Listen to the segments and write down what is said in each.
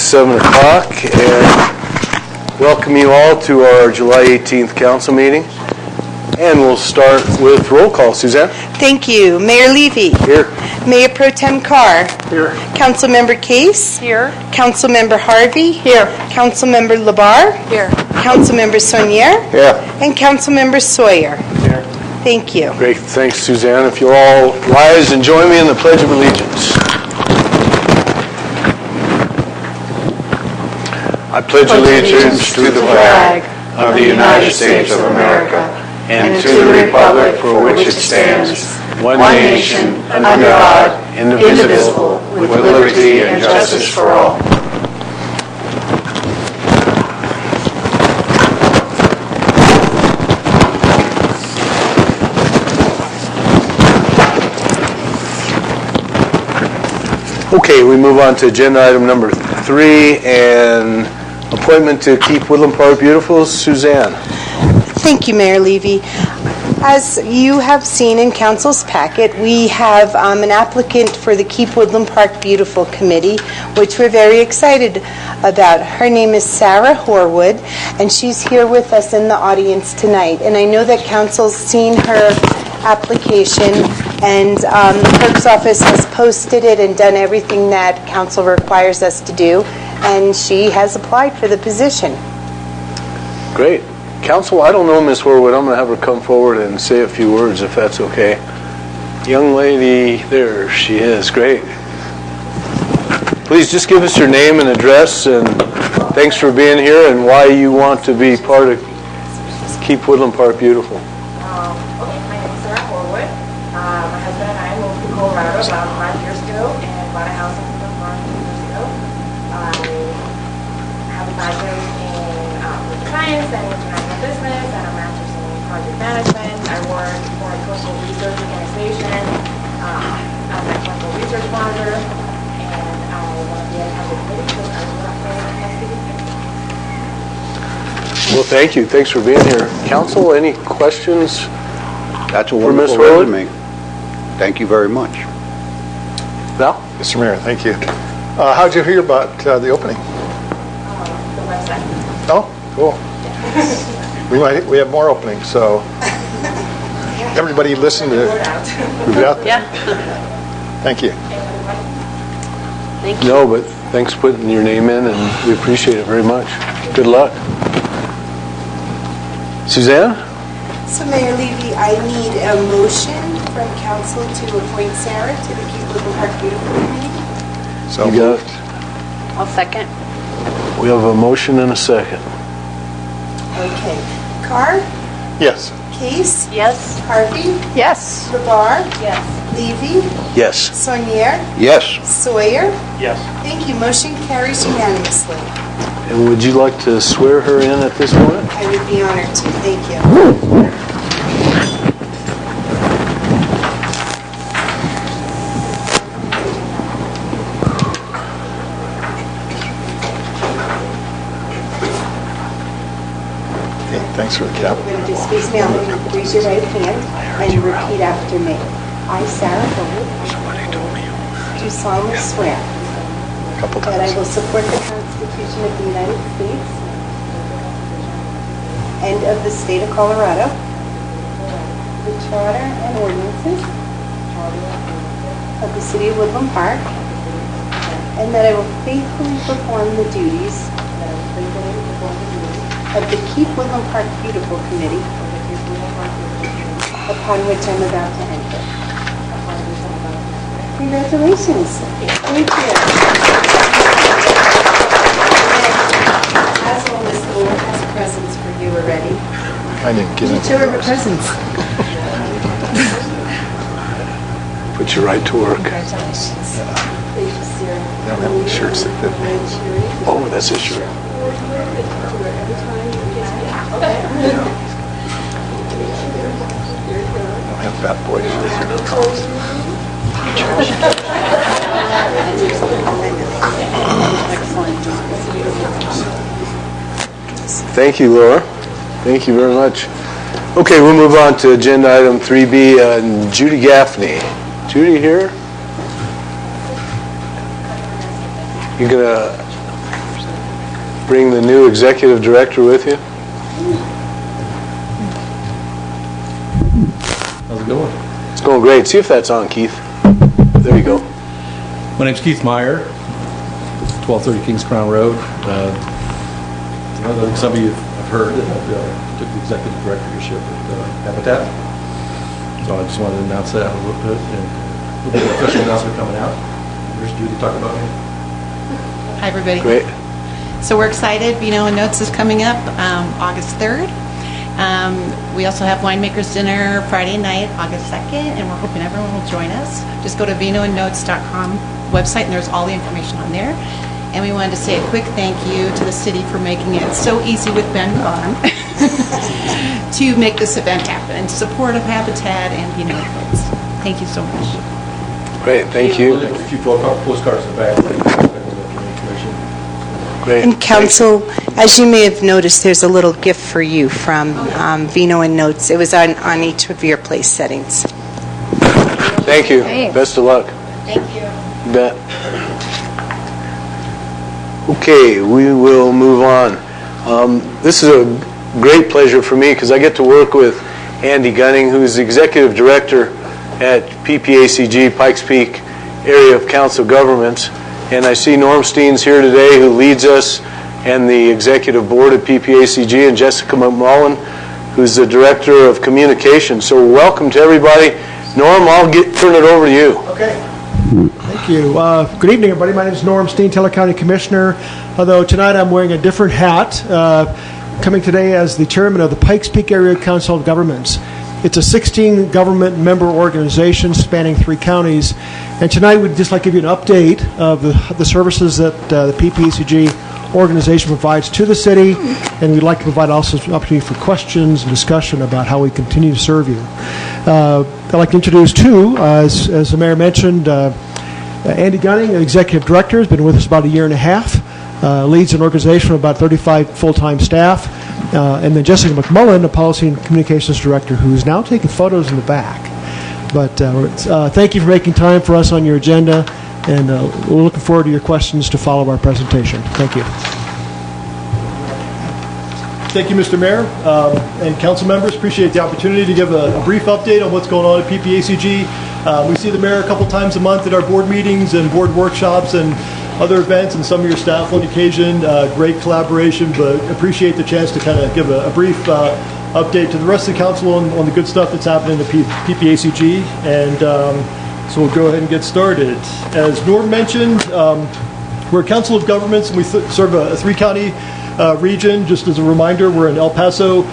7 o'clock, and welcome you all to our July 18th council meeting. And we'll start with roll call. Suzanne? Thank you. Mayor Levy? Here. Mayor Pro Tem Carr? Here. Councilmember Case? Here. Councilmember Harvey? Here. Councilmember Labar? Here. Councilmember Saunier? Yeah. And Councilmember Sawyer? Here. Thank you. Great. Thanks, Suzanne. If you'll all rise and join me in the Pledge of Allegiance. I pledge allegiance to the flag of the United States of America and to the republic for which it stands, one nation, under God, indivisible, with liberty and justice for all. Okay, we move on to agenda item number 3 and appointment to keep Woodland Park beautiful. Suzanne. Thank you, Mayor Levy. As you have seen in Council's packet, we have an applicant for the Keep Woodland Park Beautiful Committee, which we're very excited about. Her name is Sarah Horwood, and she's here with us in the audience tonight. And I know that Council's seen her application, and the clerk's office has posted it and done everything that Council requires us to do, and she has applied for the position. Great. Council, I don't know Ms. Horwood. I'm going to have her come forward and say a few words, if that's okay. Young lady, there she is. Great. Please just give us your name and address, and thanks for being here and why you want to be part of Keep Woodland Park Beautiful. Okay, my name is Sarah Horwood. My husband and I moved to Colorado about 5 years ago and bought a house in Woodland Park 2 years ago. I have a background in science and international business and a master's in project management. I work for a coastal research organization as a clinical research monitor, and I want to be a cabinet committee, so I will have to Well, thank you. Thanks for being here. Council, any questions? That's a For Ms. wonderful Horwood? resume. Thank you very much. Val? Mr. Mayor, thank you. How'd you hear about the opening? the website. Oh, cool. We have more openings, so everybody listen to it out there. Yeah. Thank you. Thank you. No, but thanks for putting your name in, and we appreciate it very much. Good luck. Suzanne? So, Mayor Levy, I need a motion from Council to appoint Sarah to the Keep Woodland Park Beautiful Committee. So You got it. I'll second. We have a motion and a second. Okay. Carr? yes. Case? Yes. Harvey? Yes. Labar? Yes. Levy? Yes. Saunier? Yes. Sawyer? Yes. Thank you. Motion carries unanimously. And would you like to swear her in at this point? I would be honored to. Thank you. Okay, thanks for the cap. We're going to just face me. I'm going to raise your right hand and repeat after me. I, Sarah Horwood, do solemnly swear A couple that I times. will support the Constitution of the United States and of the state of Colorado, the charter and ordinances of the city of Woodland Park, and that I will faithfully perform the duties of the Keep Woodland Park Beautiful Committee upon which I'm about to enter. Congratulations. Thank you. As always, the Lord has presents for you already. I didn't get Each of her it. presents. Put you right to work. Congratulations. Thank you, Sarah. They don't have any shirts that fit me. Oh, that's a shirt. I don't have fat boy shirts. Thank you, Laura. Thank you very much. Okay, we'll move on to agenda item 3B, and Judy Gaffney. Judy here? You're gonna bring the new executive director with you. How's it going? It's going great. See if that's on, Keith. There you go. My name's Keith Meyer, 1230 Kings Crown Road. I think some of you have heard that I took the executive directorship at Habitat. So I just wanted to announce that a little bit, and a little bit of official announcement coming out. Here's Judy talking about me. Hi, everybody. Great. So we're excited. Vino and Notes is coming up August 3rd. We also have Winemakers Dinner Friday night, August 2nd, and we're hoping everyone will join us. Just go to vinoandnotes.com website, and there's all the information on there. And we wanted to say a quick thank you to the city for making it so easy with Ben Vaughn to make this event happen, and support of Habitat and Vino and Notes. Thank you so much. Great, thank you. A few postcards in the back. Information. Great. And council, as you may have noticed, there's a little gift for you from Vino and Notes. It was on each of your place settings. Thank you. Thanks. Best of luck. Thank you. You bet. Okay, we will move on. This is a great pleasure for me because I get to work with Andy Gunning, who's the Executive Director at PPACG, Pikes Peak Area of Council Governments. And I see Norm Steen's here today, who leads us, and the Executive Board at PPACG, and Jessica McMullen, who's the Director of Communications. So welcome to everybody. Norm, I'll turn it over to you. Okay. Thank you. Good evening, everybody. My name is Norm Steen, Teller County Commissioner, although tonight I'm wearing a different hat, coming today as the chairman of the Pikes Peak Area Council of Governments. It's a 16 government member organization spanning 3 counties, and tonight we'd just like to give you an update of the services that the PPACG organization provides to the city, and we'd like to provide also an opportunity for questions and discussion about how we continue to serve you. I'd like to introduce two, as the mayor mentioned, Andy Gunning, executive director, has been with us about a year and a half, leads an organization with about 35 full-time staff, and then Jessica McMullen, a policy and communications director, who is now taking photos in the back. But thank you for making time for us on your agenda, and we're looking forward to your questions to follow our presentation. Thank you. Thank you, Mr. Mayor, and council members. Appreciate the opportunity to give a brief update on what's going on at PPACG. We see the mayor a couple times a month at our board meetings and board workshops and other events, and some of your staff on occasion. Great collaboration, but appreciate the chance to kind of give a brief update to the rest of the council on the good stuff that's happening at PPACG. And so we'll go ahead and get started. As Norm mentioned, we're a council of governments, and we serve a 3-county region. Just as a reminder, we're in El Paso,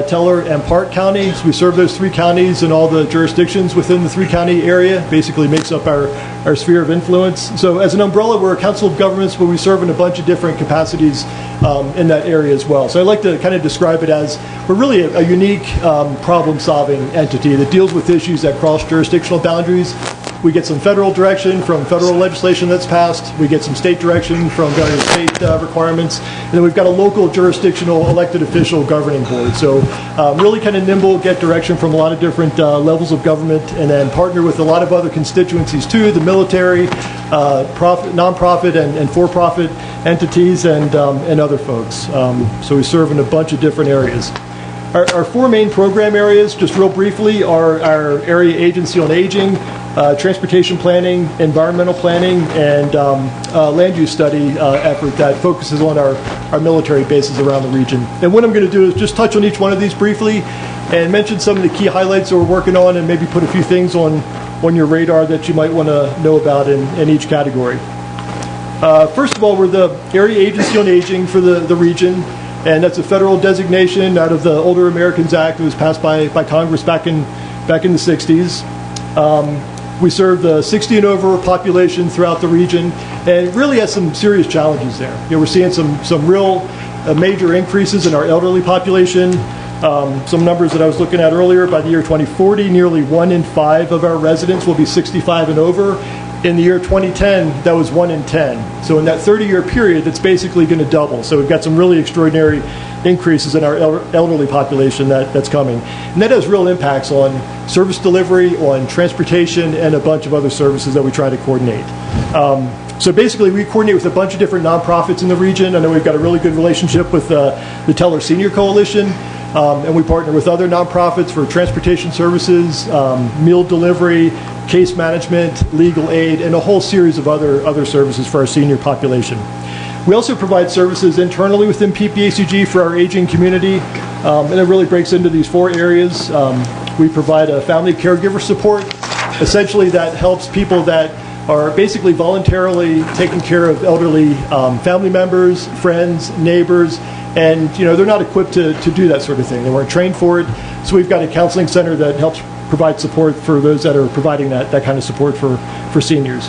Teller, and Park counties. We serve those 3 counties and all the jurisdictions within the 3-county area. Basically makes up our sphere of influence. So as an umbrella, we're a council of governments, but we serve in a bunch of different capacities in that area as well. So I like to kind of describe it as we're really a unique problem-solving entity that deals with issues that cross jurisdictional boundaries. We get some federal direction from federal legislation that's passed. We get some state direction from various state requirements. And then we've got a local jurisdictional elected official governing board. So really kind of nimble, get direction from a lot of different levels of government, and then partner with a lot of other constituencies too, the military, nonprofit and for-profit entities, and other folks. So we serve in a bunch of different areas. Our 4 main program areas, just real briefly, are our Area Agency on Aging, transportation planning, environmental planning, and land use study effort that focuses on our military bases around the region. And what I'm going to do is just touch on each one of these briefly and mention some of the key highlights that we're working on, and maybe put a few things on your radar that you might want to know about in each category. First of all, we're the Area Agency on Aging for the region, and that's a federal designation out of the Older Americans Act that was passed by Congress back in the 60s. We serve the 60 and over population throughout the region, and it really has some serious challenges there. You know, we're seeing some real major increases in our elderly population. Some numbers that I was looking at earlier, by the year 2040, nearly 1 in 5 of our residents will be 65 and over. In the year 2010, that was 1 in 10. So in that 30-year period, it's basically going to double. So we've got some really extraordinary increases in our elderly population that's coming. And that has real impacts on service delivery, on transportation, and a bunch of other services that we try to coordinate. So basically, we coordinate with a bunch of different nonprofits in the region. I know we've got a really good relationship with the Teller Senior Coalition, and we partner with other nonprofits for transportation services, meal delivery, case management, legal aid, and a whole series of other services for our senior population. We also provide services internally within PPACG for our aging community, and it really breaks into these 4 areas. We provide a family caregiver support. Essentially, that helps people that are basically voluntarily taking care of elderly family members, friends, neighbors, and they're not equipped to do that sort of thing. They weren't trained for it. So we've got a counseling center that helps provide support for those that are providing that kind of support for seniors.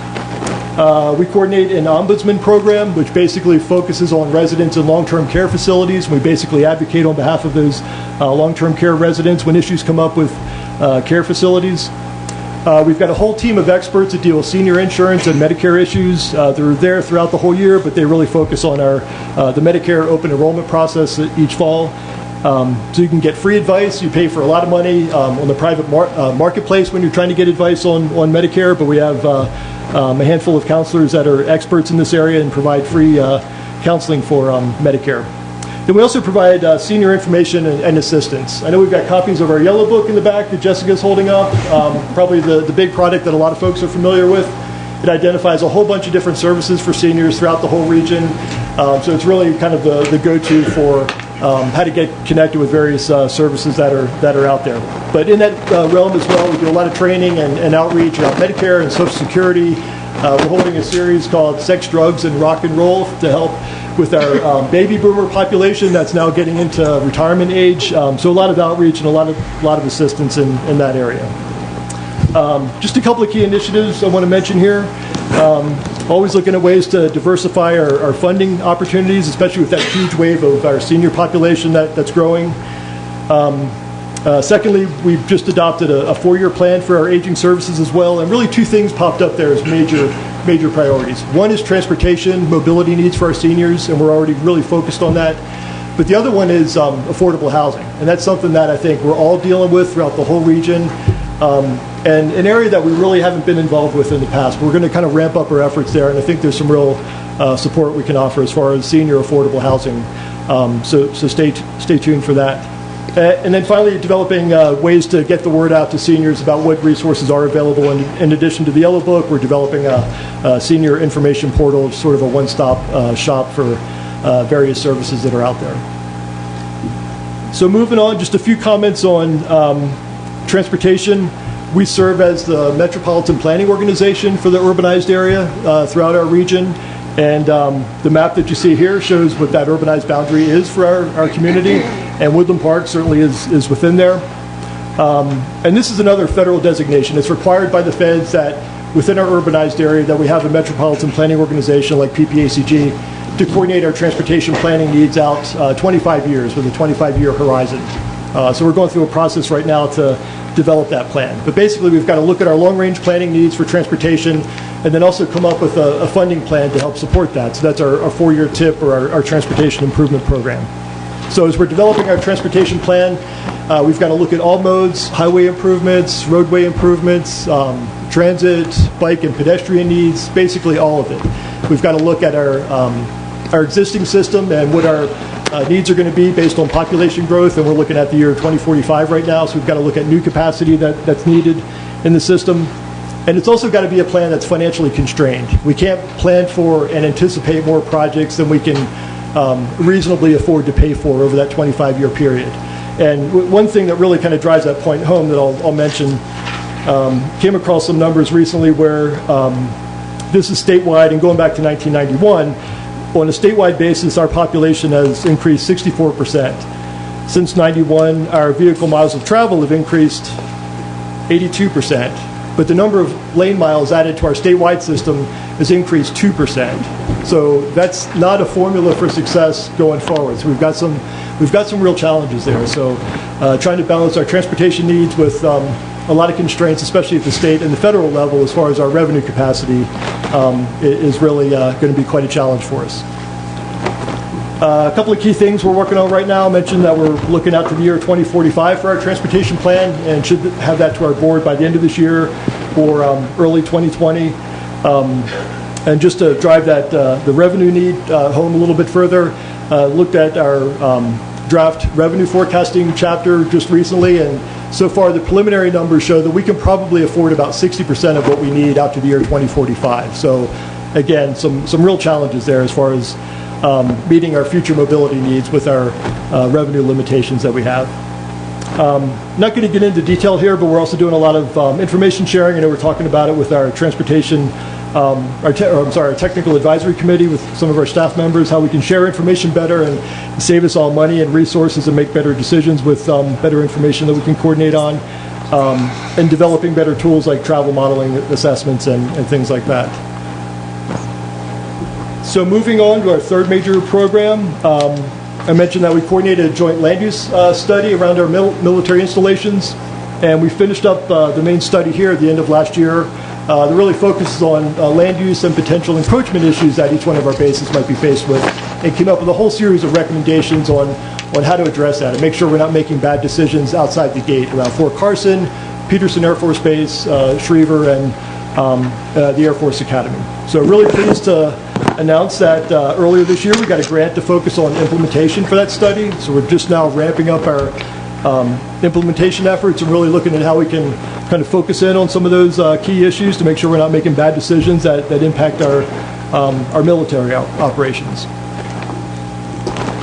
We coordinate an ombudsman program, which basically focuses on residents in long-term care facilities. We basically advocate on behalf of those long-term care residents when issues come up with care facilities. We've got a whole team of experts that deal with senior insurance and Medicare issues. They're there throughout the whole year, but they really focus on the Medicare open enrollment process each fall. So you can get free advice. You pay for a lot of money on the private marketplace when you're trying to get advice on Medicare, but we have a handful of counselors that are experts in this area and provide free counseling for Medicare. Then we also provide senior information and assistance. I know we've got copies of our yellow book in the back that Jessica's holding up, probably the big product that a lot of folks are familiar with. It identifies a whole bunch of different services for seniors throughout the whole region. So it's really kind of the go-to for how to get connected with various services that are out there. But in that realm as well, we do a lot of training and outreach about Medicare and Social Security. We're holding a series called Sex, Drugs, and Rock and Roll to help with our baby boomer population that's now getting into retirement age. So a lot of outreach and a lot of assistance in that area. Just a couple of key initiatives I want to mention here. Always looking at ways to diversify our funding opportunities, especially with that huge wave of our senior population that's growing. Secondly, we've just adopted a 4-year plan for our aging services as well, and really 2 things popped up there as major priorities. One is transportation, mobility needs for our seniors, and we're already really focused on that. But the other one is affordable housing, and that's something that I think we're all dealing with throughout the whole region, and an area that we really haven't been involved with in the past. We're going to kind of ramp up our efforts there, and I think there's some real support we can offer as far as senior affordable housing. So stay tuned for that. And then finally, developing ways to get the word out to seniors about what resources are available. And in addition to the Yellow Book, we're developing a senior information portal, sort of a one-stop shop for various services that are out there. So moving on, just a few comments on transportation. We serve as the Metropolitan Planning Organization for the urbanized area throughout our region. And the map that you see here shows what that urbanized boundary is for our community. And Woodland Park certainly is within there. And this is another federal designation. It's required by the feds that within our urbanized area that we have a Metropolitan Planning Organization like PPACG to coordinate our transportation planning needs out 25 years with a 25-year horizon. So we're going through a process right now to develop that plan. But basically, we've got to look at our long-range planning needs for transportation and then also come up with a funding plan to help support that. So that's our 4-year TIP or our Transportation Improvement Program. So as we're developing our transportation plan, we've got to look at all modes, highway improvements, roadway improvements, transit, bike and pedestrian needs, basically all of it. We've got to look at our existing system and what our needs are going to be based on population growth, and we're looking at the year 2045 right now, so we've got to look at new capacity that's needed in the system. And it's also got to be a plan that's financially constrained. We can't plan for and anticipate more projects than we can reasonably afford to pay for over that 25-year period. And one thing that really kind of drives that point home that I'll mention, came across some numbers recently where this is statewide, and going back to 1991, on a statewide basis, our population has increased 64%. Since 91, our vehicle miles of travel have increased 82%. But the number of lane miles added to our statewide system has increased 2%. So that's not a formula for success going forward. So we've got some real challenges there. So trying to balance our transportation needs with a lot of constraints, especially at the state and the federal level, as far as our revenue capacity, is really going to be quite a challenge for us. A couple of key things we're working on right now. I mentioned that we're looking out to the year 2045 for our transportation plan and should have that to our board by the end of this year or early 2020. And just to drive that the revenue need home a little bit further, looked at our draft revenue forecasting chapter just recently, and so far the preliminary numbers show that we can probably afford about 60% of what we need out to the year 2045. So again, some real challenges there as far as meeting our future mobility needs with our revenue limitations that we have. Not going to get into detail here, but we're also doing a lot of information sharing. I know we're talking about it with our transportation, our technical advisory committee with some of our staff members, how we can share information better and save us all money and resources and make better decisions with better information that we can coordinate on, and developing better tools like travel modeling assessments and things like that. So moving on to our third major program, I mentioned that we coordinated a joint land use study around our military installations, and we finished up the main study here at the end of last year. That really focuses on land use and potential encroachment issues that each one of our bases might be faced with, and came up with a whole series of recommendations on how to address that and make sure we're not making bad decisions outside the gate around Fort Carson, Peterson Air Force Base, Schriever, and the Air Force Academy. So really pleased to announce that earlier this year we got a grant to focus on implementation for that study. So we're just now ramping up our implementation efforts and really looking at how we can kind of focus in on some of those key issues to make sure we're not making bad decisions that impact our military operations.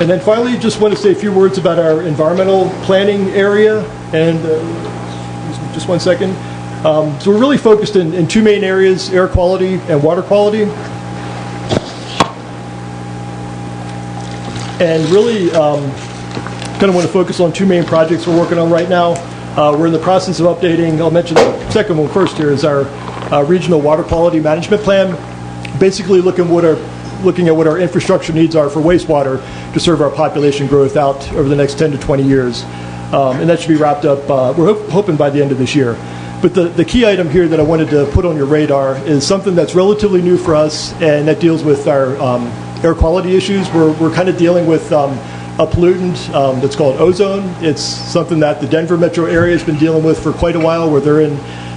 And then finally, just want to say a few words about our environmental planning area. And just one second. So we're really focused in two main areas: air quality and water quality. And really kind of want to focus on two main projects we're working on right now. We're in the process of updating, I'll mention the second one first here, is our regional water quality management plan. Basically looking at what our infrastructure needs are for wastewater to serve our population growth out over the next 10 to 20 years. And that should be wrapped up, we're hoping by the end of this year. But the key item here that I wanted to put on your radar is something that's relatively new for us, and that deals with our air quality issues. We're kind of dealing with a pollutant that's called ozone. It's something that the Denver metro area has been dealing with for quite a while, where they're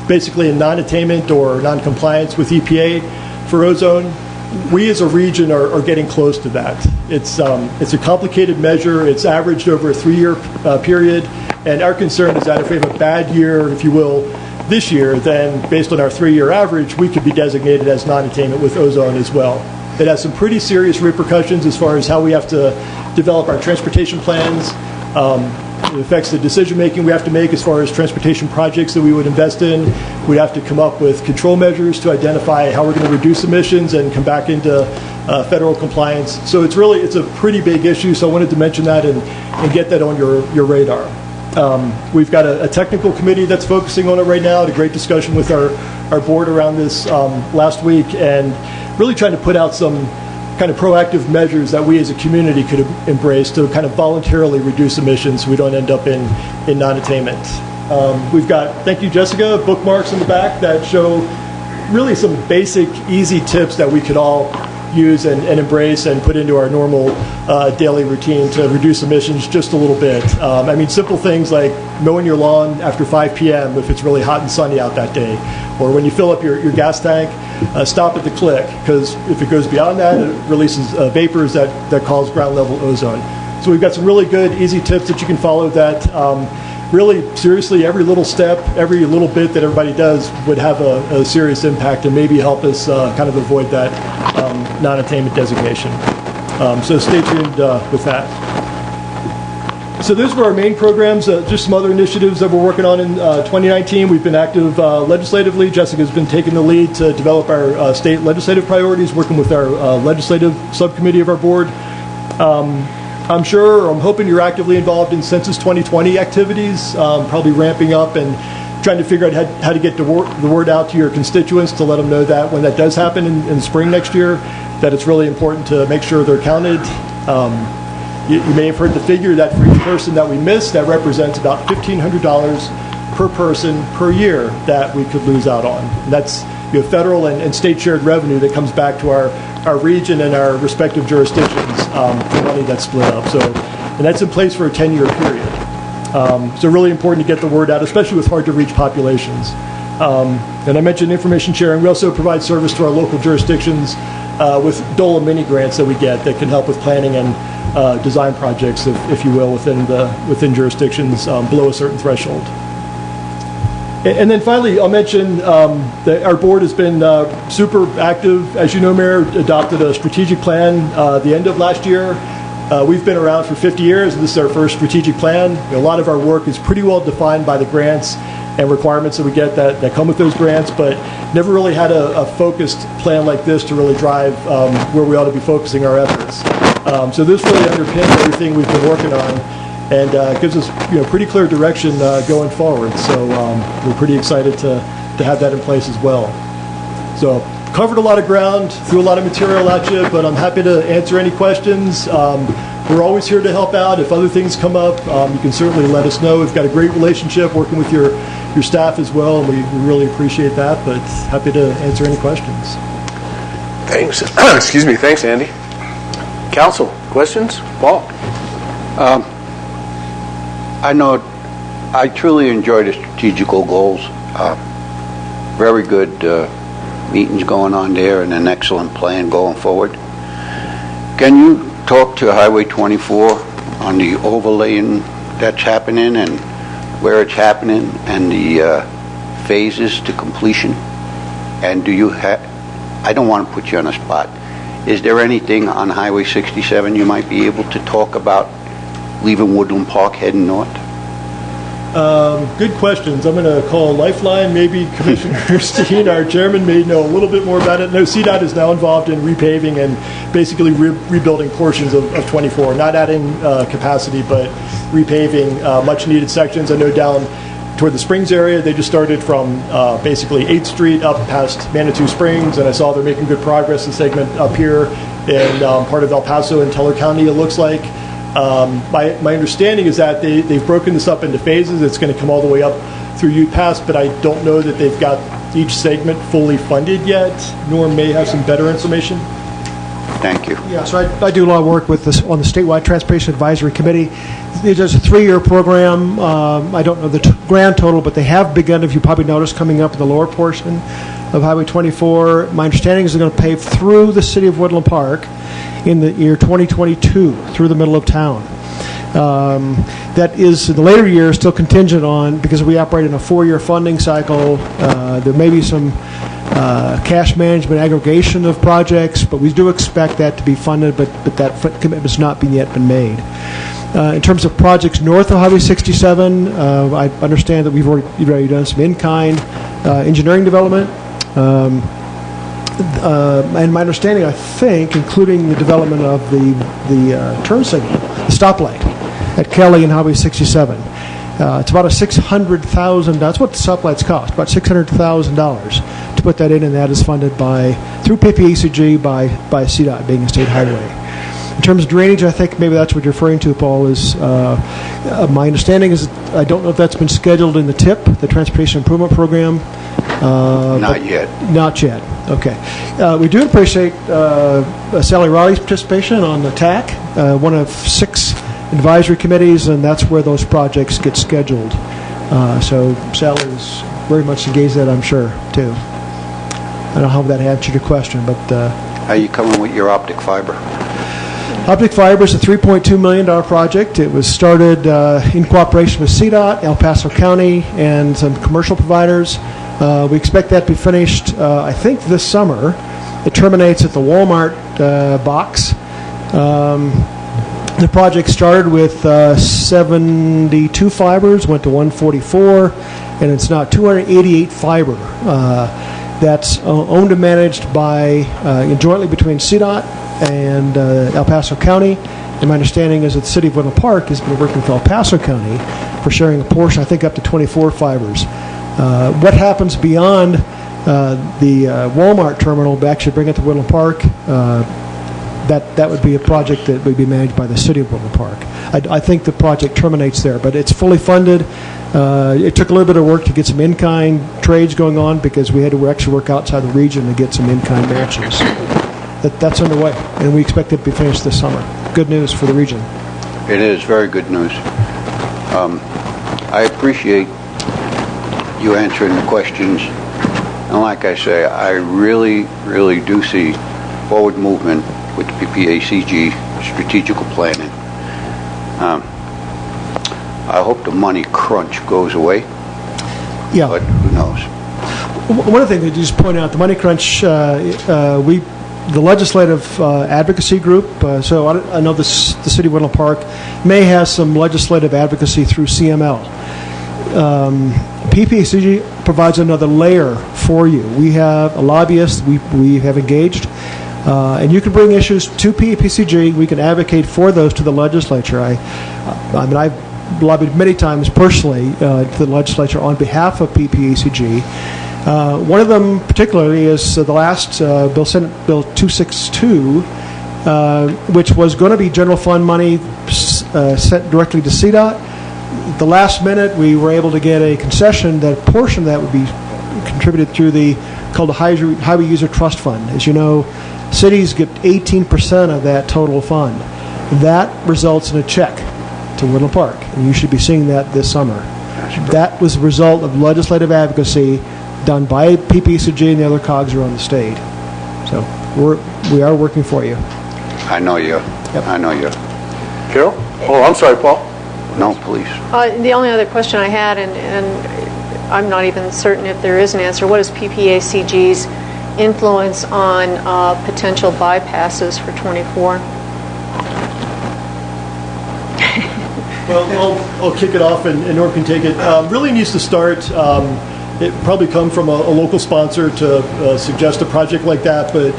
basically in non-attainment or non-compliance with EPA for ozone. We as a region are getting close to that. It's a complicated measure. It's averaged over a 3-year period, and our concern is that if we have a bad year, if you will, this year, then based on our 3-year average, we could be designated as non-attainment with ozone as well. It has some pretty serious repercussions as far as how we have to develop our transportation plans. It affects the decision-making we have to make as far as transportation projects that we would invest in. We have to come up with control measures to identify how we're going to reduce emissions and come back into federal compliance. So it's a pretty big issue, so I wanted to mention that and get that on your radar. We've got a technical committee that's focusing on it right now. Had a great discussion with our board around this last week, and really trying to put out some kind of proactive measures that we as a community could embrace to kind of voluntarily reduce emissions so we don't end up in non-attainment. We've got, thank you Jessica, bookmarks in the back that show really some basic, easy tips that we could all use and embrace and put into our normal daily routine to reduce emissions just a little bit. I mean, simple things like mowing your lawn after 5 p.m. if it's really hot and sunny out that day. Or when you fill up your gas tank, stop at the click, because if it goes beyond that, it releases vapors that cause ground level ozone. So we've got some really good, easy tips that you can follow that really, seriously, every little step, every little bit that everybody does would have a serious impact and maybe help us kind of avoid that non-attainment designation. So stay tuned with that. So those were our main programs, just some other initiatives that we're working on in 2019. We've been active legislatively. Jessica's been taking the lead to develop our state legislative priorities, working with our legislative subcommittee of our board. I'm hoping you're actively involved in Census 2020 activities, probably ramping up and trying to figure out how to get the word out to your constituents to let them know that when that does happen in spring next year, that it's really important to make sure they're counted. You may have heard the figure that for each person that we miss, that represents about $1,500 per person per year that we could lose out on. And that's federal and state shared revenue that comes back to our region and our respective jurisdictions for money that's split up. And that's in place for a 10-year period. So really important to get the word out, especially with hard to reach populations. And I mentioned information sharing. We also provide service to our local jurisdictions with DOLA mini grants that we get that can help with planning and design projects, if you will, within jurisdictions below a certain threshold. And then finally, I'll mention that our board has been super active. As you know, Mayor, adopted a strategic plan the end of last year. We've been around for 50 years, and this is our first strategic plan. A lot of our work is pretty well defined by the grants and requirements that we get that come with those grants, but never really had a focused plan like this to really drive where we ought to be focusing our efforts. So this really underpins everything we've been working on, and gives us pretty clear direction going forward. So we're pretty excited to have that in place as well. So covered a lot of ground, threw a lot of material at you, but I'm happy to answer any questions. We're always here to help out. If other things come up, you can certainly let us know. We've got a great relationship working with your staff as well, and we really appreciate that, but happy to answer any questions. Thanks. Excuse me. Thanks, Andy. Council, questions? Paul? I know I truly enjoy the strategical goals. Very good meetings going on there and an excellent plan going forward. Can you talk to Highway 24 on the overlaying that's happening and where it's happening and the phases to completion? And do you have, I don't want to put you on a spot, is there anything on Highway 67 you might be able to talk about leaving Woodland Park heading north? Good questions. I'm going to call Lifeline. Maybe Commissioner Steen, our chairman, may know a little bit more about it. No, CDOT is now involved in repaving and basically rebuilding portions of 24, not adding capacity, but repaving much needed sections. I know down toward the Springs area, they just started from basically 8th Street up past Manitou Springs, and I saw they're making good progress in segment up here in part of El Paso and Teller County, it looks like. My understanding is that they've broken this up into phases. It's going to come all the way up through Ute Pass, but I don't know that they've got each segment fully funded yet. Norm may have some better information. Thank you. Yeah, so I do a lot of work with this on the statewide transportation advisory committee. There's a 3-year program. I don't know the grand total, but they have begun, if you probably noticed, coming up in the lower portion of Highway 24. My understanding is they're going to pave through the city of Woodland Park in the year 2022 through the middle of town. That is, in the later years, still contingent on, because we operate in a 4-year funding cycle, there may be some cash management aggregation of projects, but we do expect that to be funded, but that commitment's not yet been made. In terms of projects north of Highway 67, I understand that we've already done some in-kind engineering development. And my understanding, I think, including the development of the turn signal, the stoplight at Kelly and Highway 67. It's about $600,000. That's what the stoplights cost, about $600,000 to put that in, and that is funded through PPACG by CDOT, being a state highway. In terms of drainage, I think maybe that's what you're referring to, Paul, is my understanding is, I don't know if that's been scheduled in the TIP, the Transportation Improvement Program. Not yet. Not yet. Okay. We do appreciate Sally Riley's participation on the TAC, one of 6 advisory committees, and that's where those projects get scheduled. So Sally's very much engaged in that, I'm sure, too. I don't know how that answered your question, but... How are you coming with your optic fiber? Optic fiber is a $3.2 million project. It was started in cooperation with CDOT, El Paso County, and some commercial providers. We expect that to be finished, I think, this summer. It terminates at the Walmart box. The project started with 72 fibers, went to 144, and it's now 288 fiber. That's owned and managed by jointly between CDOT and El Paso County. And my understanding is that the city of Woodland Park has been working with El Paso County for sharing a portion, I think up to 24 fibers. What happens beyond the Walmart terminal to actually bring it to Woodland Park, that would be a project that would be managed by the city of Woodland Park. I think the project terminates there, but it's fully funded. It took a little bit of work to get some in-kind trades going on because we had to actually work outside the region to get some in-kind matches. That's underway, and we expect it to be finished this summer. Good news for the region. It is very good news. I appreciate you answering the questions. And like I say, I really, really do see forward movement with the PPACG strategical planning. I hope the money crunch goes away, Yeah. but who knows? One of the things that you just point out, the money crunch, the legislative advocacy group, so I know the city of Woodland Park may have some legislative advocacy through CML. PPACG provides another layer for you. We have a lobbyist we have engaged, and you can bring issues to PPACG. We can advocate for those to the legislature. I mean, I've lobbied many times personally to the legislature on behalf of PPACG. One of them particularly is the last bill, Senate Bill 262, which was going to be general fund money sent directly to CDOT. The last minute, we were able to get a concession that a portion of that would be contributed through called the Highway User Trust Fund. As you know, cities get 18% of that total fund. That results in a check to Woodland Park, and you should be seeing that this summer. That was the result of legislative advocacy done by PPACG and the other cogs around the state. So we are working for you. I know you. Yep. I know you. Carol? Oh, I'm sorry, Paul. No, please. The only other question I had, and I'm not even certain if there is an answer, what is PPACG's influence on potential bypasses for 24? Well, I'll kick it off, and Norm can take it. Really needs to start. It probably come from a local sponsor to suggest a project like that, but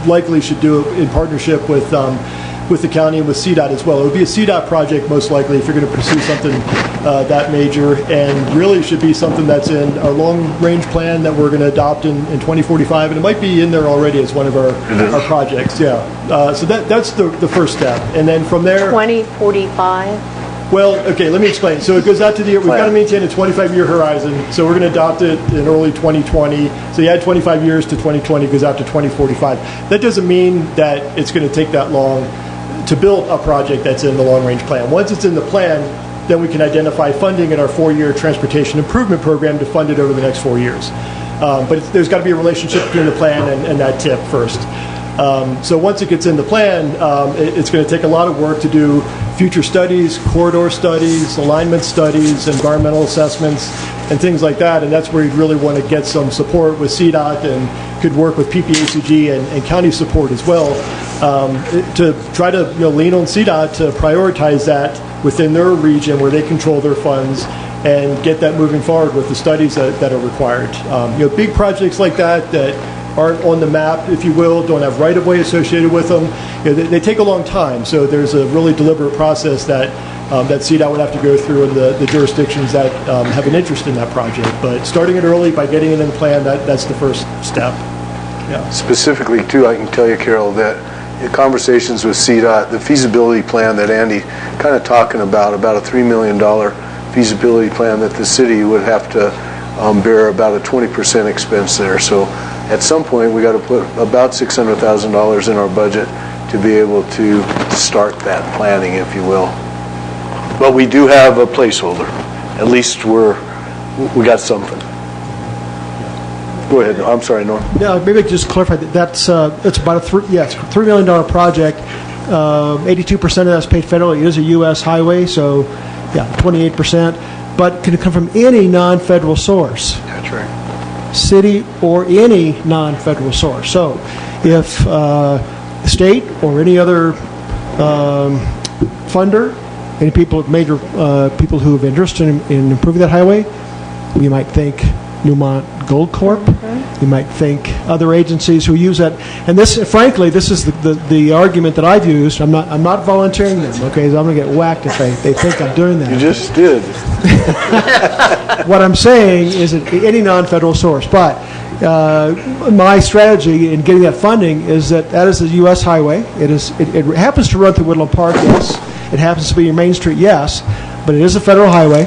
likely should do it in partnership with the county and with CDOT as well. It would be a CDOT project most likely if you're going to pursue something that major, and really should be something that's in our long-range plan that we're going to adopt in 2045, and it might be in there already as one of our projects. Yeah. So that's the first step, and then from there. 2045? Well, okay, let me explain. So it goes out to we've got to maintain a 25-year horizon, so we're going to adopt it in early 2020. So you add 25 years to 2020, it goes out to 2045. That doesn't mean that it's going to take that long to build a project that's in the long-range plan. Once it's in the plan, then we can identify funding in our 4-year transportation improvement program to fund it over the next 4 years. But there's got to be a relationship between the plan and that tip first. So once it gets in the plan, it's going to take a lot of work to do future studies, corridor studies, alignment studies, environmental assessments, and things like that. And that's where you'd really want to get some support with CDOT, and could work with PPACG and county support as well, to try to lean on CDOT to prioritize that within their region where they control their funds, and get that moving forward with the studies that are required. Big projects like that aren't on the map, if you will, don't have right-of-way associated with them, they take a long time. So there's a really deliberate process that CDOT would have to go through in the jurisdictions that have an interest in that project. But starting it early by getting it in the plan, that's the first step. Yeah. Specifically, too, I can tell you, Carol, that in conversations with CDOT, the feasibility plan that Andy kind of talking about a $3 million feasibility plan that the city would have to bear about a 20% expense there. So at some point, we got to put about $600,000 in our budget to be able to start that planning, if you will. But we do have a placeholder. At least we got something. Go ahead. I'm sorry, Norm. Yeah, maybe I could just clarify that it's about it's a $3 million project. 82% of that's paid federally. It is a U.S. highway, so 28%. But can it come from any non-federal source? That's right. City or any non-federal source. So if the state or any other funder, any major people who have interest in improving that highway, you might think Newmont Gold Corp. You might think other agencies who use that. And this, frankly, this is the argument that I've used. I'm not volunteering them, okay? So I'm going to get whacked if they think I'm doing that. You just did. What I'm saying is that any non-federal source. But my strategy in getting that funding is that is a U.S. highway. It happens to run through Woodland Park, yes. It happens to be your Main Street, yes. But it is a federal highway.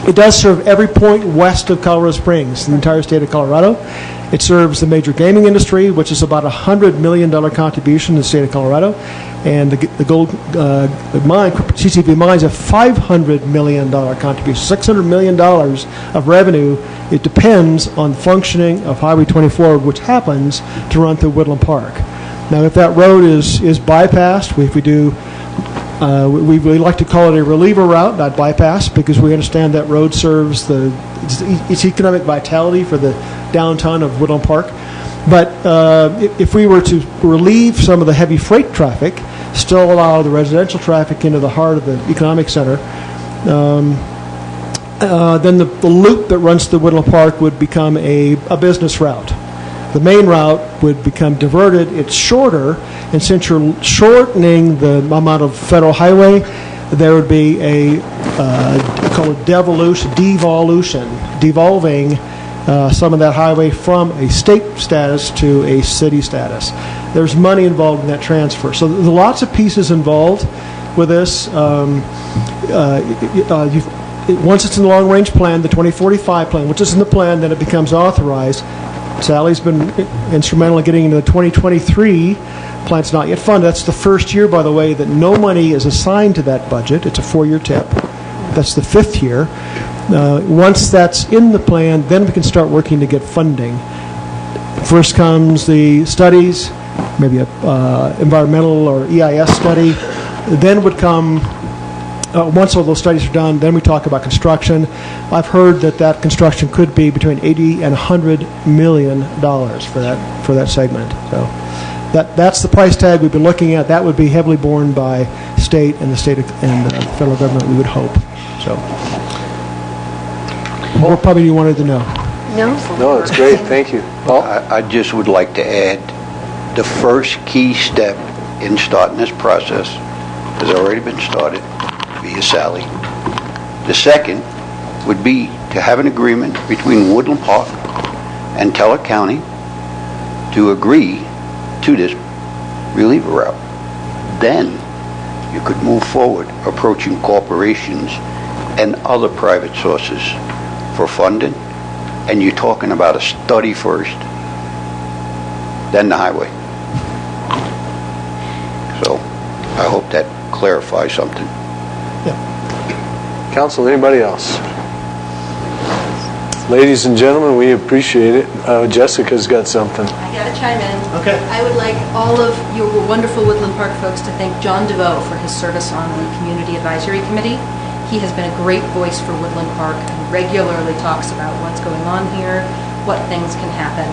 It does serve every point west of Colorado Springs, the entire state of Colorado. It serves the major gaming industry, which is about a $100 million contribution to the state of Colorado, and the gold mine, CCV Mines, a $500 million contribution, $600 million of revenue. It depends on the functioning of Highway 24, which happens to run through Woodland Park. Now, if that road is bypassed, if we do, we like to call it a reliever route, not bypass, because we understand that road serves its economic vitality for the downtown of Woodland Park. But if we were to relieve some of the heavy freight traffic, still allow the residential traffic into the heart of the economic center, then the loop that runs through Woodland Park would become a business route. The main route would become diverted. It's shorter, and since you're shortening the amount of federal highway, there would be a call it devolving some of that highway from a state status to a city status. There's money involved in that transfer. So there's lots of pieces involved with this. Once it's in the long-range plan, the 2045 plan, which is in the plan, then it becomes authorized. Sally's been instrumental in getting into the 2023 plan. It's not yet funded. That's the first year, by the way, that no money is assigned to that budget. It's a 4-year TIP. That's the 5th year. Once that's in the plan, then we can start working to get funding. First comes the studies, maybe a environmental or EIS study. Then would come, once all those studies are done, then we talk about construction. I've heard that construction could be between $80 and $100 million for that segment. So that's the price tag we've been looking at. That would be heavily borne by state and the federal government, we would hope. So, more probably you wanted to know. No, it's great. Thank you. Paul? I just would like to add, the first key step in starting this process has already been started via Sally. The second would be to have an agreement between Woodland Park and Teller County to agree to this reliever route. Then you could move forward approaching corporations and other private sources for funding, and you're talking about a study first, then the highway. So I hope that clarifies something. Yeah. Council, anybody else? Ladies and gentlemen, we appreciate it. Jessica's got something. I got to chime in. Okay. I would like all of your wonderful Woodland Park folks to thank John DeVoe for his service on the Community Advisory Committee. He has been a great voice for Woodland Park and regularly talks about what's going on here, what things can happen.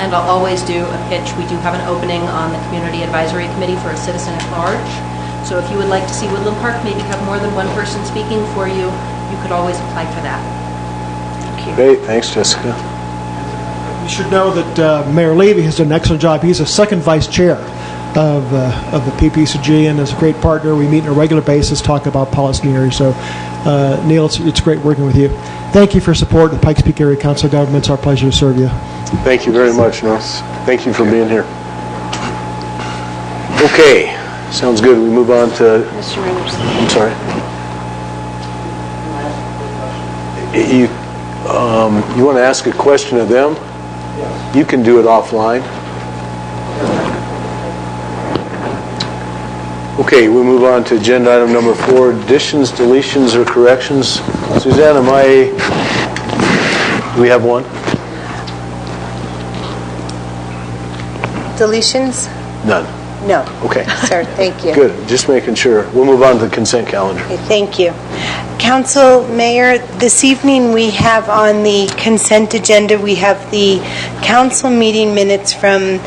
And I'll always do a pitch. We do have an opening on the Community Advisory Committee for a citizen at large. So if you would like to see Woodland Park maybe have more than one person speaking for you, you could always apply for that. Great. Thanks, Jessica. You should know that Mayor Levy has done an excellent job. He's a second vice chair of the PPCG and is a great partner. We meet on a regular basis, talk about policy areas. So, Neil, it's great working with you. Thank you for support of the Pikes Peak Area Council of Governments. It's our pleasure to serve you. Thank you very much, North. Thank you for being here. Okay. Sounds good. We move on to... Mr. Reynolds. I'm sorry. You want to ask a question of them? Yes. You can do it offline. Okay, we move on to agenda item number 4, additions, deletions, or corrections. Suzanne, do we have one? Deletions? None. No. Okay. Sir, thank you. Good. Just making sure. We'll move on to the consent calendar. Okay, thank you. Council, Mayor, this evening we have on the consent agenda, we have the council meeting minutes from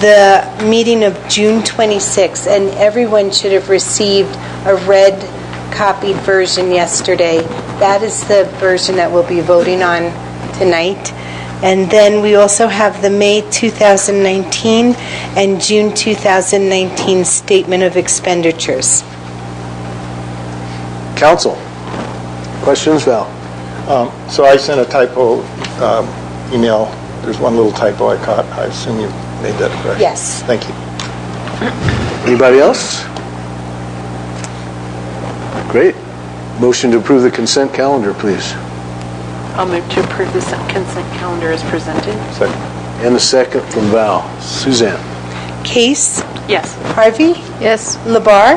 the meeting of June 26th, and everyone should have received a red copied version yesterday. That is the version that we'll be voting on tonight. And then we also have the May 2019 and June 2019 Statement of Expenditures. Council, questions, Val? So I sent a typo email. There's one little typo I caught. I assume you made that correct. Yes. Thank you. Anybody else? Great. Motion to approve the consent calendar, please. I'll move to approve the consent calendar as presented. Second. And a second from Val. Suzanne? Case, Yes. Harvey, Yes. Labar,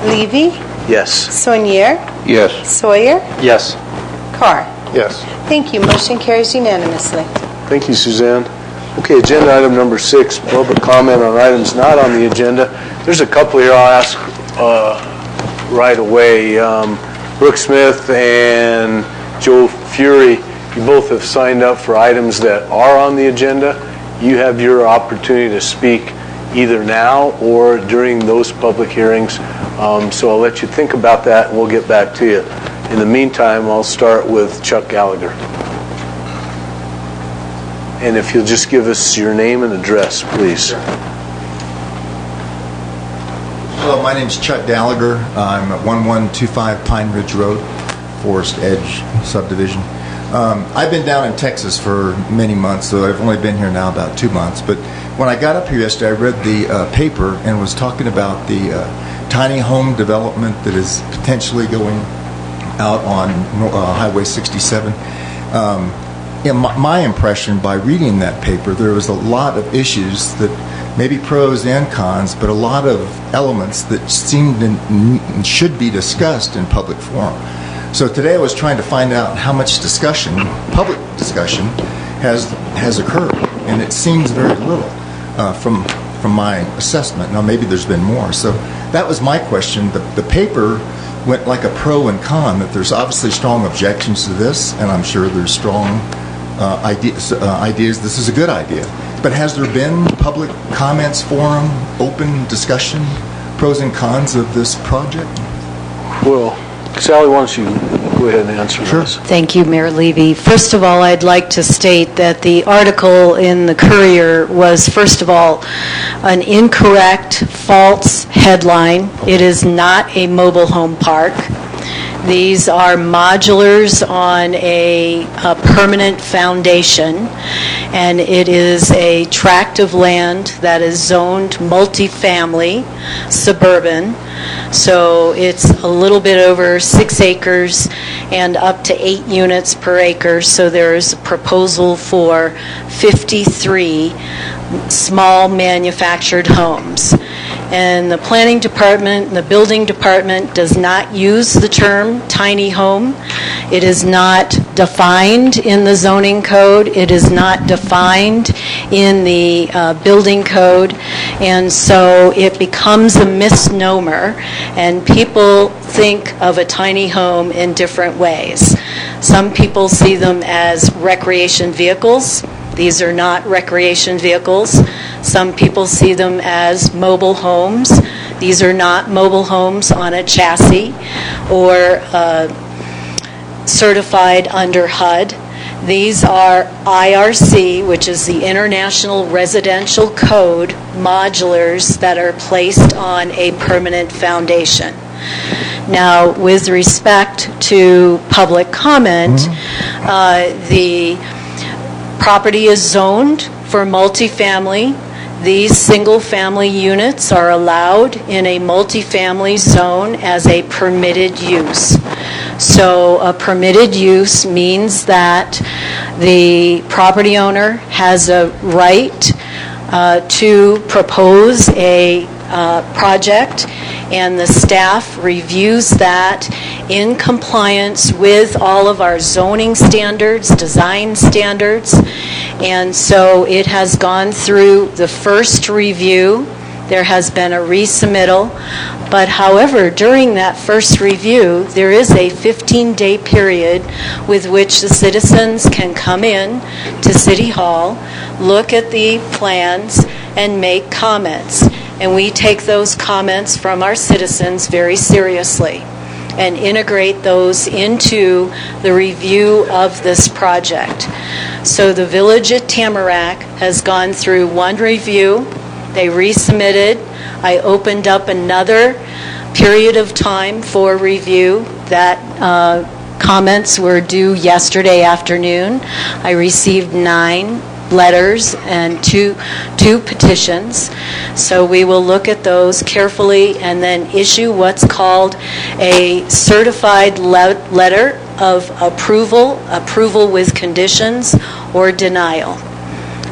Levy, Yes. Sonier, Yes. Sawyer, Yes. Carr. Yes. Thank you. Motion carries unanimously. Thank you, Suzanne. Okay, agenda item number 6, public comment on items not on the agenda. There's a couple here I'll ask right away. Brooke Smith and Joe Fury, you both have signed up for items that are on the agenda. You have your opportunity to speak either now or during those public hearings. So I'll let you think about that and we'll get back to you. In the meantime, I'll start with Chuck Gallagher. And if you'll just give us your name and address, please. Hello, my name's Chuck Gallagher. I'm at 1125 Pine Ridge Road, Forest Edge subdivision. I've been down in Texas for many months, so I've only been here now about 2 months. But when I got up here yesterday, I read the paper and was talking about the tiny home development that is potentially going out on Highway 67. My impression by reading that paper, there was a lot of issues that maybe pros and cons, but a lot of elements that seemed and should be discussed in public forum. So today I was trying to find out how much discussion, public discussion, has occurred, and it seems very little from my assessment. Now maybe there's been more. So that was my question. The paper went like a pro and con, that there's obviously strong objections to this, and I'm sure there's strong ideas this is a good idea. But has there been public comments, forum, open discussion, pros and cons of this project? Well, Sally, why don't you go ahead and answer this? Thank you, Mayor Levy. First of all, I'd like to state that the article in the Courier was, first of all, an incorrect, false headline. It is not a mobile home park. These are modulars on a permanent foundation, and it is a tract of land that is zoned multifamily, suburban. So it's a little bit over 6 acres and up to 8 units per acre. So there's a proposal for 53 small manufactured homes. And the planning department and the building department does not use the term tiny home. It is not defined in the zoning code. It is not defined in the building code. And so it becomes a misnomer, and people think of a tiny home in different ways. Some people see them as recreation vehicles. These are not recreation vehicles. Some people see them as mobile homes. These are not mobile homes on a chassis or certified under HUD. These are IRC, which is the International Residential Code, modulars that are placed on a permanent foundation. Now, with respect to public comment, the property is zoned for multifamily. These single-family units are allowed in a multifamily zone as a permitted use. So a permitted use means that the property owner has a right to propose a project, and the staff reviews that in compliance with all of our zoning standards, design standards. And so it has gone through the first review. There has been a resubmittal. But however, during that first review, there is a 15-day period with which the citizens can come in to City Hall, look at the plans, and make comments. And we take those comments from our citizens very seriously and integrate those into the review of this project. So the Village at Tamarack has gone through one review. They resubmitted. I opened up another period of time for review. That comments were due yesterday afternoon. I received 9 letters and two petitions. So we will look at those carefully and then issue what's called a certified letter of approval with conditions, or denial.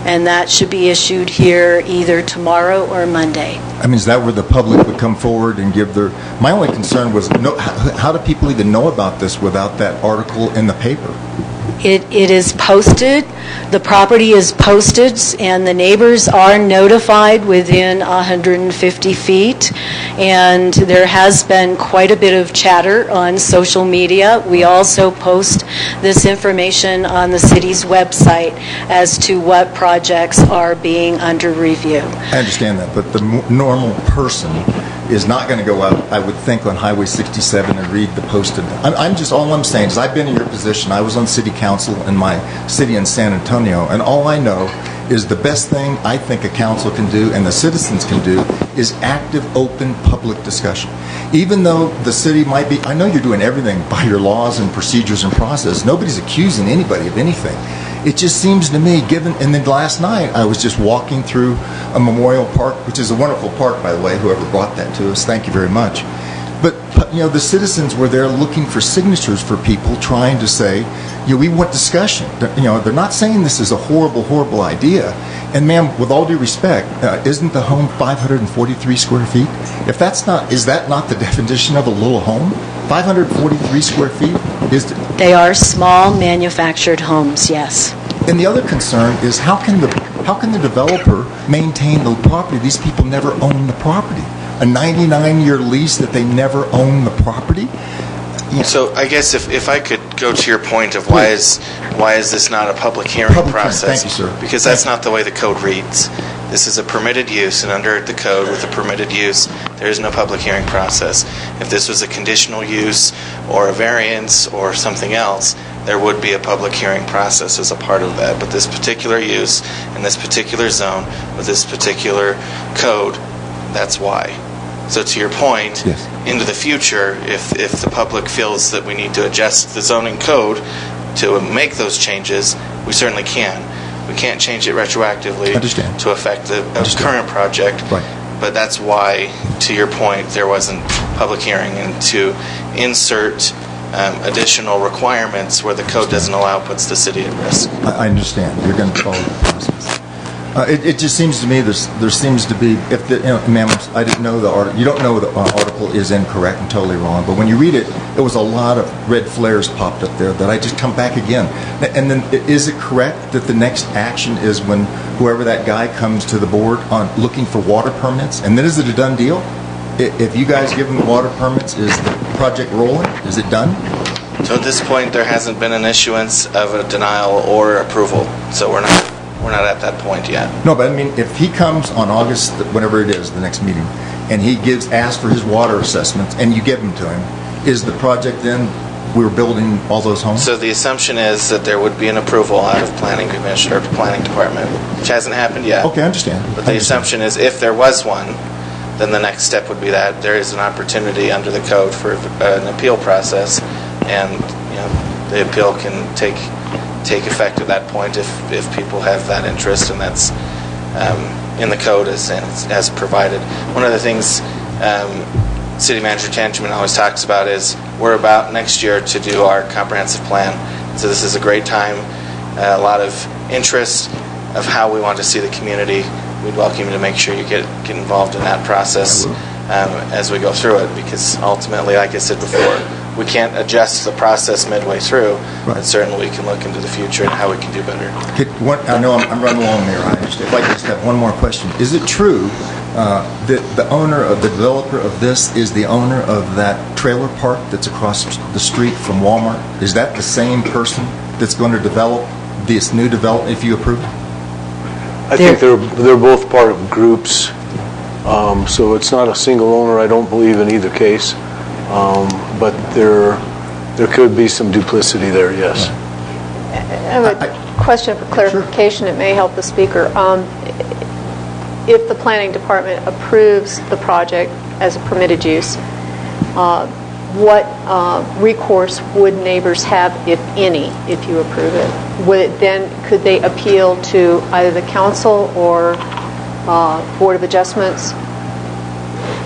And that should be issued here either tomorrow or Monday. I mean, is that where the public would come forward and give their... My only concern was, how do people even know about this without that article in the paper? It is posted, the property is posted, and the neighbors are notified within 150 feet, and there has been quite a bit of chatter on social media. We also post this information on the city's website as to what projects are being under review. I understand that, but the normal person is not going to go out, I would think, on Highway 67 and read the posted. All I'm saying is I've been in your position. I was on city council in my city in San Antonio, and all I know is the best thing I think a council can do and the citizens can do is active, open, public discussion. Even though the city might be, I know you're doing everything by your laws and procedures and process. Nobody's accusing anybody of anything. It just seems to me, and then last night I was just walking through a memorial park, which is a wonderful park, by the way, whoever brought that to us, thank you very much. But, the citizens were there looking for signatures for people trying to say, we want discussion. They're not saying this is a horrible, horrible idea. And ma'am, with all due respect, isn't the home 543 square feet? Is that not the definition of a little home? 543 square feet? They are small manufactured homes, yes. And the other concern is how can the developer maintain the property? These people never own the property. A 99-year lease that they never own the property? So I guess if I could go to your point of why is this not a public hearing process? Thank you, sir. Because that's not the way the code reads. This is a permitted use, and under the code with a permitted use, there is no public hearing process. If this was a conditional use or a variance or something else, there would be a public hearing process as a part of that. But this particular use in this particular zone with this particular code, that's why. So to your point, yes. Into the future, if the public feels that we need to adjust the zoning code to make those changes, we certainly can. We can't change it retroactively to affect the current project. Right. But that's why, to your point, there wasn't public hearing, and to insert additional requirements where the code doesn't allow puts the city at risk. I understand. You're going to follow the process. It just seems to me there seems to be, ma'am, I didn't know the article. You don't know the article is incorrect and totally wrong, but when you read it, there was a lot of red flares popped up there that I just come back again. And then, is it correct that the next action is when whoever that guy comes to the board on looking for water permits, and then is it a done deal? If you guys give them the water permits, is the project rolling? Is it done? So at this point, there hasn't been an issuance of a denial or approval. So we're not at that point yet. No, but I mean, if he comes on August, whenever it is, the next meeting, and he asks for his water assessments, and you give them to him, is the project then we're building all those homes? So the assumption is that there would be an approval out of planning commission or planning department, which hasn't happened yet. Okay, I understand. But the assumption is if there was one, then the next step would be that there is an opportunity under the code for an appeal process, and the appeal can take effect at that point if people have that interest, and that's in the code as provided. One of the things City Manager Tangeman always talks about is we're about next year to do our comprehensive plan. So this is a great time, a lot of interest of how we want to see the community. We'd welcome you to make sure you get involved in that process as we go through it, because ultimately, like I said before, we can't adjust the process midway through, but certainly we can look into the future and how we can do better. I know I'm running along there. I understand. If I could just have one more question. Is it true that the developer of this is the owner of that trailer park that's across the street from Walmart? Is that the same person that's going to develop this new development if you approve it? I think they're both part of groups, so it's not a single owner, I don't believe, in either case. But there could be some duplicity there, yes. I have a question for clarification. It may help the speaker. If the planning department approves the project as a permitted use, what recourse would neighbors have, if any, if you approve it? Could they appeal to either the council or Board of Adjustments?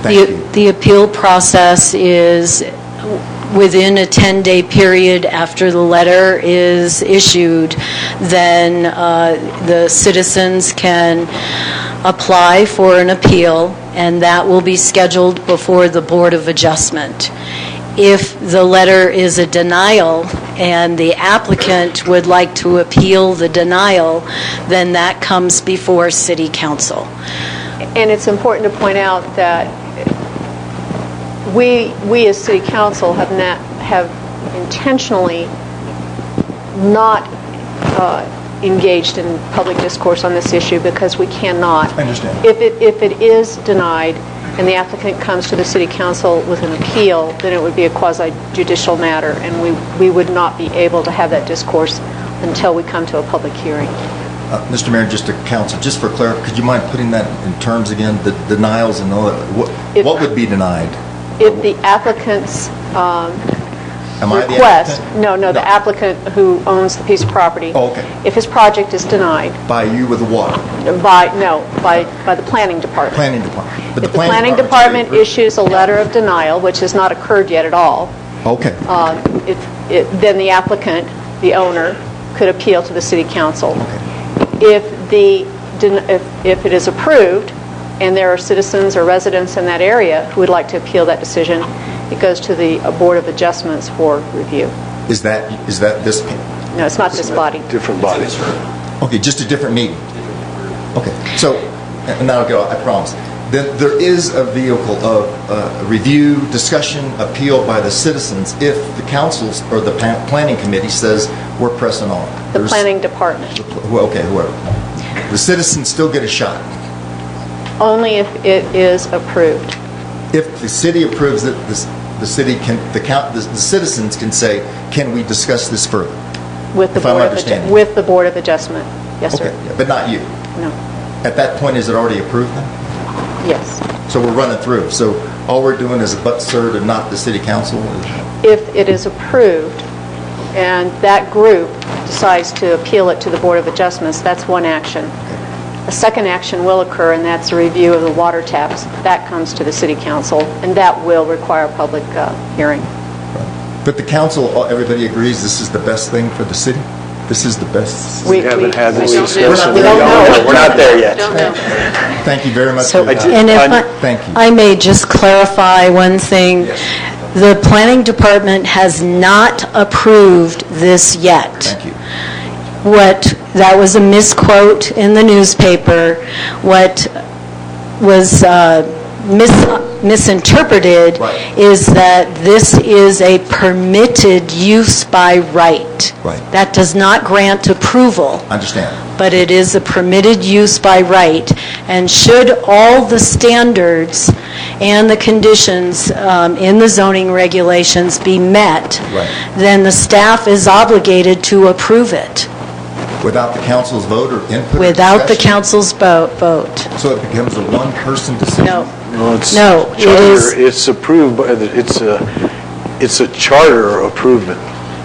The appeal process is within a 10-day period after the letter is issued, then the citizens can apply for an appeal, and that will be scheduled before the Board of Adjustment. If the letter is a denial and the applicant would like to appeal the denial, then that comes before City Council. And it's important to point out that we as City Council have intentionally not engaged in public discourse on this issue because we cannot. I understand. If it is denied and the applicant comes to the City Council with an appeal, then it would be a quasi-judicial matter, and we would not be able to have that discourse until we come to a public hearing. Mr. Mayor, just to counsel, just for clarity, could you mind putting that in terms again, the denials and all that? What would be denied? If the applicant's Am I the request, applicant? the applicant who owns the piece of property, Oh, okay. if his project is denied By you with the water? by the planning department. Planning department. But If the planning department issues a letter of denial, which has not occurred yet at all, Okay. then the applicant, the owner, could appeal to the City Council. If it is approved, and there are citizens or residents in that area who would like to appeal that decision, it goes to the Board of Adjustments for review. Is that this? No, it's not this body. Different bodies. Okay, just a different meeting. Okay, so, and that'll go, I promise. Then there is a vehicle of review, discussion, appeal by the citizens if the councils or the planning committee says we're pressing on. The planning department. Okay, whoever. The citizens still get a shot. Only if it is approved. If the city approves it, the citizens can say, can we discuss this further? With the If I'm Board of understanding. with the Board of Adjustment. Yes, sir. Okay, but not you. No. At that point, is it already approved then? Yes. So we're running through. So all we're doing is a but cert and not the city council? If it is approved and that group decides to appeal it to the Board of Adjustments, that's one action. A second action will occur, and that's a review of the water taps. That comes to the City Council, and that will require a public hearing. But the council, everybody agrees this is the best thing for the city? This is the best? We haven't had this discussion. We don't know. We're not there yet. Thank you very much So, for your time. and if Thank you. I may just clarify one thing. The planning department has not approved this yet. Thank you. That was a misquote in the newspaper. What was misinterpreted is that this is a permitted use by right. Right. That does not grant approval. Understand. But it is a permitted use by right, and should all the standards and the conditions in the zoning regulations be met, then the staff is obligated to approve it. Without the council's vote or input? or Without the discussion? council's vote. So it becomes a one-person decision? No. No, it's approved, by it's a charter approval.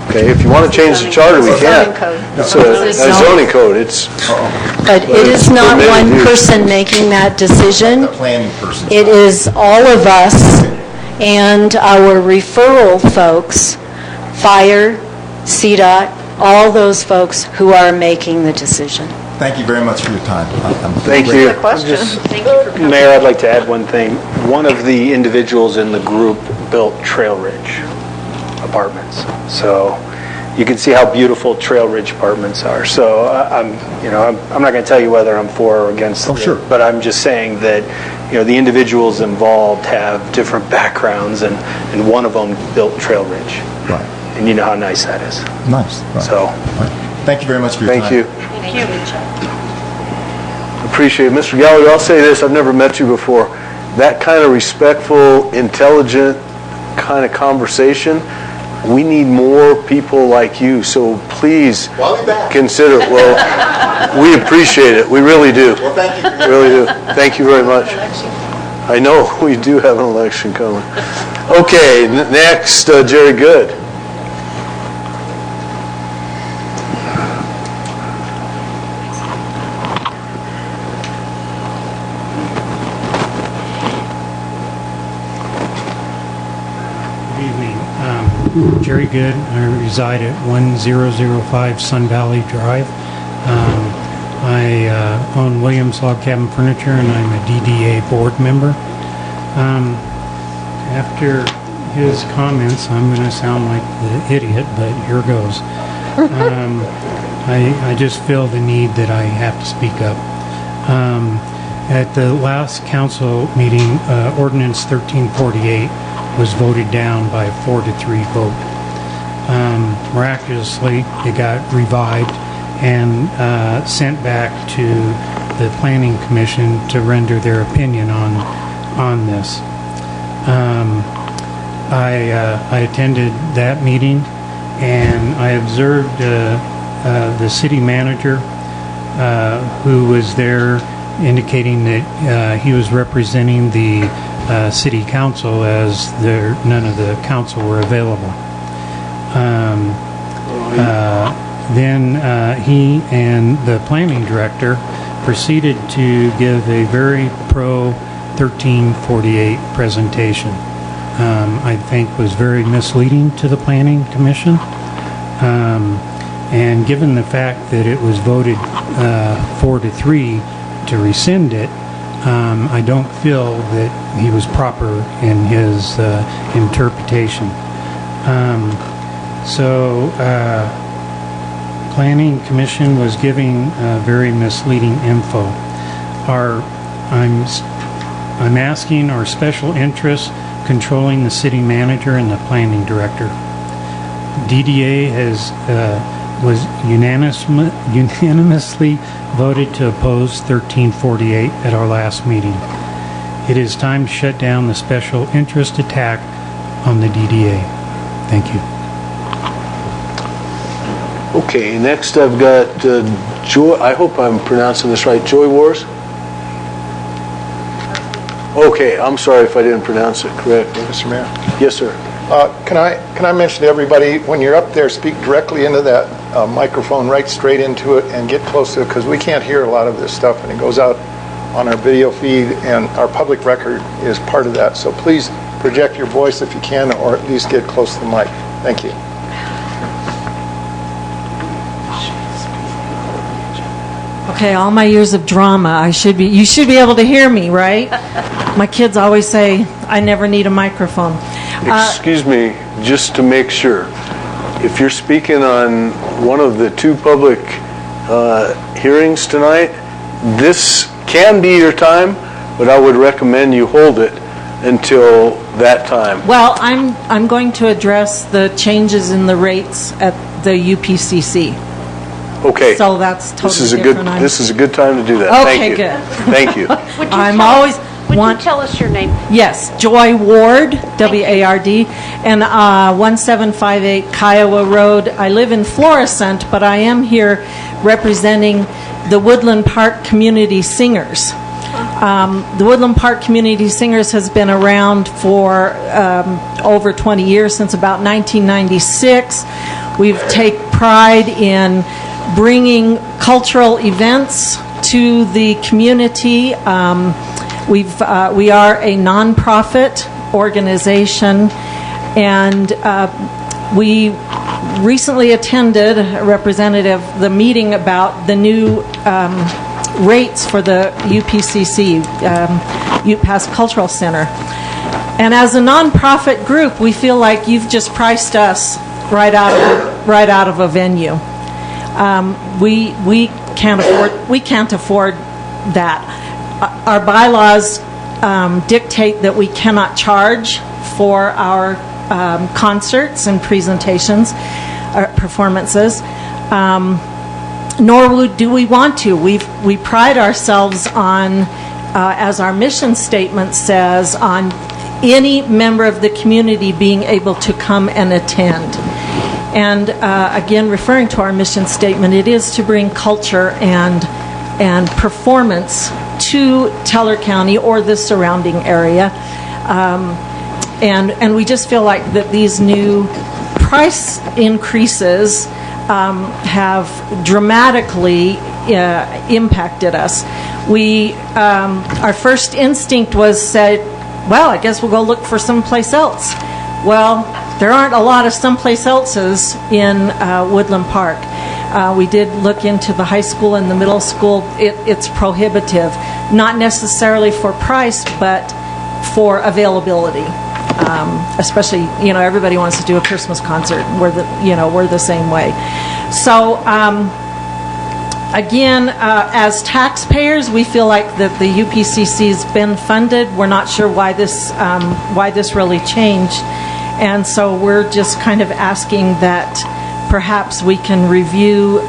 Okay, if you want to change the charter, we can. It's a zoning code. But it is not one person making that decision. A planning person. It is all of us and our referral folks, fire, CDOT, all those folks who are making the decision. Thank you very much for your time. Thank you. Mayor, I'd like to add one thing. One of the individuals in the group built Trail Ridge Apartments. So you can see how beautiful Trail Ridge Apartments are. So I'm not going to tell you whether I'm for or against it, but I'm just saying that, the individuals involved have different backgrounds, and one of them built Trail Ridge. Right. And you know how nice that is. Nice. Right. So. Thank you very much for your time. Thank you. Appreciate it. Mr. Gallagher, I'll say this, I've never met you before. That kind of respectful, intelligent kind of conversation, we need more people like you. So please consider, we appreciate it. We really do. Well, thank you. We really do. Thank you very much. I know we do have an election coming. Okay, next, Jerry Good. Jerry Good. I reside at 1005 Sun Valley Drive. I own Williams Log Cabin Furniture, and I'm a DDA board member. After his comments, I'm going to sound like the idiot, but here goes. I just feel the need that I have to speak up. At the last council meeting, Ordinance 1348 was voted down by a 4-3 vote. Miraculously, it got revived and sent back to the Planning Commission to render their opinion on this. I attended that meeting, and I observed the city manager who was there, indicating that he was representing the city council as none of the council were available. Then he and the planning director proceeded to give a very pro 1348 presentation. I think was very misleading to the Planning Commission. And given the fact that it was voted 4-3 to rescind it, I don't feel that he was proper in his interpretation. Planning Commission was giving very misleading info. I'm asking our special interests controlling the city manager and the planning director. DDA was unanimously voted to oppose 1348 at our last meeting. It is time to shut down the special interest attack on the DDA. Thank you. Okay, next I've got Joy, I hope I'm pronouncing this right, Joy Wars? Okay, I'm sorry if I didn't pronounce it correctly. Mr. Mayor? Yes, sir. Can I mention to everybody, when you're up there, speak directly into that microphone, right straight into it, and get close to it, because we can't hear a lot of this stuff, and it goes out on our video feed, and our public record is part of that. So please project your voice if you can, or at least get close to the mic. Thank you. Okay, all my years of drama, you should be able to hear me, right? My kids always say I never need a microphone. Excuse me, just to make sure, if you're speaking on one of the two public hearings tonight, this can be your time, but I would recommend you hold it until that time. Well, I'm going to address the changes in the rates at the UPCC. Okay. So that's totally different. This is a good time to do that. Okay, good. Thank you. Would you tell us your name? Yes, Joy Ward, W-A-R-D, and 1758 Kiowa Road. I live in Florissant, but I am here representing the Woodland Park Community Singers. The Woodland Park Community Singers has been around for over 20 years, since about 1996. We've taken pride in bringing cultural events to the community. We are a nonprofit organization, and we recently attended the meeting about the new rates for the UPCC, Ute Pass Cultural Center. And as a nonprofit group, we feel like you've just priced us right out of a venue. We can't afford that. Our bylaws dictate that we cannot charge for our concerts and presentations, performances, nor do we want to. We pride ourselves on, as our mission statement says, on any member of the community being able to come and attend. And again, referring to our mission statement, it is to bring culture and performance to Teller County or the surrounding area. And we just feel like that these new price increases have dramatically impacted us. Our first instinct was said, well, I guess we'll go look for someplace else. Well, there aren't a lot of someplace else's in Woodland Park. We did look into the high school and the middle school. It's prohibitive, not necessarily for price, but for availability. Especially, everybody wants to do a Christmas concert. We're the same way. So, again, as taxpayers, we feel like that the UPCC's been funded. We're not sure why this really changed, and so we're just kind of asking that perhaps we can review,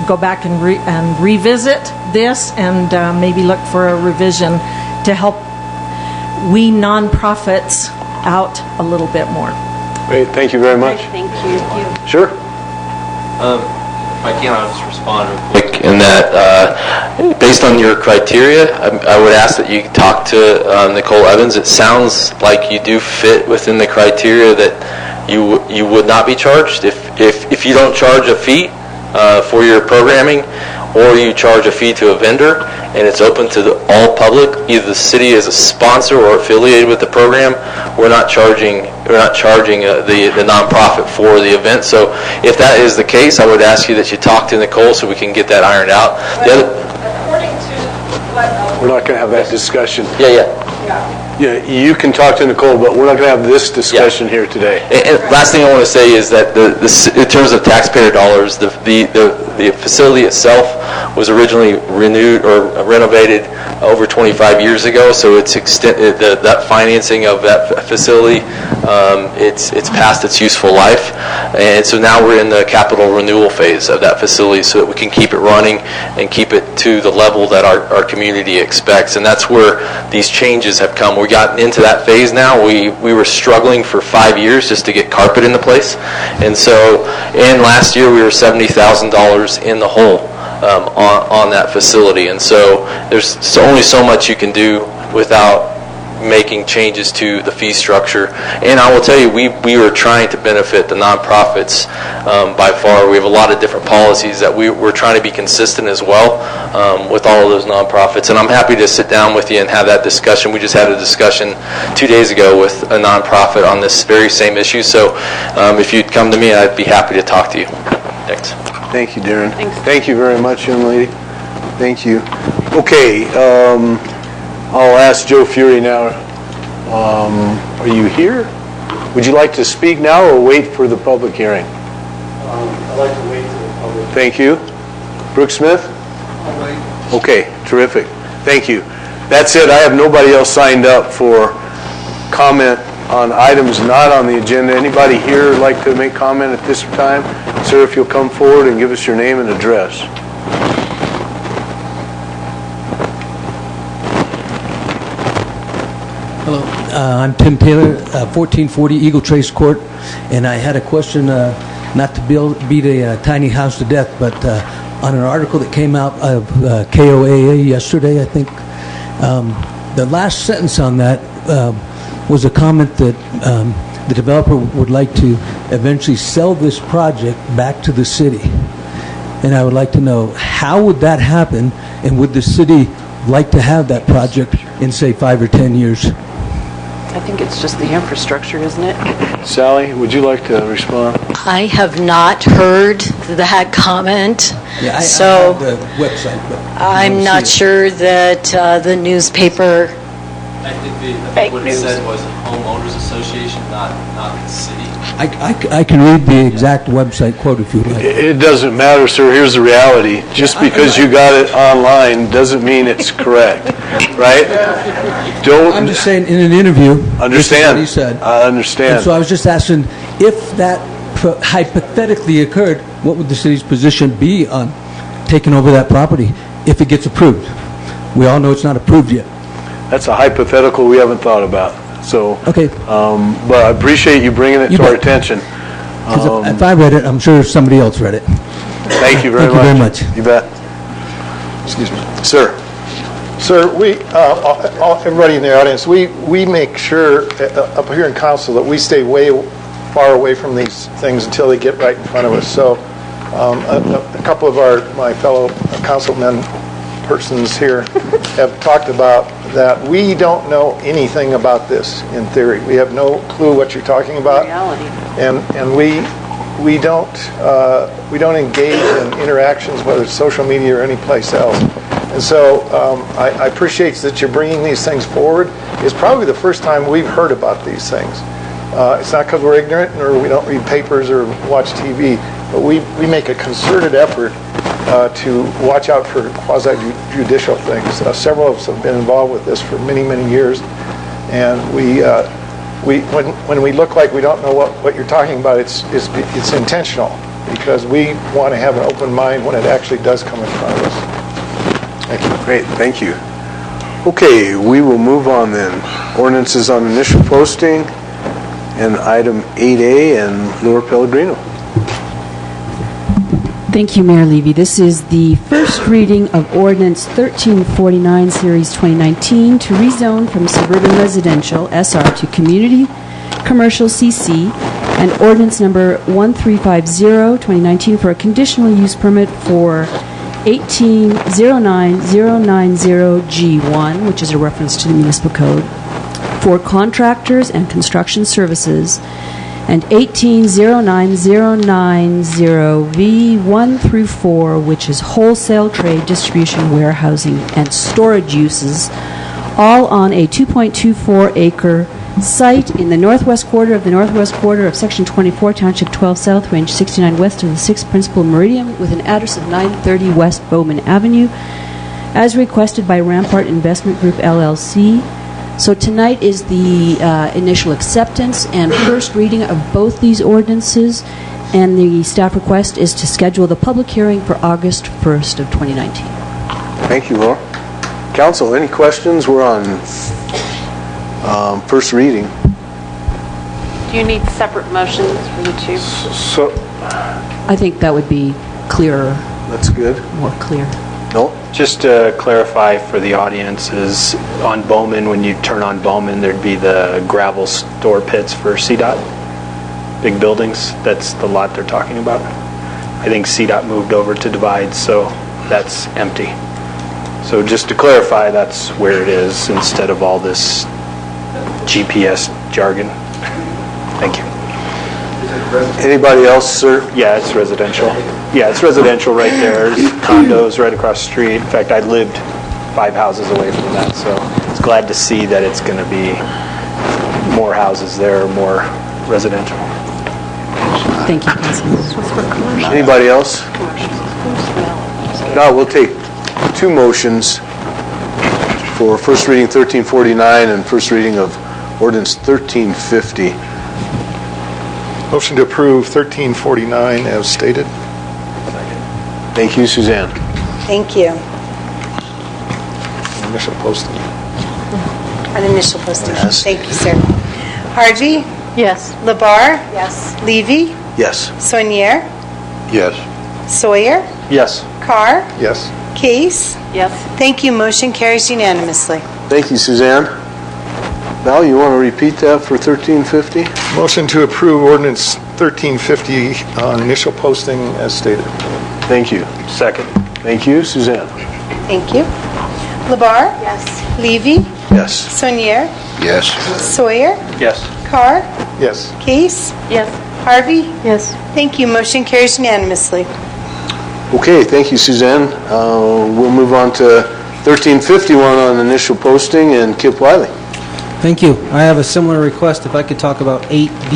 go back and revisit this, and maybe look for a revision to help we nonprofits out a little bit more. Great, thank you very much. Thank you. Sure. If I can, I'll just respond real quick in that based on your criteria, I would ask that you talk to Nicole Evans. It sounds like you do fit within the criteria that you would not be charged if you don't charge a fee for your programming, or you charge a fee to a vendor, and it's open to all public, either the city as a sponsor or affiliated with the program. We're not charging the nonprofit for the event. So if that is the case, I would ask you that you talk to Nicole so we can get that ironed out. According to what... We're not going to have that discussion. Yeah. Yeah, you can talk to Nicole, but we're not going to have this discussion here today. And last thing I want to say is that in terms of taxpayer dollars, the facility itself was originally renewed or renovated over 25 years ago, so it's that financing of that facility, it's past its useful life, and so now we're in the capital renewal phase of that facility so that we can keep it running and keep it to the level that our community expects, and that's where these changes have come. We've gotten into that phase now. We were struggling for 5 years just to get carpet into place, and so last year we were $70,000 in the hole on that facility, and so there's only so much you can do without making changes to the fee structure. And I will tell you, we were trying to benefit the nonprofits by far. We have a lot of different policies that we're trying to be consistent as well with all of those nonprofits. And I'm happy to sit down with you and have that discussion. We just had a discussion 2 days ago with a nonprofit on this very same issue. So if you'd come to me, I'd be happy to talk to you. Thanks. Thank you, Darren. Thanks. Thank you very much, young lady. Thank you. Okay, I'll ask Joe Fury now. Are you here? Would you like to speak now or wait for the public hearing? I'd like to wait till the public. Thank you. Brooke Smith? I'll wait. Okay, terrific. Thank you. That's it. I have nobody else signed up for comment on items not on the agenda. Anybody here like to make comment at this time? Sir, if you'll come forward and give us your name and address. Hello, I'm Tim Taylor, 1440 Eagle Trace Court, and I had a question, not to beat a tiny house to death, but on an article that came out of KOAA yesterday, I think, the last sentence on that was a comment that the developer would like to eventually sell this project back to the city. And I would like to know, how would that happen, and would the city like to have that project in, say, 5 or 10 years? I think it's just the infrastructure, isn't it? Sally, would you like to respond? I have not heard that comment, Yeah, so I have the website, but I'm not sure that the newspaper. I think what it said was a homeowners association, not the city. I can read the exact website quote if you'd like. It doesn't matter, sir. Here's the reality. Just because you got it online doesn't mean it's correct, right? I'm just saying, in an interview, Understand. this is what he said. I understand. And so I was just asking, if that hypothetically occurred, what would the city's position be on taking over that property if it gets approved? We all know it's not approved yet. That's a hypothetical we haven't thought about. So, okay. But I appreciate you bringing it to our attention. If I read it, I'm sure somebody else read it. Thank you very much. Thank you very much. You bet. Excuse me. Sir. Sir, everybody in the audience, we make sure up here in council that we stay way far away from these things until they get right in front of us. So a couple of my fellow councilmen persons here have talked about that we don't know anything about this in theory. We have no clue what you're talking about. Reality. And we don't engage in interactions, whether it's social media or any place else. And so I appreciate that you're bringing these things forward. It's probably the first time we've heard about these things. It's not because we're ignorant or we don't read papers or watch TV, but we make a concerted effort to watch out for quasi-judicial things. Several of us have been involved with this for many, many years, and when we look like we don't know what you're talking about, it's intentional, because we want to have an open mind when it actually does come in front of us. Thank you. Great, thank you. Okay, we will move on then. Ordinances on initial posting, and item 8A, and Laura Pellegrino. Thank you, Mayor Levy. This is the first reading of Ordinance 1349, Series 2019, to rezone from suburban residential, SR, to community commercial, CC, and Ordinance number 1350, 2019, for a conditional use permit for 1809090G1, which is a reference to the municipal code, for contractors and construction services, and 1809090V1 through 4, which is wholesale trade, distribution, warehousing, and storage uses, all on a 2.24-acre site in the northwest quarter of Section 24, Township 12 South, Range 69 west of the 6th Principal Meridian, with an address of 930 West Bowman Avenue, as requested by Rampart Investment Group, LLC. So tonight is the initial acceptance and first reading of both these ordinances, and the staff request is to schedule the public hearing for August 1st of 2019. Thank you, Laura. Council, any questions? We're on first reading. Do you need separate motions for the two? So, I think that would be clearer. That's good. More clear. No? Just to clarify for the audience, is on Bowman, when you turn on Bowman, there'd be the gravel store pits for CDOT, big buildings. That's the lot they're talking about. I think CDOT moved over to Divide, so that's empty. So just to clarify, that's where it is instead of all this GPS jargon. Thank you. Anybody else, sir? Yeah, it's residential. Yeah, it's residential right there. There's condos right across the street. In fact, I lived 5 houses away from that, so it's glad to see that it's going to be more houses there, more residential. Thank you, Councilman. Anybody else? No, we'll take two motions for first reading 1349 and first reading of ordinance 1350. Motion to approve 1349 as stated. Thank you, Suzanne. Thank you. Initial posting. An initial posting. Yes. Thank you, sir. Harvey? Yes. Labar? Yes. Levy? Yes. Sonier? Yes. Sawyer? Yes. Carr? Yes. Case? Yes. Thank you. Motion carries unanimously. Thank you, Suzanne. Val, you want to repeat that for 1350? Motion to approve ordinance 1350 on initial posting as stated. Thank you. Second. Thank you, Suzanne. Thank you. Labar? Yes. Levy? Yes. Sonier? Yes. Sawyer? Yes. Carr? Yes. Case? Yes. Harvey? Yes. Thank you. Motion carries unanimously. Okay, thank you, Suzanne. We'll move on to 1351 on initial posting, and Kip Wiley. Thank you. I have a similar request if I could talk about 8B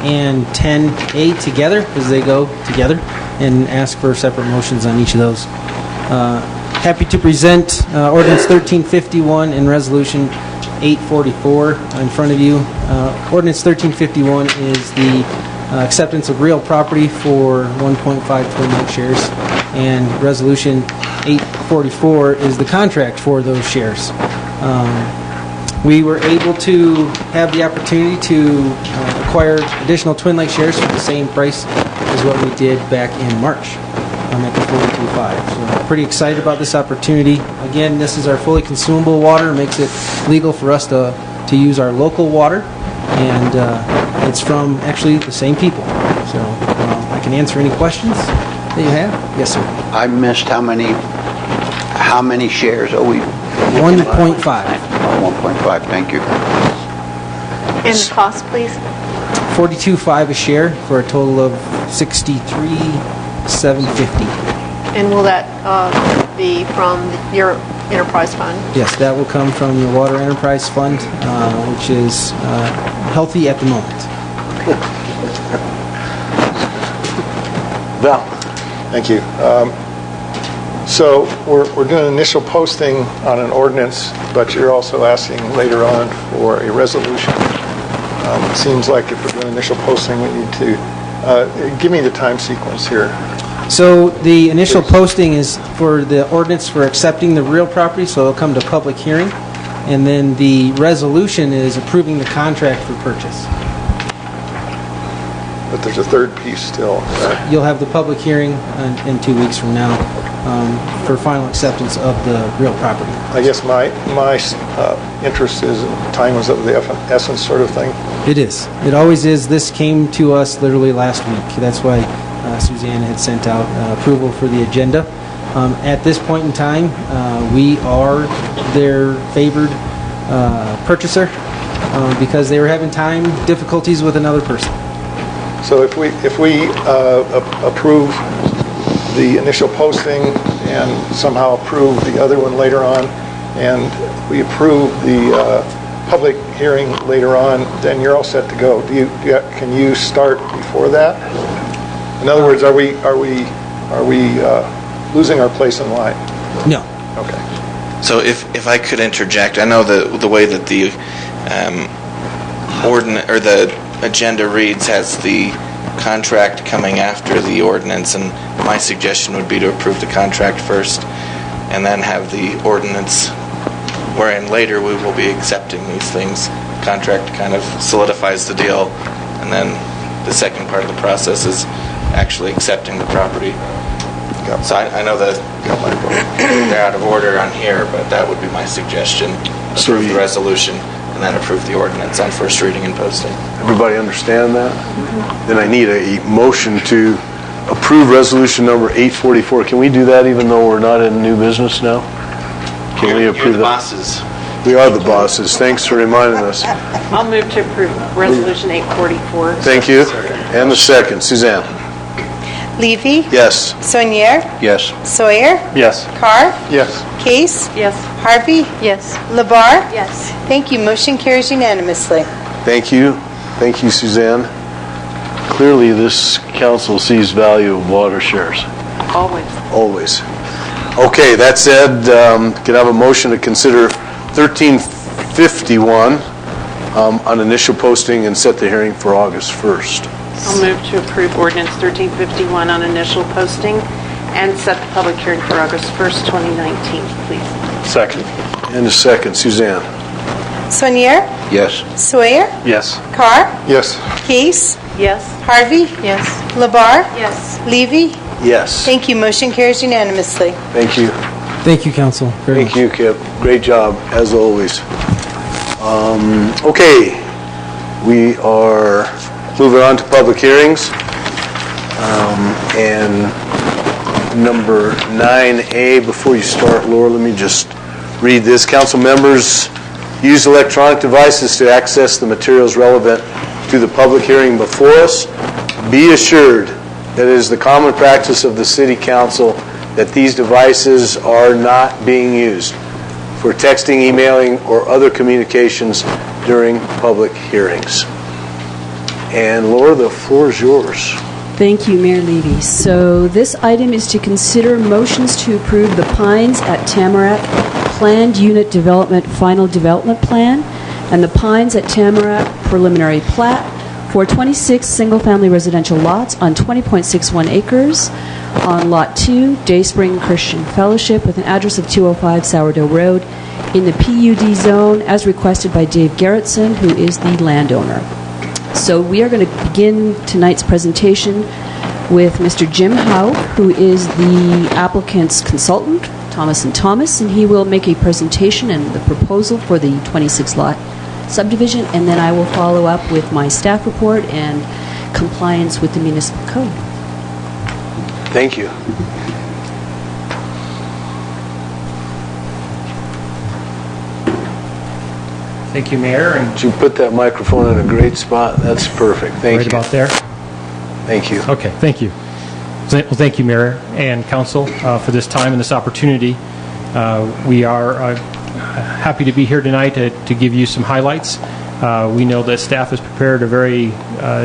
and 10A together, because they go together, and ask for separate motions on each of those. Happy to present Ordinance 1351 and Resolution 844 in front of you. Ordinance 1351 is the acceptance of real property for 1.5 twin lake shares, and Resolution 844 is the contract for those shares. We were able to have the opportunity to acquire additional Twin Lake shares for the same price as what we did back in March at the 42.5. So I'm pretty excited about this opportunity. Again, this is our fully consumable water. It makes it legal for us to use our local water, and it's from actually the same people. So I can answer any questions that you have. Yes, sir. I missed how many shares are we 1.5. 1.5, thank you. And the cost, please? $42.5 a share for a total of $63,750. And will that be from your enterprise fund? Yes, that will come from the Water Enterprise Fund, which is healthy at the moment. Val. Thank you. So we're doing initial posting on an ordinance, but you're also asking later on for a resolution. It seems like if we're doing initial posting, we need to give me the time sequence here. So the initial posting is for the ordinance for accepting the real property, so it'll come to public hearing. And then the resolution is approving the contract for purchase. But there's a third piece still. You'll have the public hearing in 2 weeks from now for final acceptance of the real property. I guess my interest is time was of the essence sort of thing. It is. It always is. This came to us literally last week. That's why Suzanne had sent out approval for the agenda. At this point in time, we are their favored purchaser because they were having time difficulties with another person. So if we approve the initial posting and somehow approve the other one later on, and we approve the public hearing later on, then you're all set to go. Can you start before that? In other words, are we losing our place in line? No. Okay. So if I could interject, I know the way that the the agenda reads has the contract coming after the ordinance, and my suggestion would be to approve the contract first and then have the ordinance, wherein later we will be accepting these things. Contract kind of solidifies the deal, and then the second part of the process is actually accepting the property. So I know that they're out of order on here, but that would be my suggestion. Approve the resolution and then approve the ordinance on first reading and posting. Everybody understand that? Then I need a motion to approve resolution number 844. Can we do that even though we're not in new business now? Can we approve You're the that? bosses. We are the bosses. Thanks for reminding us. I'll move to approve Resolution 844. Thank you. And the second, Suzanne. Levy? Yes. Saunier? Yes. Sawyer? Yes. Carr? Yes. Case? Yes. Harvey? Yes. Labar? Yes. Thank you. Motion carries unanimously. Thank you. Thank you, Suzanne. Clearly, this council sees value of water shares. Always. Always. Okay, that said, can I have a motion to consider 1351 on initial posting and set the hearing for August 1st? I'll move to approve Ordinance 1351 on initial posting and set the public hearing for August 1st, 2019, please. Second. And a second, Suzanne. Saunier? Yes. Sawyer? Yes. Carr? Yes. Case? Yes. Harvey? Yes. Labar? Yes. Levy? Yes. Thank you. Motion carries unanimously. Thank you. Thank you, Council. Very Thank you, Kip. Great job, as always. Okay, we are moving on to public hearings. And number 9A, before you start, Laura, let me just read this. Council members use electronic devices to access the materials relevant to the public hearing before us. Be assured that it is the common practice of the City Council that these devices are not being used for texting, emailing, or other communications during public hearings. And Laura, the floor is yours. Thank you, Mayor Levy. So this item is to consider motions to approve the Pines at Tamarack Planned Unit Development Final Development Plan and the Pines at Tamarack Preliminary Plat for 26 single-family residential lots on 20.61 acres on Lot 2, Dayspring Christian Fellowship, with an address of 205 Sourdough Road in the PUD zone as requested by Dave Gerritsen, who is the landowner. So we are going to begin tonight's presentation with Mr. Jim Howe, who is the applicant's consultant, Thomas & Thomas, and he will make a presentation and the proposal for the 26-lot subdivision, and then I will follow up with my staff report and compliance with the municipal code. Thank you. Thank you, Mayor. And You put that microphone in a great spot. That's perfect. Thank Right you. about there? Thank you. Okay, thank you. Well, thank you, Mayor and Council, for this time and this opportunity. We are happy to be here tonight to give you some highlights. We know that staff has prepared a very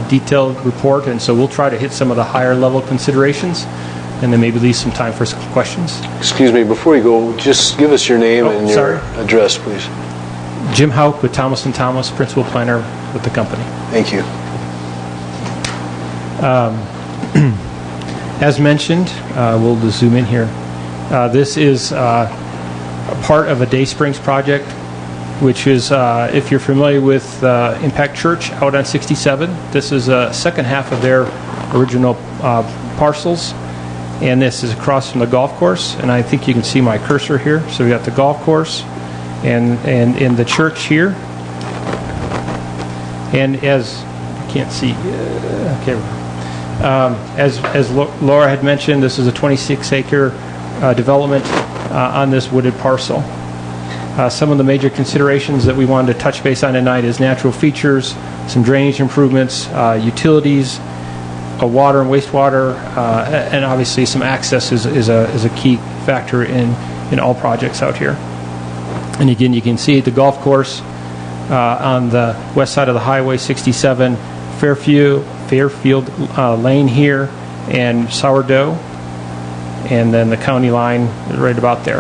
detailed report, and so we'll try to hit some of the higher level considerations and then maybe leave some time for some questions. Excuse me, before you go, just give us your name and your sorry. address, please. Jim Hauk with Thomas & Thomas, Principal Planner with the company. Thank you. As mentioned, we'll just zoom in here. This is a part of a Day Springs project, which is, if you're familiar with Impact Church out on 67, this is a second half of their original parcels, and this is across from the golf course, and I think you can see my cursor here. So we got the golf course and in the church here, and as you can't see, okay. As Laura had mentioned, this is a 26-acre development on this wooded parcel. Some of the major considerations that we wanted to touch base on tonight is natural features, some drainage improvements, utilities, water and wastewater, and obviously some access is a key factor in all projects out here. And again, you can see the golf course on the west side of the Highway 67, Fairfield Lane here, and Sourdough, and then the county line right about there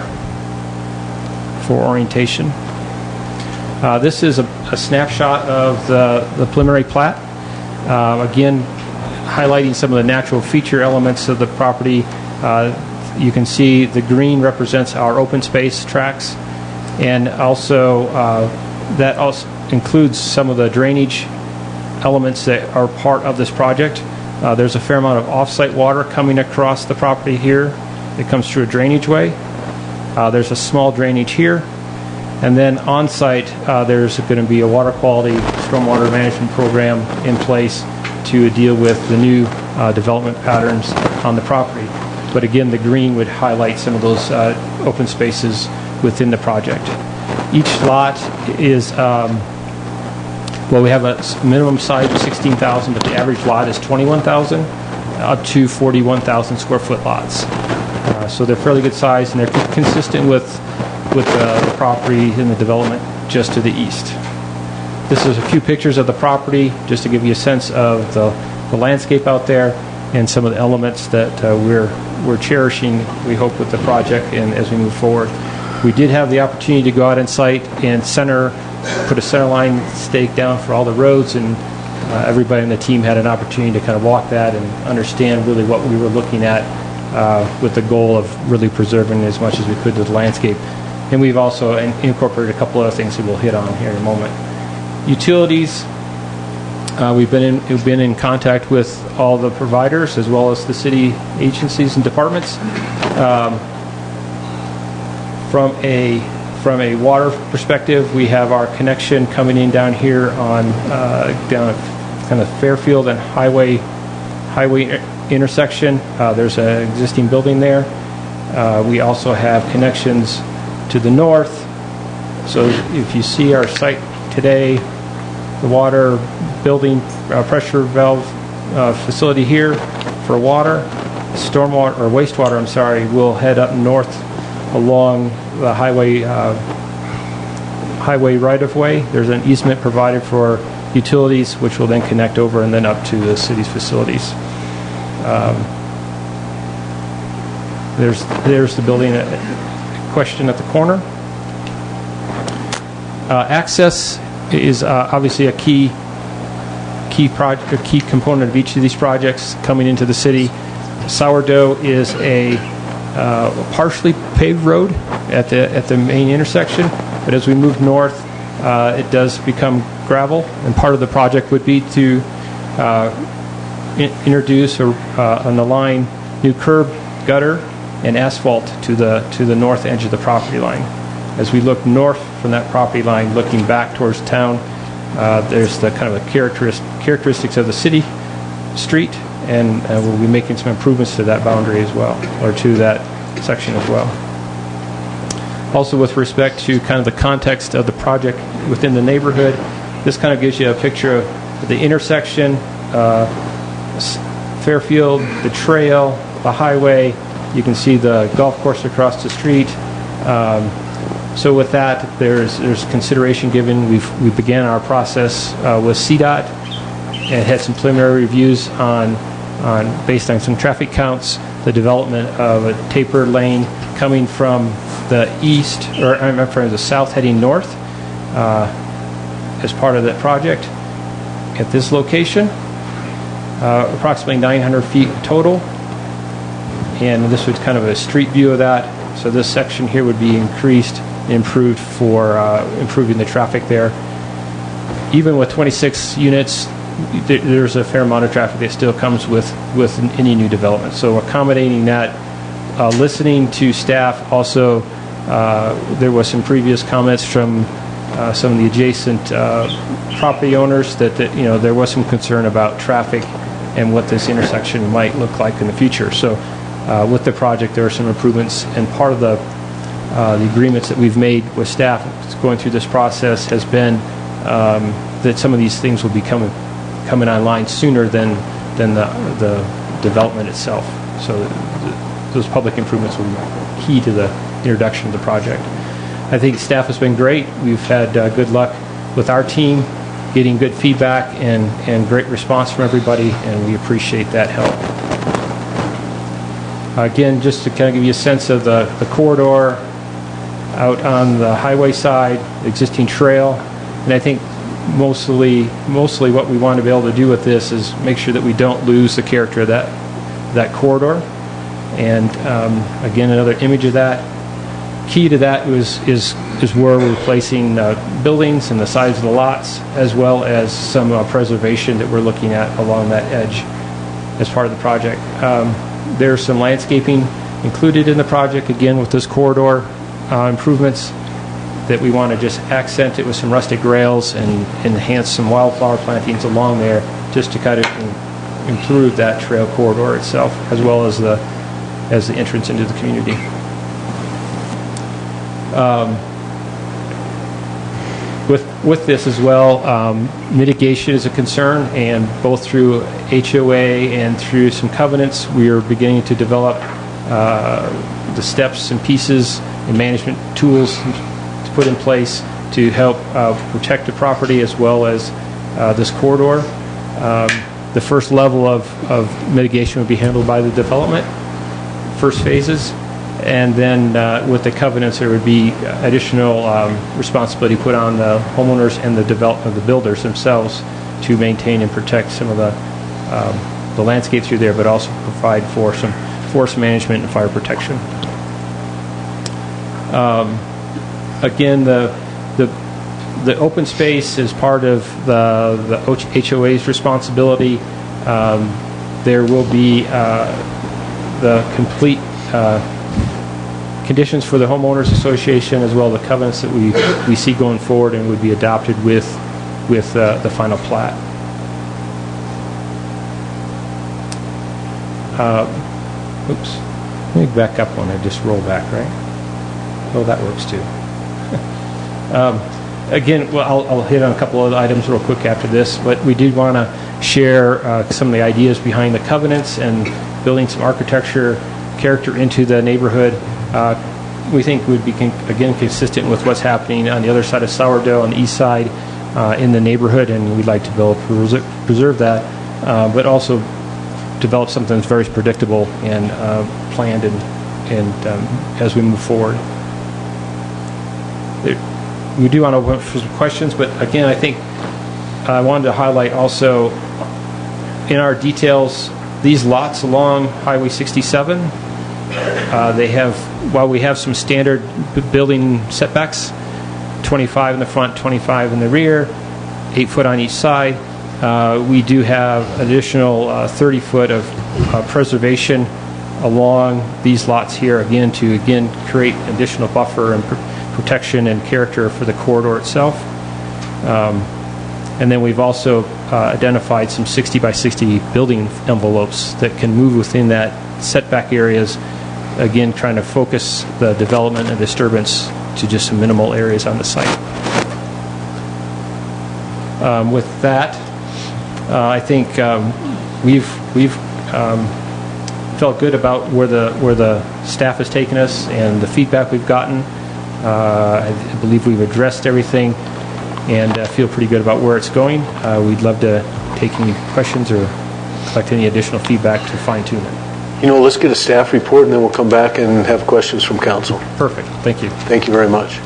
for orientation. This is a snapshot of the preliminary plat. Again, highlighting some of the natural feature elements of the property. You can see the green represents our open space tracts, and also that also includes some of the drainage elements that are part of this project. There's a fair amount of off-site water coming across the property here. It comes through a drainage way. There's a small drainage here. And then on-site, there's going to be a water quality stormwater management program in place to deal with the new development patterns on the property. But again, the green would highlight some of those open spaces within the project. Each lot is, well, we have a minimum size of 16,000, but the average lot is 21,000, up to 41,000 square foot lots. So they're fairly good size, and they're consistent with the property in the development just to the east. This is a few pictures of the property, just to give you a sense of the landscape out there and some of the elements that we're cherishing, we hope, with the project and as we move forward. We did have the opportunity to go out on site and put a center line stake down for all the roads, and everybody in the team had an opportunity to kind of walk that and understand really what we were looking at with the goal of really preserving as much as we could to the landscape. And we've also incorporated a couple other things that we'll hit on here in a moment. Utilities, we've been in contact with all the providers as well as the city agencies and departments. From a water perspective, we have our connection coming in down here on down kind of Fairfield and Highway intersection. There's an existing building there. We also have connections to the north. So if you see our site today, the water building pressure valve facility here for water, stormwater or wastewater, I'm sorry, will head up north along the highway right-of-way. There's an easement provided for utilities, which will then connect over and then up to the city's facilities. There's the building question at the corner. Access is obviously a key component of each of these projects coming into the city. Sourdough is a partially paved road at the main intersection, but as we move north, it does become gravel, and part of the project would be to introduce and align new curb, gutter, and asphalt to the north edge of the property line. As we look north from that property line, looking back towards town, there's the kind of characteristics of the city street, and we'll be making some improvements to that boundary as well, or to that section as well. Also, with respect to kind of the context of the project within the neighborhood, this kind of gives you a picture of the intersection, Fairfield, the trail, the highway. You can see the golf course across the street. So with that, there's consideration given. We began our process with CDOT and had some preliminary reviews based on some traffic counts, the development of a tapered lane coming from the east, or I'm from the south heading north as part of that project at this location. Approximately 900 feet total, and this was kind of a street view of that. So this section here would be increased and improved for improving the traffic there. Even with 26 units, there's a fair amount of traffic that still comes with any new development. So accommodating that, listening to staff. Also, there was some previous comments from some of the adjacent property owners that there was some concern about traffic and what this intersection might look like in the future. So with the project, there are some improvements, and part of the agreements that we've made with staff going through this process has been that some of these things will be coming online sooner than the development itself. So those public improvements will be key to the introduction of the project. I think staff has been great. We've had good luck with our team, getting good feedback and great response from everybody, and we appreciate that help. Again, just to kind of give you a sense of the corridor out on the highway side, existing trail, and I think mostly what we want to be able to do with this is make sure that we don't lose the character of that corridor. And again, another image of that. Key to that is where we're placing buildings and the size of the lots, as well as some preservation that we're looking at along that edge as part of the project. There's some landscaping included in the project, again, with this corridor improvements that we want to just accent it with some rustic rails and enhance some wildflower plantings along there, just to kind of improve that trail corridor itself, as well as the entrance into the community. With this as well, mitigation is a concern, and both through HOA and through some covenants, we are beginning to develop the steps and pieces and management tools to put in place to help protect the property as well as this corridor. The first level of mitigation would be handled by the development, first phases, and then with the covenants there would be additional responsibility put on the homeowners and the builders themselves to maintain and protect some of the landscape through there, but also provide for some forest management and fire protection. Again, the open space is part of the HOA's responsibility. There will be the complete conditions for the homeowners association, as well as the covenants that we see going forward and would be adopted with the final plat. Oops, let me back up one. I just roll back, right? Oh, that works too. Again, well, I'll hit on a couple of items real quick after this, but we did want to share some of the ideas behind the covenants and building some architecture character into the neighborhood. We think would be, again, consistent with what's happening on the other side of Sourdough, on the east side in the neighborhood, and we'd like to preserve that, but also develop something that's very predictable and planned and as we move forward. We do want to open for some questions, but again, I think I wanted to highlight also in our details these lots along Highway 67. They have, while we have some standard building setbacks, 25 in the front, 25 in the rear, 8 foot on each side, we do have additional 30 foot of preservation along these lots here, again, to create additional buffer and protection and character for the corridor itself. And then we've also identified some 60 by 60 building envelopes that can move within that setback areas, again trying to focus the development and disturbance to just some minimal areas on the site. With that, I think we've felt good about where the staff has taken us and the feedback we've gotten. I believe we've addressed everything and feel pretty good about where it's going. We'd love to take any questions or collect any additional feedback to fine-tune it. Let's get a staff report and then we'll come back and have questions from council. Perfect. Thank you. Thank you very much.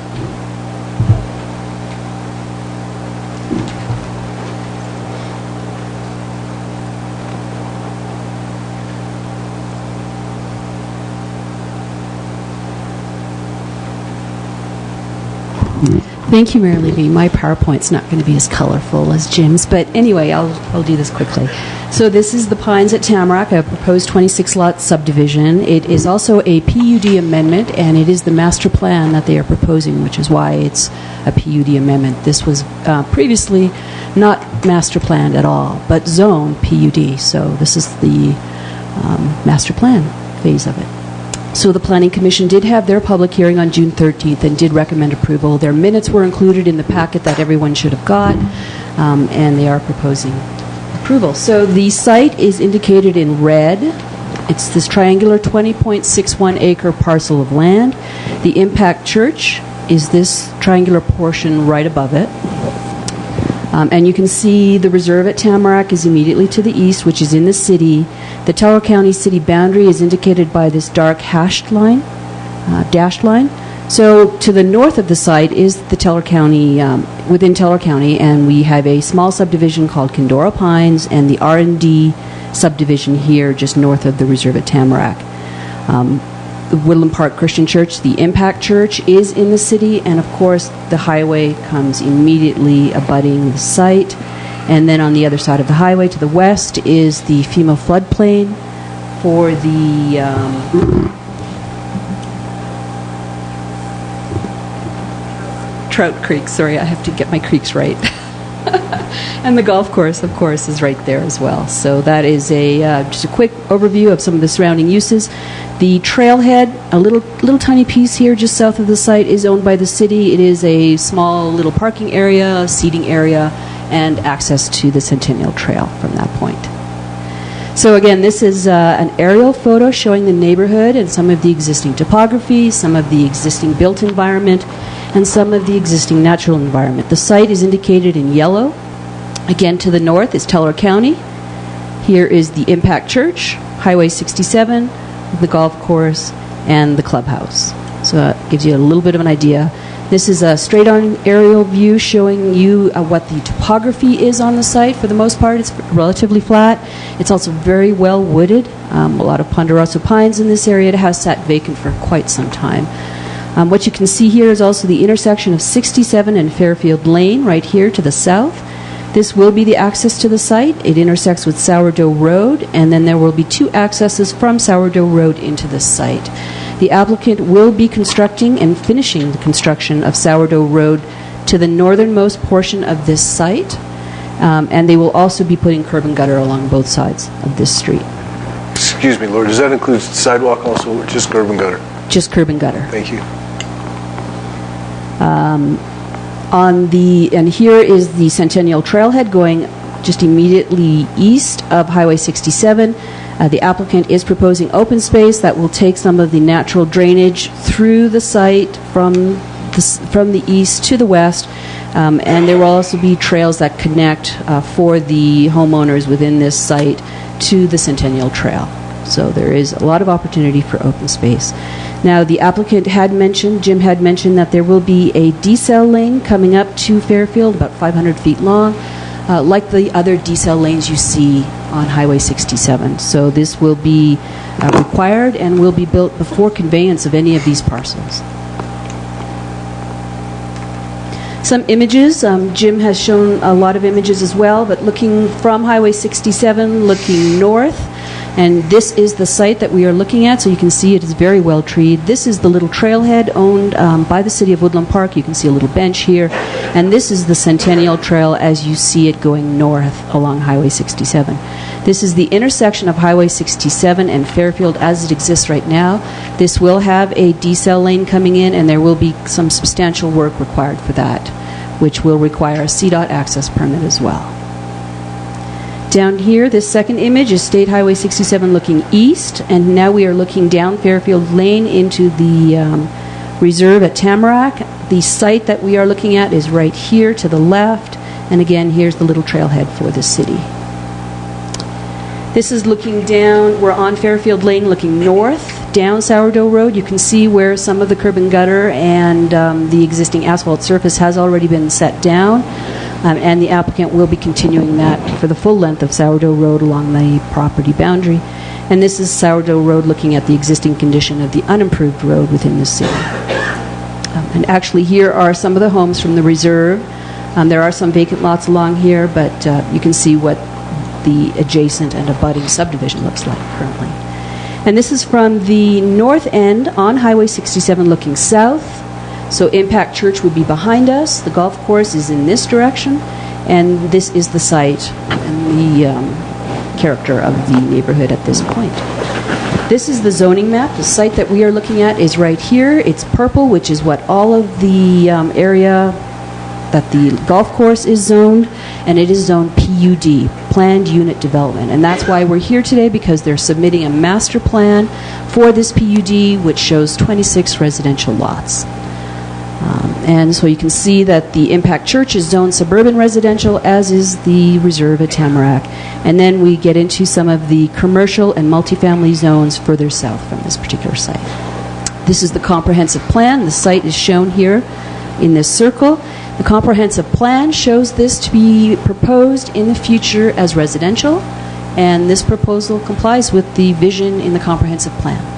Thank you, Mayor Levy. My PowerPoint's not going to be as colorful as Jim's, but anyway, I'll do this quickly. So this is the Pines at Tamarack, a proposed 26-lot subdivision. It is also a PUD amendment, and it is the master plan that they are proposing, which is why it's a PUD amendment. This was previously not master planned at all, but zone PUD. So this is the master plan phase of it. So the Planning Commission did have their public hearing on June 13th and did recommend approval. Their minutes were included in the packet that everyone should have got, and they are proposing approval. So the site is indicated in red. It's this triangular 20.61 acre parcel of land. The Impact Church is this triangular portion right above it. And you can see the reserve at Tamarack is immediately to the east, which is in the city. The Teller County city boundary is indicated by this dark hashed line, dashed line. So to the north of the site is the Teller County, within Teller County, and we have a small subdivision called Kendora Pines and the R&D subdivision here just north of the reserve at Tamarack. The Woodland Park Christian Church, the Impact Church, is in the city, and of course the highway comes immediately abutting the site. And then on the other side of the highway to the west is the FEMA floodplain for the Trout Creek. Sorry, I have to get my creeks right. And the golf course, of course, is right there as well. So that is just a quick overview of some of the surrounding uses. The trailhead, a little tiny piece here just south of the site, is owned by the city. It is a small little parking area, seating area, and access to the Centennial Trail from that point. So again, this is an aerial photo showing the neighborhood and some of the existing topography, some of the existing built environment, and some of the existing natural environment. The site is indicated in yellow. Again, to the north is Teller County. Here is the Impact Church, Highway 67, the golf course, and the clubhouse. So that gives you a little bit of an idea. This is a straight-on aerial view showing you what the topography is on the site. For the most part, it's relatively flat. It's also very well wooded. A lot of ponderosa pines in this area. It has sat vacant for quite some time. What you can see here is also the intersection of 67 and Fairfield Lane right here to the south. This will be the access to the site. It intersects with Sourdough Road, and then there will be two accesses from Sourdough Road into this site. The applicant will be constructing and finishing the construction of Sourdough Road to the northernmost portion of this site, and they will also be putting curb and gutter along both sides of this street. Excuse me, Lord, does that include sidewalk also, or just curb and gutter? Just curb and gutter. Thank you. And here is the Centennial Trailhead going just immediately east of Highway 67. The applicant is proposing open space that will take some of the natural drainage through the site from the east to the west, and there will also be trails that connect for the homeowners within this site to the Centennial Trail. So there is a lot of opportunity for open space. Now, the applicant had mentioned, Jim had mentioned, that there will be a decel lane coming up to Fairfield, about 500 feet long, like the other decel lanes you see on Highway 67. So this will be required and will be built before conveyance of any of these parcels. Some images. Jim has shown a lot of images as well, but looking from Highway 67, looking north, And this is the site that we are looking at, so you can see it is very well treed. This is the little trailhead owned by the City of Woodland Park. You can see a little bench here. And this is the Centennial Trail as you see it going north along Highway 67. This is the intersection of Highway 67 and Fairfield as it exists right now. This will have a decel lane coming in, and there will be some substantial work required for that, which will require a CDOT access permit as well. Down here, this second image is State Highway 67 looking east, and now we are looking down Fairfield Lane into the reserve at Tamarack. The site that we are looking at is right here to the left, and again, here's the little trailhead for the city. This is looking down, we're on Fairfield Lane looking north, down Sourdough Road. You can see where some of the curb and gutter and the existing asphalt surface has already been set down. And the applicant will be continuing that for the full length of Sourdough Road along the property boundary. And this is Sourdough Road looking at the existing condition of the unimproved road within the city. And actually here are some of the homes from the reserve. There are some vacant lots along here, but you can see what the adjacent and abutting subdivision looks like currently. And this is from the north end on Highway 67 looking south. So Impact Church would be behind us. The golf course is in this direction. And this is the site and the character of the neighborhood at this point. This is the zoning map. The site that we are looking at is right here. It's purple, which is what all of the area that the golf course is zoned, and it is zoned PUD, Planned Unit Development. And that's why we're here today, because they're submitting a master plan for this PUD, which shows 26 residential lots. And so you can see that the Impact Church is zoned suburban residential, as is the reserve at Tamarack. And then we get into some of the commercial and multifamily zones further south from this particular site. This is the comprehensive plan. The site is shown here in this circle. The comprehensive plan shows this to be proposed in the future as residential, and this proposal complies with the vision in the comprehensive plan.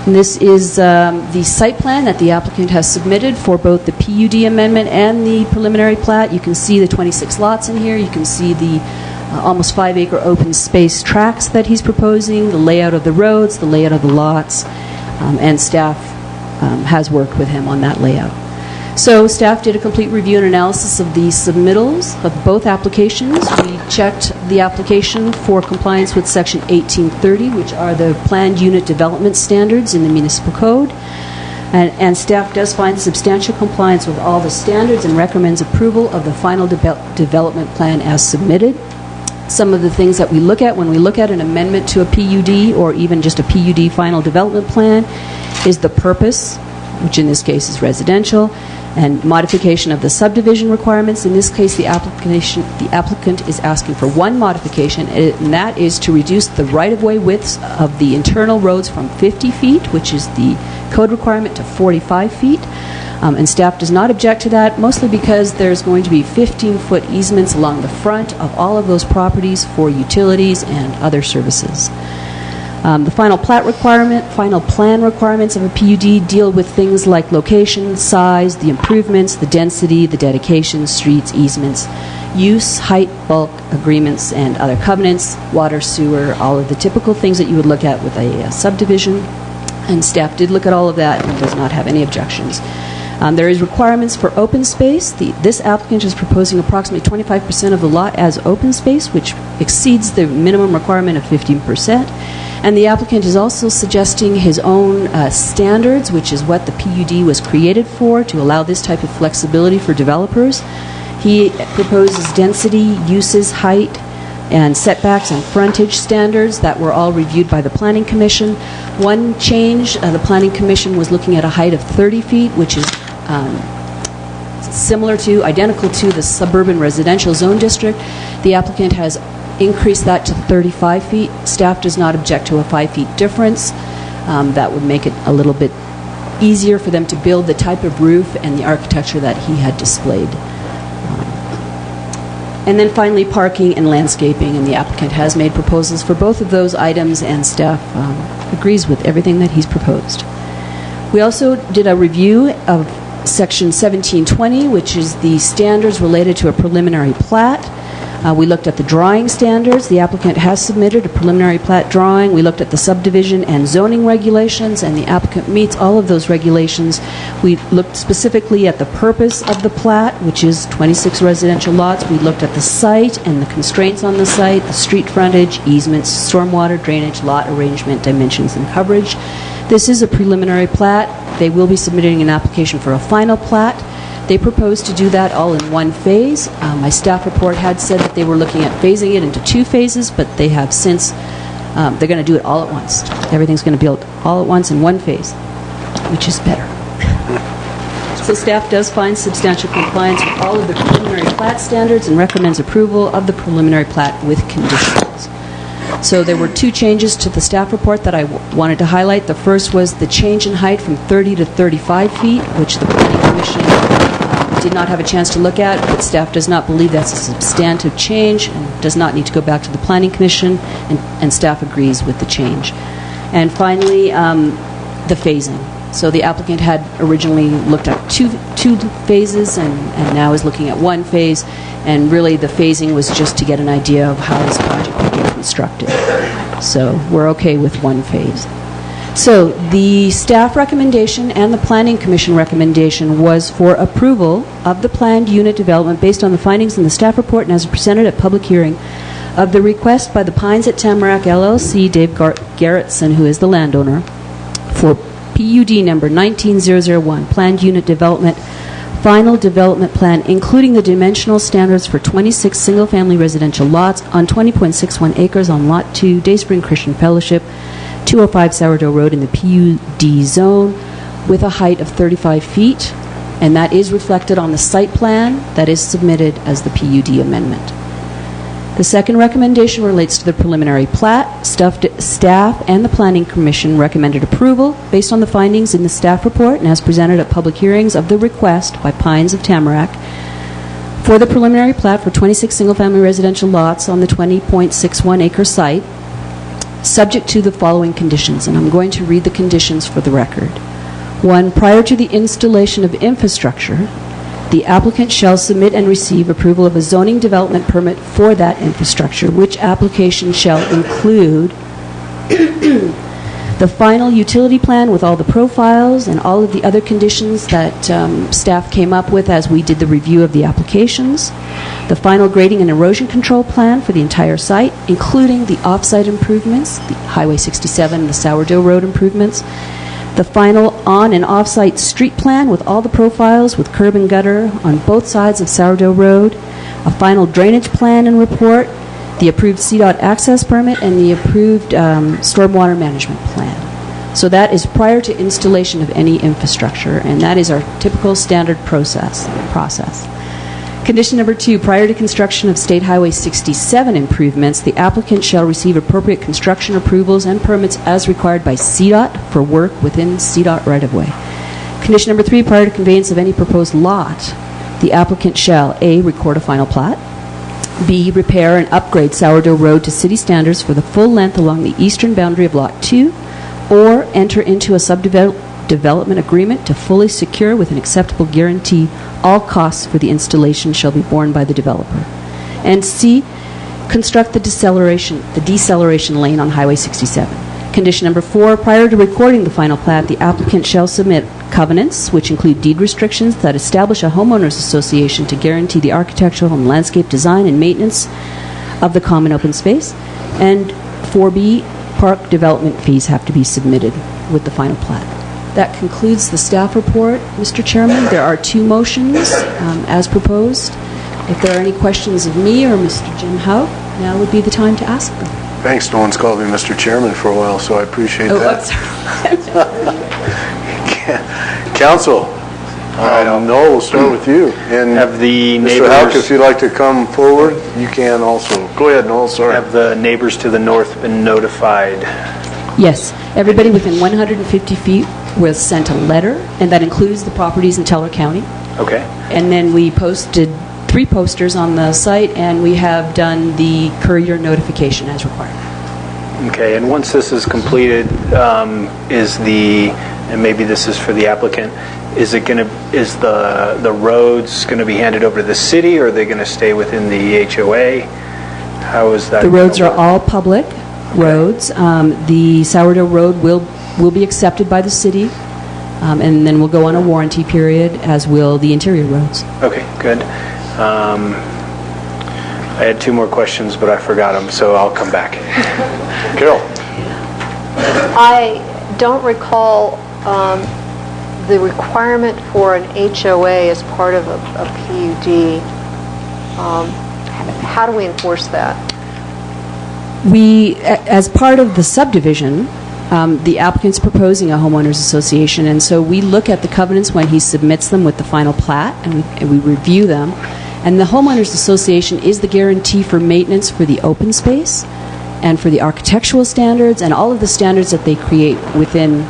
And this is the site plan that the applicant has submitted for both the PUD amendment and the preliminary plat. You can see the 26 lots in here. You can see the almost 5-acre open space tracts that he's proposing, the layout of the roads, the layout of the lots, and staff has worked with him on that layout. So staff did a complete review and analysis of the submittals of both applications. We checked the application for compliance with Section 1830, which are the planned unit development standards in the municipal code. And staff does find substantial compliance with all the standards and recommends approval of the final development plan as submitted. Some of the things that we look at when we look at an amendment to a PUD or even just a PUD final development plan is the purpose, which in this case is residential, and modification of the subdivision requirements. In this case, the applicant is asking for one modification, and that is to reduce the right-of-way widths of the internal roads from 50 feet, which is the code requirement, to 45 feet. And staff does not object to that, mostly because there's going to be 15-foot easements along the front of all of those properties for utilities and other services. The final plan requirements of a PUD deal with things like location, size, the improvements, the density, the dedication, streets, easements, use, height, bulk, agreements, and other covenants, water, sewer, all of the typical things that you would look at with a subdivision. And staff did look at all of that and does not have any objections. There is requirements for open space. This applicant is proposing approximately 25% of the lot as open space, which exceeds the minimum requirement of 15%. And the applicant is also suggesting his own standards, which is what the PUD was created for, to allow this type of flexibility for developers. He proposes density, uses, height, and setbacks and frontage standards that were all reviewed by the Planning Commission. One change, the Planning Commission was looking at a height of 30 feet, which is identical to the suburban residential zone district. The applicant has increased that to 35 feet. Staff does not object to a 5 feet difference. That would make it a little bit easier for them to build the type of roof and the architecture that he had displayed. And then finally, parking and landscaping, and the applicant has made proposals for both of those items, and staff agrees with everything that he's proposed. We also did a review of Section 1720, which is the standards related to a preliminary plat. We looked at the drawing standards. The applicant has submitted a preliminary plat drawing. We looked at the subdivision and zoning regulations, and the applicant meets all of those regulations. We looked specifically at the purpose of the plat, which is 26 residential lots. We looked at the site and the constraints on the site, the street frontage, easements, stormwater, drainage, lot arrangement, dimensions, and coverage. This is a preliminary plat. They will be submitting an application for a final plat. They propose to do that all in one phase. My staff report had said that they were looking at phasing it into 2 phases, but they have since, they're going to do it all at once. Everything's going to be built all at once in one phase, which is better. So staff does find substantial compliance with all of the preliminary plat standards and recommends approval of the preliminary plat with conditions. So there were 2 changes to the staff report that I wanted to highlight. The first was the change in height from 30 to 35 feet, which the Planning Commission did not have a chance to look at, but staff does not believe that's a substantive change and does not need to go back to the Planning Commission, and staff agrees with the change. And finally, the phasing. So the applicant had originally looked at two phases and now is looking at 1 phase, and really the phasing was just to get an idea of how this project would be constructed. So we're okay with 1 phase. So the staff recommendation and the Planning Commission recommendation was for approval of the planned unit development based on the findings in the staff report and as presented at public hearing of the request by the Pines at Tamarack LLC, Dave Garrettson, who is the landowner, for PUD number 19001, planned unit development, final development plan, including the dimensional standards for 26 single-family residential lots on 20.61 acres on Lot 2, Dayspring Christian Fellowship, 205 Sourdough Road in the PUD zone with a height of 35 feet, and that is reflected on the site plan that is submitted as the PUD amendment. The second recommendation relates to the preliminary plat. Staff and the Planning Commission recommended approval based on the findings in the staff report and as presented at public hearings of the request by Pines of Tamarack for the preliminary plat for 26 single-family residential lots on the 20.61 acre site, subject to the following conditions, and I'm going to read the conditions for the record. 1, prior to the installation of infrastructure, the applicant shall submit and receive approval of a zoning development permit for that infrastructure, which application shall include the final utility plan with all the profiles and all of the other conditions that staff came up with as we did the review of the applications, the final grading and erosion control plan for the entire site, including the off-site improvements, the Highway 67 and the Sourdough Road improvements, the final on- and off-site street plan with all the profiles with curb and gutter on both sides of Sourdough Road, a final drainage plan and report, the approved CDOT access permit, and the approved stormwater management plan. So that is prior to installation of any infrastructure, and that is our typical standard process. Condition number 2, prior to construction of State Highway 67 improvements, the applicant shall receive appropriate construction approvals and permits as required by CDOT for work within CDOT right-of-way. Condition number 3, prior to conveyance of any proposed lot, the applicant shall A, record a final plat, B, repair and upgrade Sourdough Road to city standards for the full length along the eastern boundary of Lot 2, or enter into a subdevelopment agreement to fully secure with an acceptable guarantee all costs for the installation shall be borne by the developer. And C, construct the deceleration lane on Highway 67. Condition number 4, prior to recording the final plat, the applicant shall submit covenants, which include deed restrictions that establish a homeowners association to guarantee the architectural and landscape design and maintenance of the common open space. And 4B, park development fees have to be submitted with the final plat. That concludes the staff report, Mr. Chairman. There are 2 motions as proposed. If there are any questions of me or Mr. Jim Howe, now would be the time to ask them. Thanks. No one's called me Mr. Chairman for a while, so I appreciate that. Council, Noel, we'll start with you. And have the Mr. neighbors, Houck, if you'd like to come forward, you can also. Go ahead, Noel, sorry. have the neighbors to the north been notified? Yes. Everybody within 150 feet was sent a letter, and that includes the properties in Teller County. Okay. And then we posted 3 posters on the site, and we have done the courier notification as required. Okay, and once this is completed, is the and maybe this is for the applicant, is the roads going to be handed over to the city, or are they going to stay within the HOA? How is that? The roads are all public roads. The Sourdough Road will be accepted by the city, and then we'll go on a warranty period, as will the interior roads. Okay, good. I had 2 more questions, but I forgot them, so I'll come back. Carol? I don't recall the requirement for an HOA as part of a PUD. How do we enforce that? We, as part of the subdivision, the applicant's proposing a homeowners association, and so we look at the covenants when he submits them with the final plat, and we review them. And the homeowners association is the guarantee for maintenance for the open space and for the architectural standards and all of the standards that they create within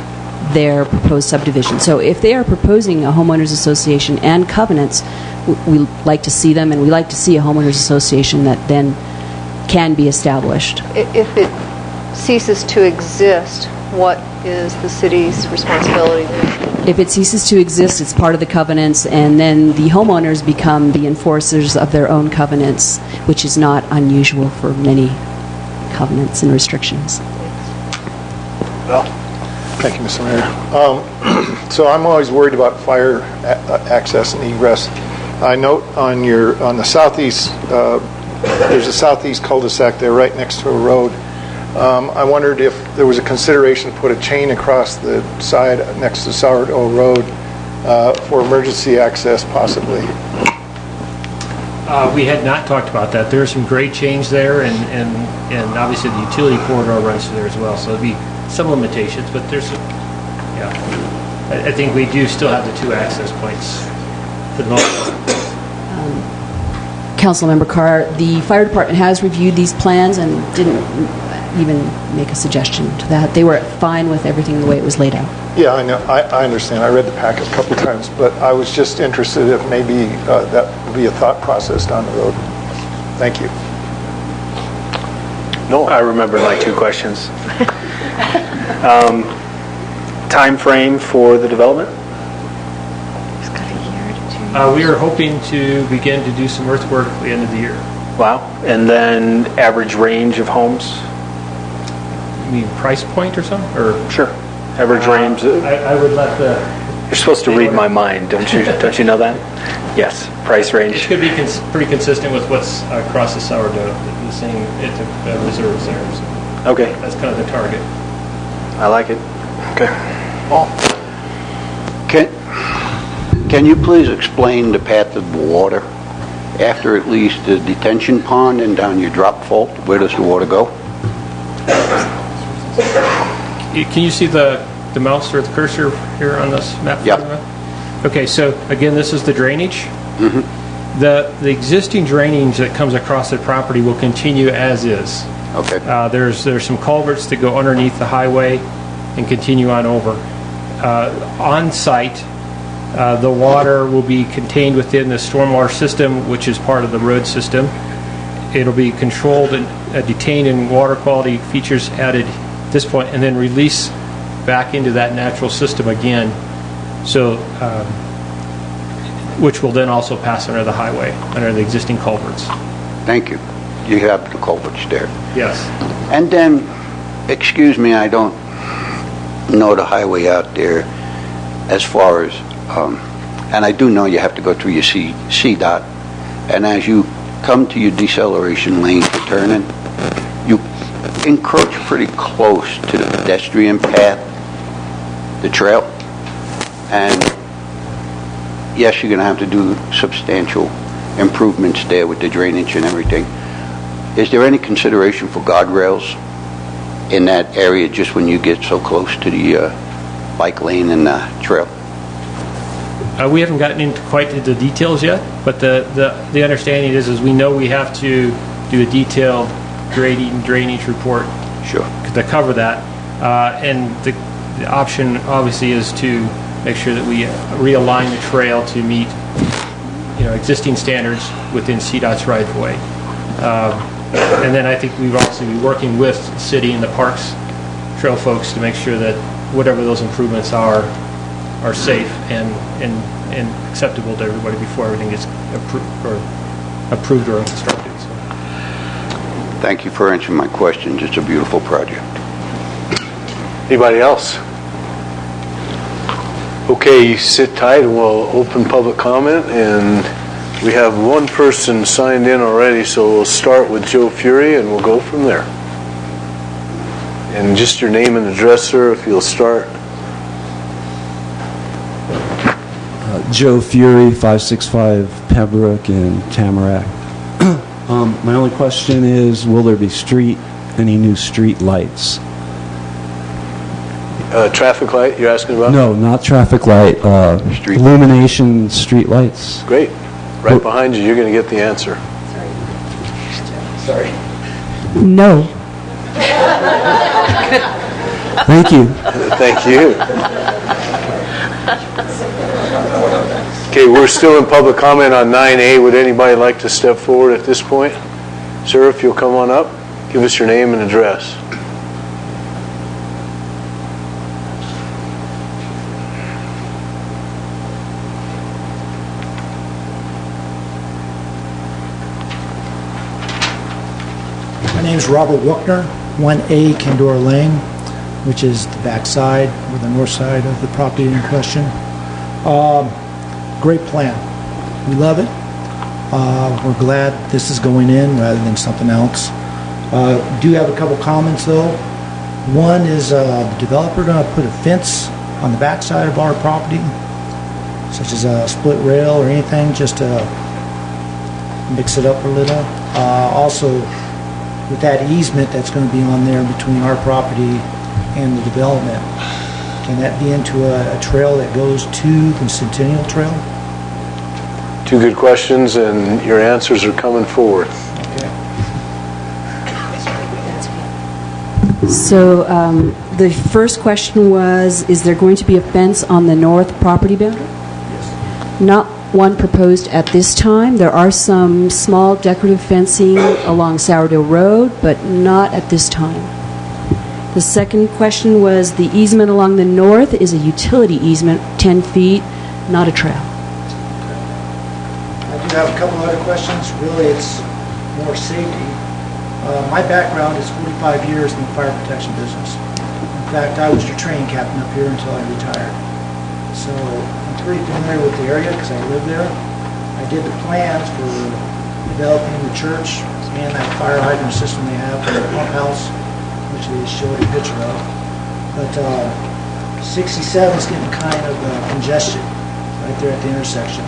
their proposed subdivision. So if they are proposing a homeowners association and covenants, we like to see them, and we like to see a homeowners association that then can be established. If it ceases to exist, what is the city's responsibility then? If it ceases to exist, it's part of the covenants, and then the homeowners become the enforcers of their own covenants, which is not unusual for many covenants and restrictions. Well, thank you, Mr. Mayor. So I'm always worried about fire access and egress. I note on the southeast, there's a southeast cul-de-sac there right next to a road. I wondered if there was a consideration to put a chain across the side next to Sourdough Road for emergency access, possibly. We had not talked about that. There's some grade change there, and obviously the utility corridor runs through there as well, so there'll be some limitations, but there's some, I think we do still have the 2 access points for the most part. Councilmember Carr, the fire department has reviewed these plans and didn't even make a suggestion to that. They were fine with everything the way it was laid out. Yeah, I know. I understand. I read the packet a couple times, but I was just interested if maybe that would be a thought process down the road. Thank you. No, I remember my 2 questions. Time frame for the development? We are hoping to begin to do some earthwork at the end of the year. Wow. And then average range of homes? You mean price point or something? Or sure. Average range. I would let the... You're supposed to read my mind, don't you? Don't you know that? Yes. Price range. It should be pretty consistent with what's across the Sourdough. The same reserves there. So okay. That's kind of the target. I like it. Okay. Paul? Can you please explain the path of the water after at least the detention pond and down your drop fault? Where does the water go? Can you see the mouse or the cursor here on this map? Yeah. Okay, so again, this is the drainage. Mm-hmm. The existing drainage that comes across the property will continue as is. Okay. There's some culverts that go underneath the highway and continue on over. On site, the water will be contained within the stormwater system, which is part of the road system. It'll be controlled and detained, and water quality features added at this point, and then release back into that natural system again. So, which will then also pass under the highway, under the existing culverts. Thank you. You have the culverts there. Yes. And then, excuse me, I don't know the highway out there as far as, and I do know you have to go through your CDOT, and as you come to your deceleration lane for turning, you encroach pretty close to the pedestrian path, the trail, and yes, you're going to have to do substantial improvements there with the drainage and everything. Is there any consideration for guardrails in that area just when you get so close to the bike lane and the trail? We haven't gotten into quite the details yet, but the understanding is we know we have to do a detailed grading drainage report to cover that, and the option obviously is to make sure that we realign the trail to meet existing standards within CDOT's right of way. And then I think we've also been working with the city and the parks trail folks to make sure that whatever those improvements are safe and acceptable to everybody before everything gets approved or constructed. So. Thank you for answering my question. It's a beautiful project. Anybody else? Okay, you sit tight and we'll open public comment, and we have one person signed in already, so we'll start with Joe Fury and we'll go from there. And just your name and address, sir, if you'll start. Joe Fury, 565 Pembroke in Tamarack. My only question is, will there be any new street lights? Traffic light you're asking about? No, not traffic light. Illumination street lights. Great. Right behind you, you're going to get the answer. Sorry. No. Thank you. Thank you. Okay, we're still in public comment on 9A. Would anybody like to step forward at this point? Sir, if you'll come on up, give us your name and address. My name is Robert Wuckner, 1A Candora Lane, which is the back side or the north side of the property in question. Great plan. We love it. We're glad this is going in rather than something else. Do have a couple comments though. One is the developer going to put a fence on the back side of our property, such as a split rail or anything, just to mix it up a little. Also, with that easement that's going to be on there between our property and the development, can that be into a trail that goes to the Centennial Trail? Two good questions, and your answers are coming forward. So the first question was, is there going to be a fence on the north property boundary? Yes. Not one proposed at this time. There are some small decorative fencing along Sourdough Road, but not at this time. The second question was, the easement along the north is a utility easement, 10 feet, not a trail. I do have a couple other questions. Really, it's more safety. My background is 45 years in the fire protection business. In fact, I was your training captain up here until I retired. So I'm pretty familiar with the area because I live there. I did the plans for developing the church and that fire hydrant system they have for the pump house, which they showed a picture of. But 67 is getting kind of congested right there at the intersection.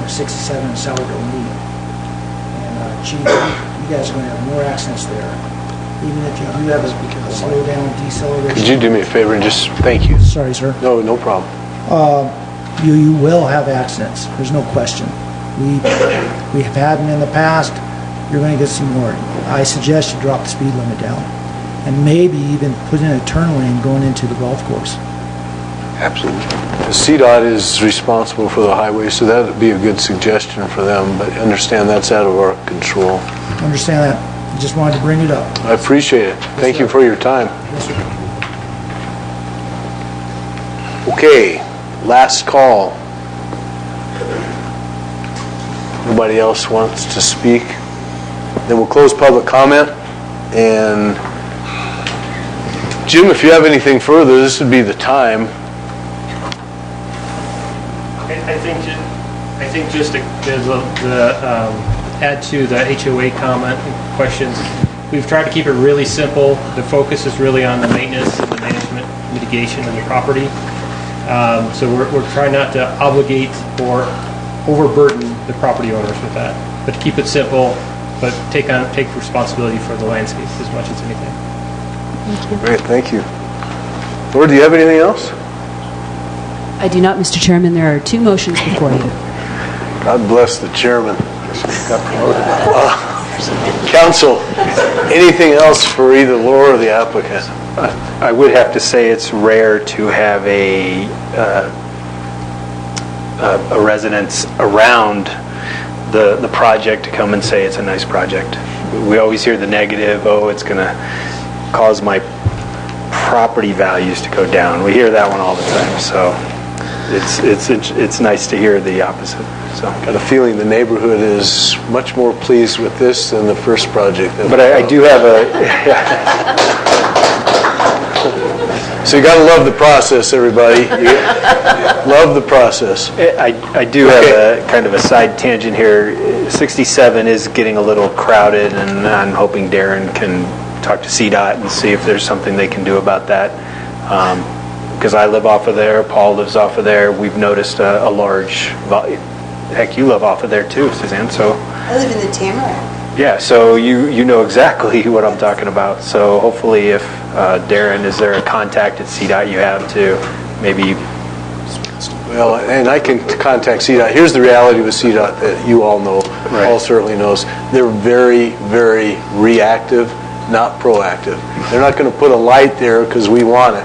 67 and Sourdough meet. And Chief, you guys are going to have more accidents there. Even if you do have a slow down deceleration. Could you do me a favor and just, thank you. Sorry, sir. No problem. You will have accidents. There's no question. We have had them in the past. You're going to get some more. I suggest you drop the speed limit down. And maybe even put in a turn lane going into the golf course. Absolutely. The CDOT is responsible for the highway, so that would be a good suggestion for them, but understand that's out of our control. Understand that. I just wanted to bring it up. I appreciate it. Thank you for your time. Yes, sir. Okay, last call. Nobody else wants to speak? Then we'll close public comment, and Jim, if you have anything further, this would be the time. I think just to add to the HOA comment questions, we've tried to keep it really simple. The focus is really on the maintenance and the management mitigation of the property. So we're trying not to obligate or overburden the property owners with that, but to keep it simple, but take responsibility for the landscape as much as anything. Thank you. Great, thank you. Laura, do you have anything else? I do not, Mr. Chairman. There are two motions before you. God bless the chairman. Council, anything else for either Laura or the applicant? I would have to say it's rare to have a residence around the project to come and say it's a nice project. We always hear the negative, oh, it's going to cause my property values to go down. We hear that one all the time, so it's nice to hear the opposite. So Got a feeling the neighborhood is much more pleased with this than the first project. But I do have a... So you got to love the process, everybody. Love the process. I do have a kind of a side tangent here. 67 is getting a little crowded, and I'm hoping Darren can talk to CDOT and see if there's something they can do about that. Because I live off of there, Paul lives off of there. We've noticed a large volume. Heck, you live off of there too, Suzanne. So I live in the Tamarack. yeah, so you know exactly what I'm talking about. So hopefully, if Darren, is there a contact at CDOT you have to maybe? Well, and I can contact CDOT. Here's the reality with CDOT that you all know, Paul certainly knows. They're very, very reactive, not proactive. They're not going to put a light there because we want it.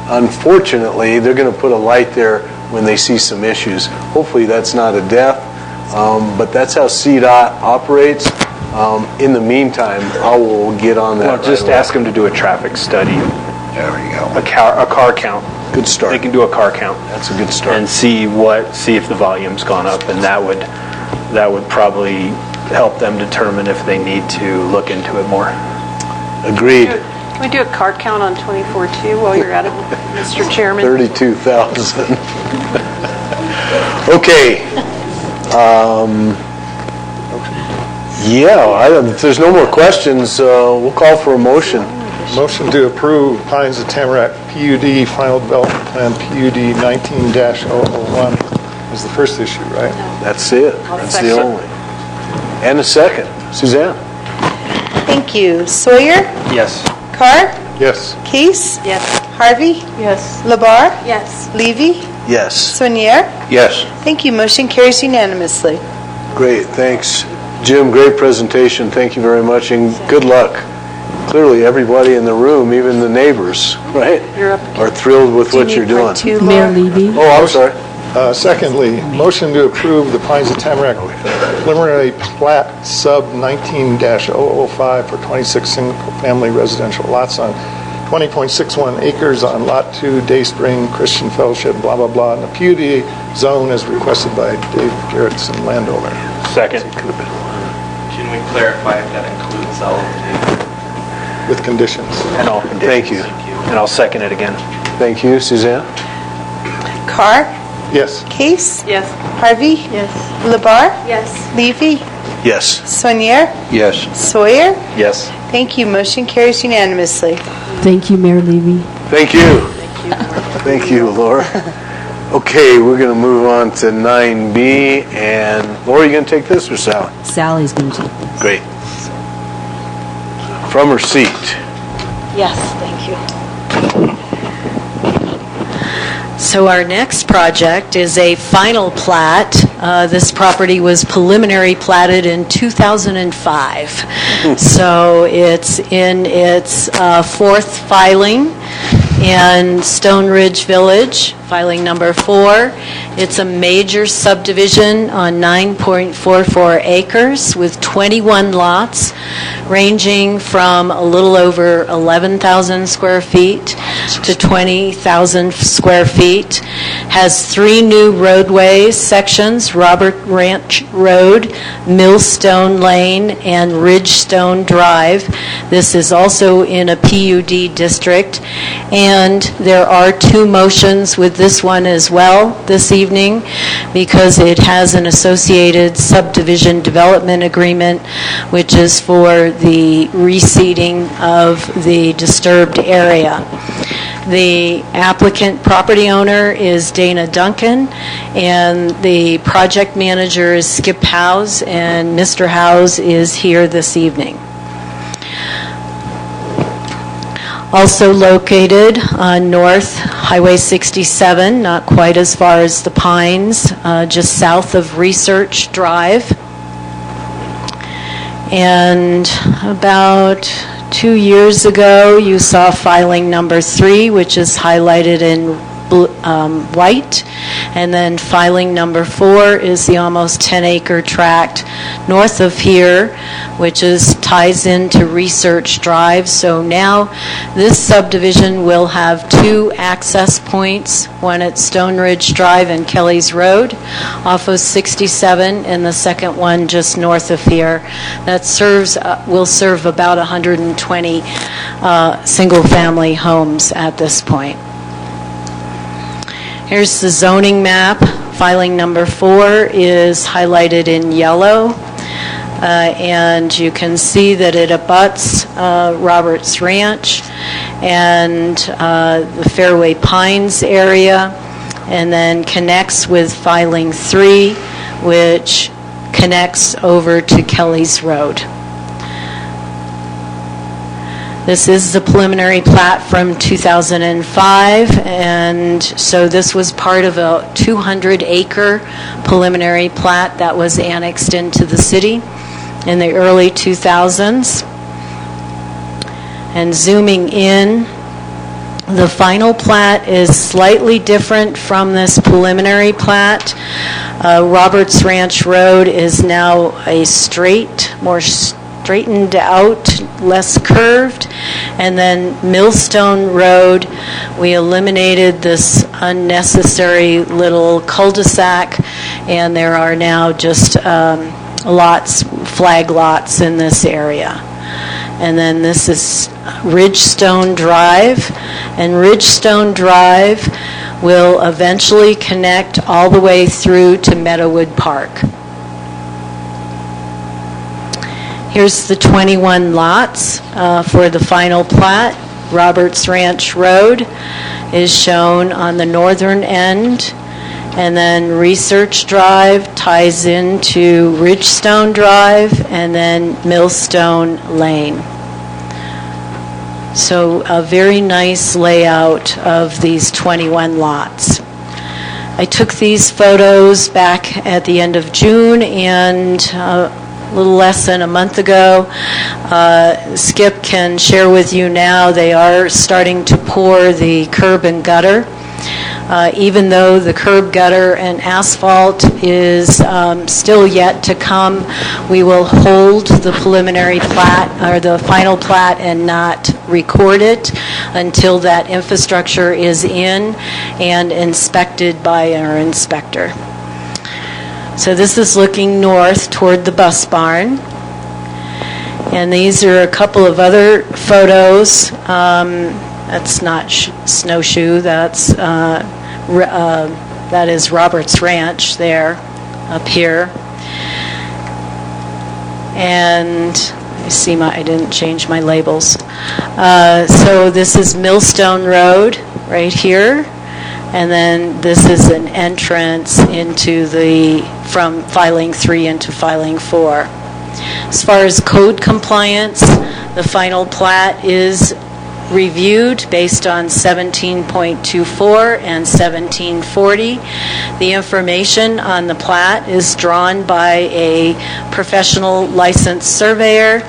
Unfortunately, they're going to put a light there when they see some issues. Hopefully that's not a death, but that's how CDOT operates. In the meantime, I will get on that. Well, just ask them to do a traffic study. There you go. A car count. Good start. They can do a car count. That's a good start. And see if the volume's gone up, and that would probably help them determine if they need to look into it more. Agreed. Can we do a car count on 24 too while you're at it, Mr. Chairman? 32,000. Okay. If there's no more questions, we'll call for a motion. Motion to approve Pines of Tamarack PUD Final Development Plan PUD 19-001 is the first issue, right? That's it. That's the only. And a second. Suzanne? Thank you. Sawyer? Yes. Carr? Yes. Case? Yes. Harvey? Yes. Labar? Yes. Levy? Yes. Sonier? Yes. Thank you. Motion carries unanimously. Great. Thanks. Jim, great presentation. Thank you very much, and good luck. Clearly, everybody in the room, even the neighbors, right, are thrilled with what you're doing. Mayor Levy? Oh, I'm sorry. Secondly, motion to approve the Pines of Tamarack preliminary plat sub 19-005 for 26 single-family residential lots on 20.61 acres on Lot 2, Dayspring Christian Fellowship, blah, blah, blah, in the PUD zone as requested by Dave Garrettson, landowner. Second. Can we clarify if that includes all of With conditions. And all conditions. Thank you. And I'll second it again. Thank you. Suzanne? Carr? Yes. Case? Yes. Harvey? Yes. Labar? Yes. Levy? Yes. Sonier? Yes. Sawyer? Yes. Thank you. Motion carries unanimously. Thank you, Mayor Levy. Thank you. Thank you, Laura. Okay, we're going to move on to 9B. And Laura, you going to take this or Sally? Sally's going to take this. Great. From her seat. Yes, thank you. So our next project is a final plat. This property was preliminary platted in 2005. So it's in its fourth filing in Stone Ridge Village, filing number 4. It's a major subdivision on 9.44 acres with 21 lots, ranging from a little over 11,000 square feet to 20,000 square feet. Has 3 new roadway sections: Robert Ranch Road, Millstone Lane, and Ridgestone Drive. This is also in a PUD district. And there are 2 motions with this one as well this evening, because it has an associated subdivision development agreement, which is for the reseeding of the disturbed area. The applicant property owner is Dana Duncan, and the project manager is Skip Howes, and Mr. Howes is here this evening. Also located on North Highway 67, not quite as far as the Pines, just south of Research Drive. And about 2 years ago, you saw filing number 3, which is highlighted in white. And then filing number 4 is the almost 10-acre tract north of here, which ties into Research Drive. So now this subdivision will have 2 access points, one at Stone Ridge Drive and Kelly's Road off of 67, and the second one just north of here. That will serve about 120 single-family homes at this point. Here's the zoning map. Filing number 4 is highlighted in yellow. And you can see that it abuts Roberts Ranch and the Fairway Pines area, and then connects with filing 3, which connects over to Kelly's Road. This is the preliminary plat from 2005, and so this was part of a 200-acre preliminary plat that was annexed into the city in the early 2000s. And zooming in, the final plat is slightly different from this preliminary plat. Roberts Ranch Road is now a more straightened out, less curved. And then Millstone Road, we eliminated this unnecessary little cul-de-sac, and there are now just flag lots in this area. And then this is Ridgestone Drive, and Ridgestone Drive will eventually connect all the way through to Meadowood Park. Here's the 21 lots for the final plat. Roberts Ranch Road is shown on the northern end, and then Research Drive ties into Ridgestone Drive, and then Millstone Lane. So a very nice layout of these 21 lots. I took these photos back at the end of June, and a little less than a month ago. Skip can share with you now they are starting to pour the curb and gutter. Even though the curb, gutter, and asphalt is still yet to come, we will hold the preliminary plat or the final plat and not record it until that infrastructure is in and inspected by our inspector. So this is looking north toward the bus barn. And these are a couple of other photos. That's not Snowshoe, that is Roberts Ranch there, up here. And I see I didn't change my labels. So this is Millstone Road right here. And then this is an entrance into from filing 3 into filing 4. As far as code compliance, the final plat is reviewed based on 17.24 and 1740. The information on the plat is drawn by a professional licensed surveyor,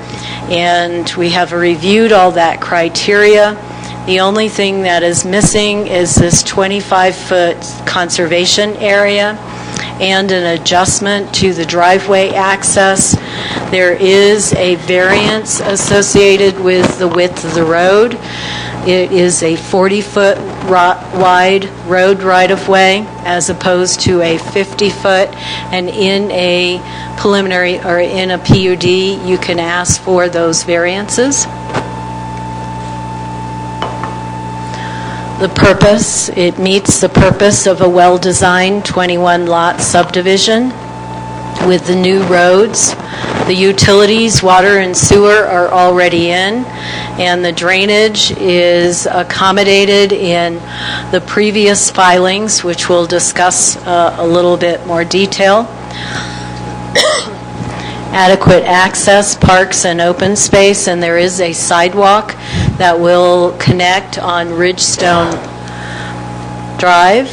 and we have reviewed all that criteria. The only thing that is missing is this 25-foot conservation area and an adjustment to the driveway access. There is a variance associated with the width of the road. It is a 40-foot wide road right-of-way as opposed to a 50-foot, and in a preliminary or in a PUD you can ask for those variances. The purpose, it meets the purpose of a well-designed 21-lot subdivision with the new roads. The utilities, water and sewer, are already in, and the drainage is accommodated in the previous filings, which we'll discuss a little bit more detail. Adequate access, parks, and open space, and there is a sidewalk that will connect on Ridgestone Drive.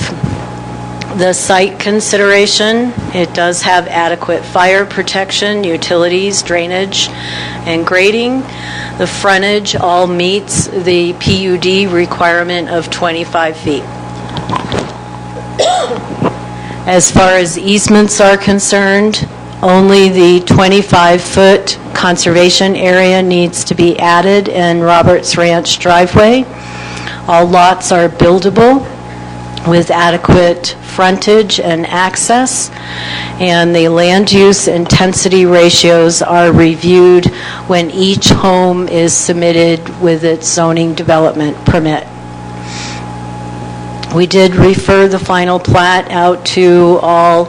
The site consideration, it does have adequate fire protection, utilities, drainage, and grading. The frontage all meets the PUD requirement of 25 feet. As far as easements are concerned, only the 25-foot conservation area needs to be added in Roberts Ranch driveway. All lots are buildable with adequate frontage and access, and the land use intensity ratios are reviewed when each home is submitted with its zoning development permit. We did refer the final plat out to all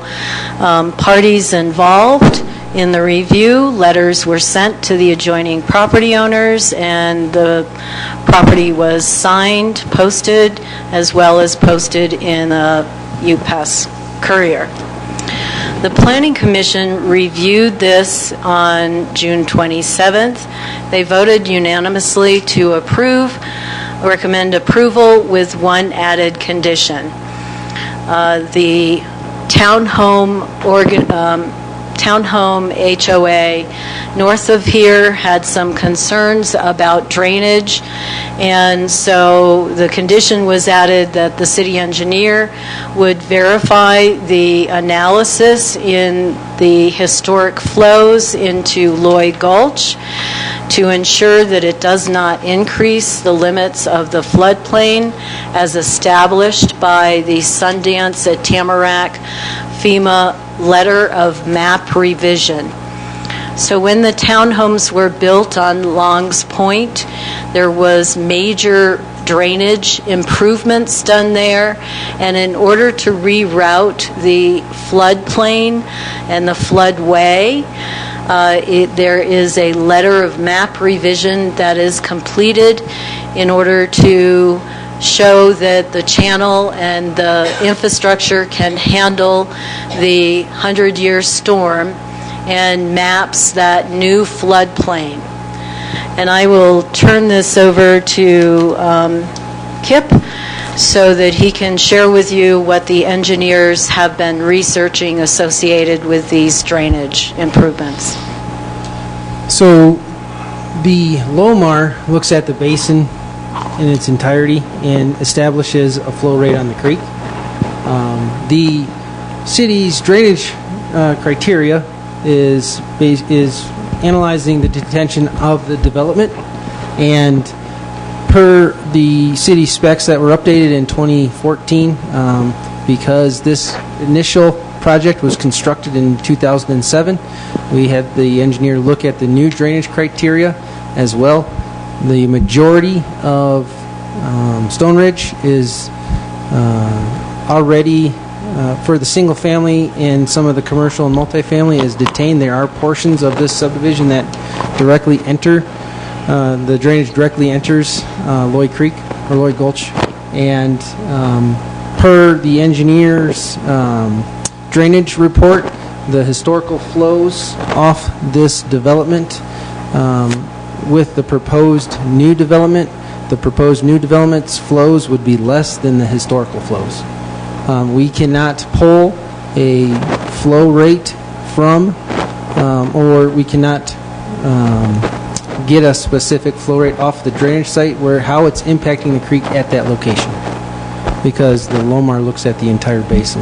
parties involved in the review. Letters were sent to the adjoining property owners, and the property was signed, posted, as well as posted in a UPass Courier. The Planning Commission reviewed this on June 27th. They voted unanimously to recommend approval with one added condition. The townhome HOA north of here had some concerns about drainage, and so the condition was added that the city engineer would verify the analysis in the historic flows into Lloyd Gulch to ensure that it does not increase the limits of the floodplain as established by the Sundance at Tamarack FEMA letter of map revision. So when the townhomes were built on Longs Point, there was major drainage improvements done there, and in order to reroute the floodplain and the floodway, there is a letter of map revision that is completed in order to show that the channel and the infrastructure can handle the 100-year storm, and maps that new floodplain. And I will turn this over to Kip so that he can share with you what the engineers have been researching associated with these drainage improvements. So the LOMAR looks at the basin in its entirety and establishes a flow rate on the creek. The city's drainage criteria is analyzing the detention of the development, and per the city specs that were updated in 2014, because this initial project was constructed in 2007, we had the engineer look at the new drainage criteria as well. The majority of Stone Ridge is already, for the single family and some of the commercial and multifamily, is detained. There are portions of this subdivision that directly enter, the drainage directly enters Lloyd Creek or Lloyd Gulch. And per the engineer's drainage report, the historical flows off this development with the proposed new development, the proposed new development's flows would be less than the historical flows. We cannot pull a flow rate from, or we cannot get a specific flow rate off the drainage site where how it's impacting the creek at that location, because the LOMAR looks at the entire basin.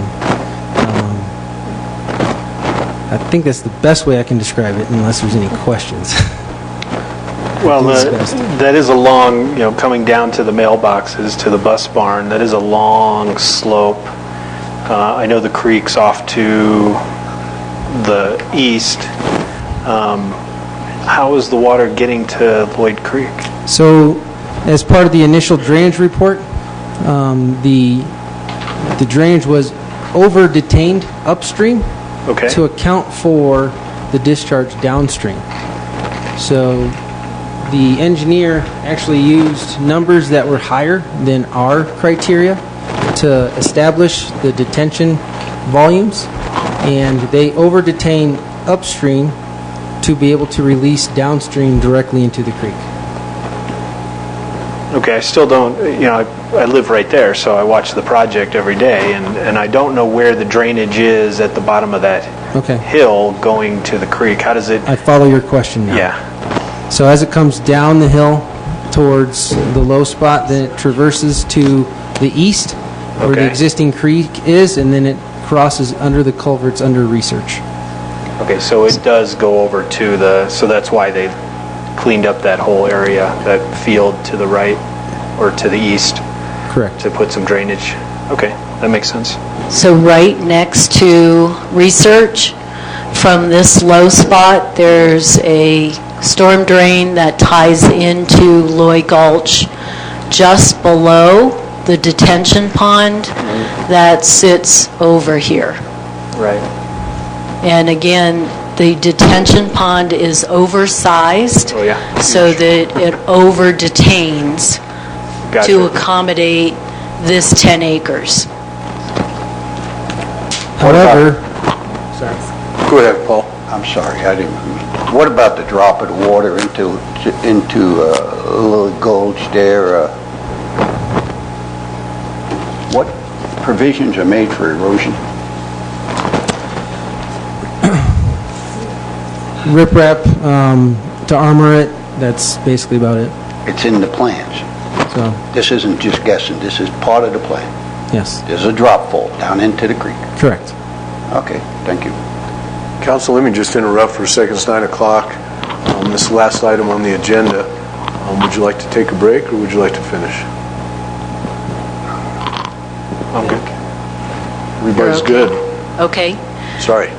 I think that's the best way I can describe it, unless there's any questions. Well, that is a long, coming down to the mailboxes, to the bus barn, that is a long slope. I know the creek's off to the east. How is the water getting to Lloyd Creek? So, as part of the initial drainage report, the drainage was over-detained upstream to account for the discharge downstream. So, the engineer actually used numbers that were higher than our criteria to establish the detention volumes, and they over-detain upstream to be able to release downstream directly into the creek. Okay, I still don't, I live right there, so I watch the project every day, and I don't know where the drainage is at the bottom of that hill going to the creek. How does it... I follow your question now. Yeah. So as it comes down the hill towards the low spot, then it traverses to the east where the existing creek is, and then it crosses under the culverts under research. Okay, so it does go over to the, so that's why they cleaned up that whole area, that field to the right or to the east. Correct. To put some drainage. Okay, that makes sense. So right next to research, from this low spot, there's a storm drain that ties into Loy Gulch just below the detention pond that sits over here. Right. And again, the detention pond is oversized so that it over-detains to accommodate this 10 acres. However, Go ahead, Paul. I'm sorry, I didn't. What about the drop of the water into Little Gulch there? What provisions are made for erosion? riprap to armor it, that's basically about it. It's in the plans. So this isn't just guessing, this is part of the plan. Yes. There's a drop fault down into the creek. Correct. Okay, thank you. Council, let me just interrupt for a second. It's 9 o'clock. This last item on the agenda. Would you like to take a break or would you like to finish? I'm good. Everybody's good. Okay. Sorry.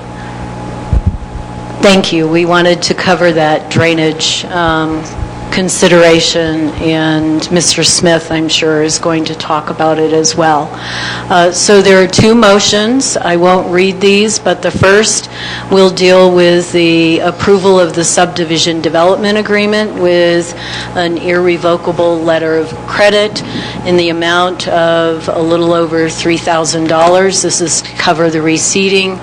Thank you. We wanted to cover that drainage consideration, and Mr. Smith, I'm sure, is going to talk about it as well. So there are two motions. I won't read these, but the first will deal with the approval of the subdivision development agreement with an irrevocable letter of credit in the amount of a little over $3,000. This is to cover the reseeding,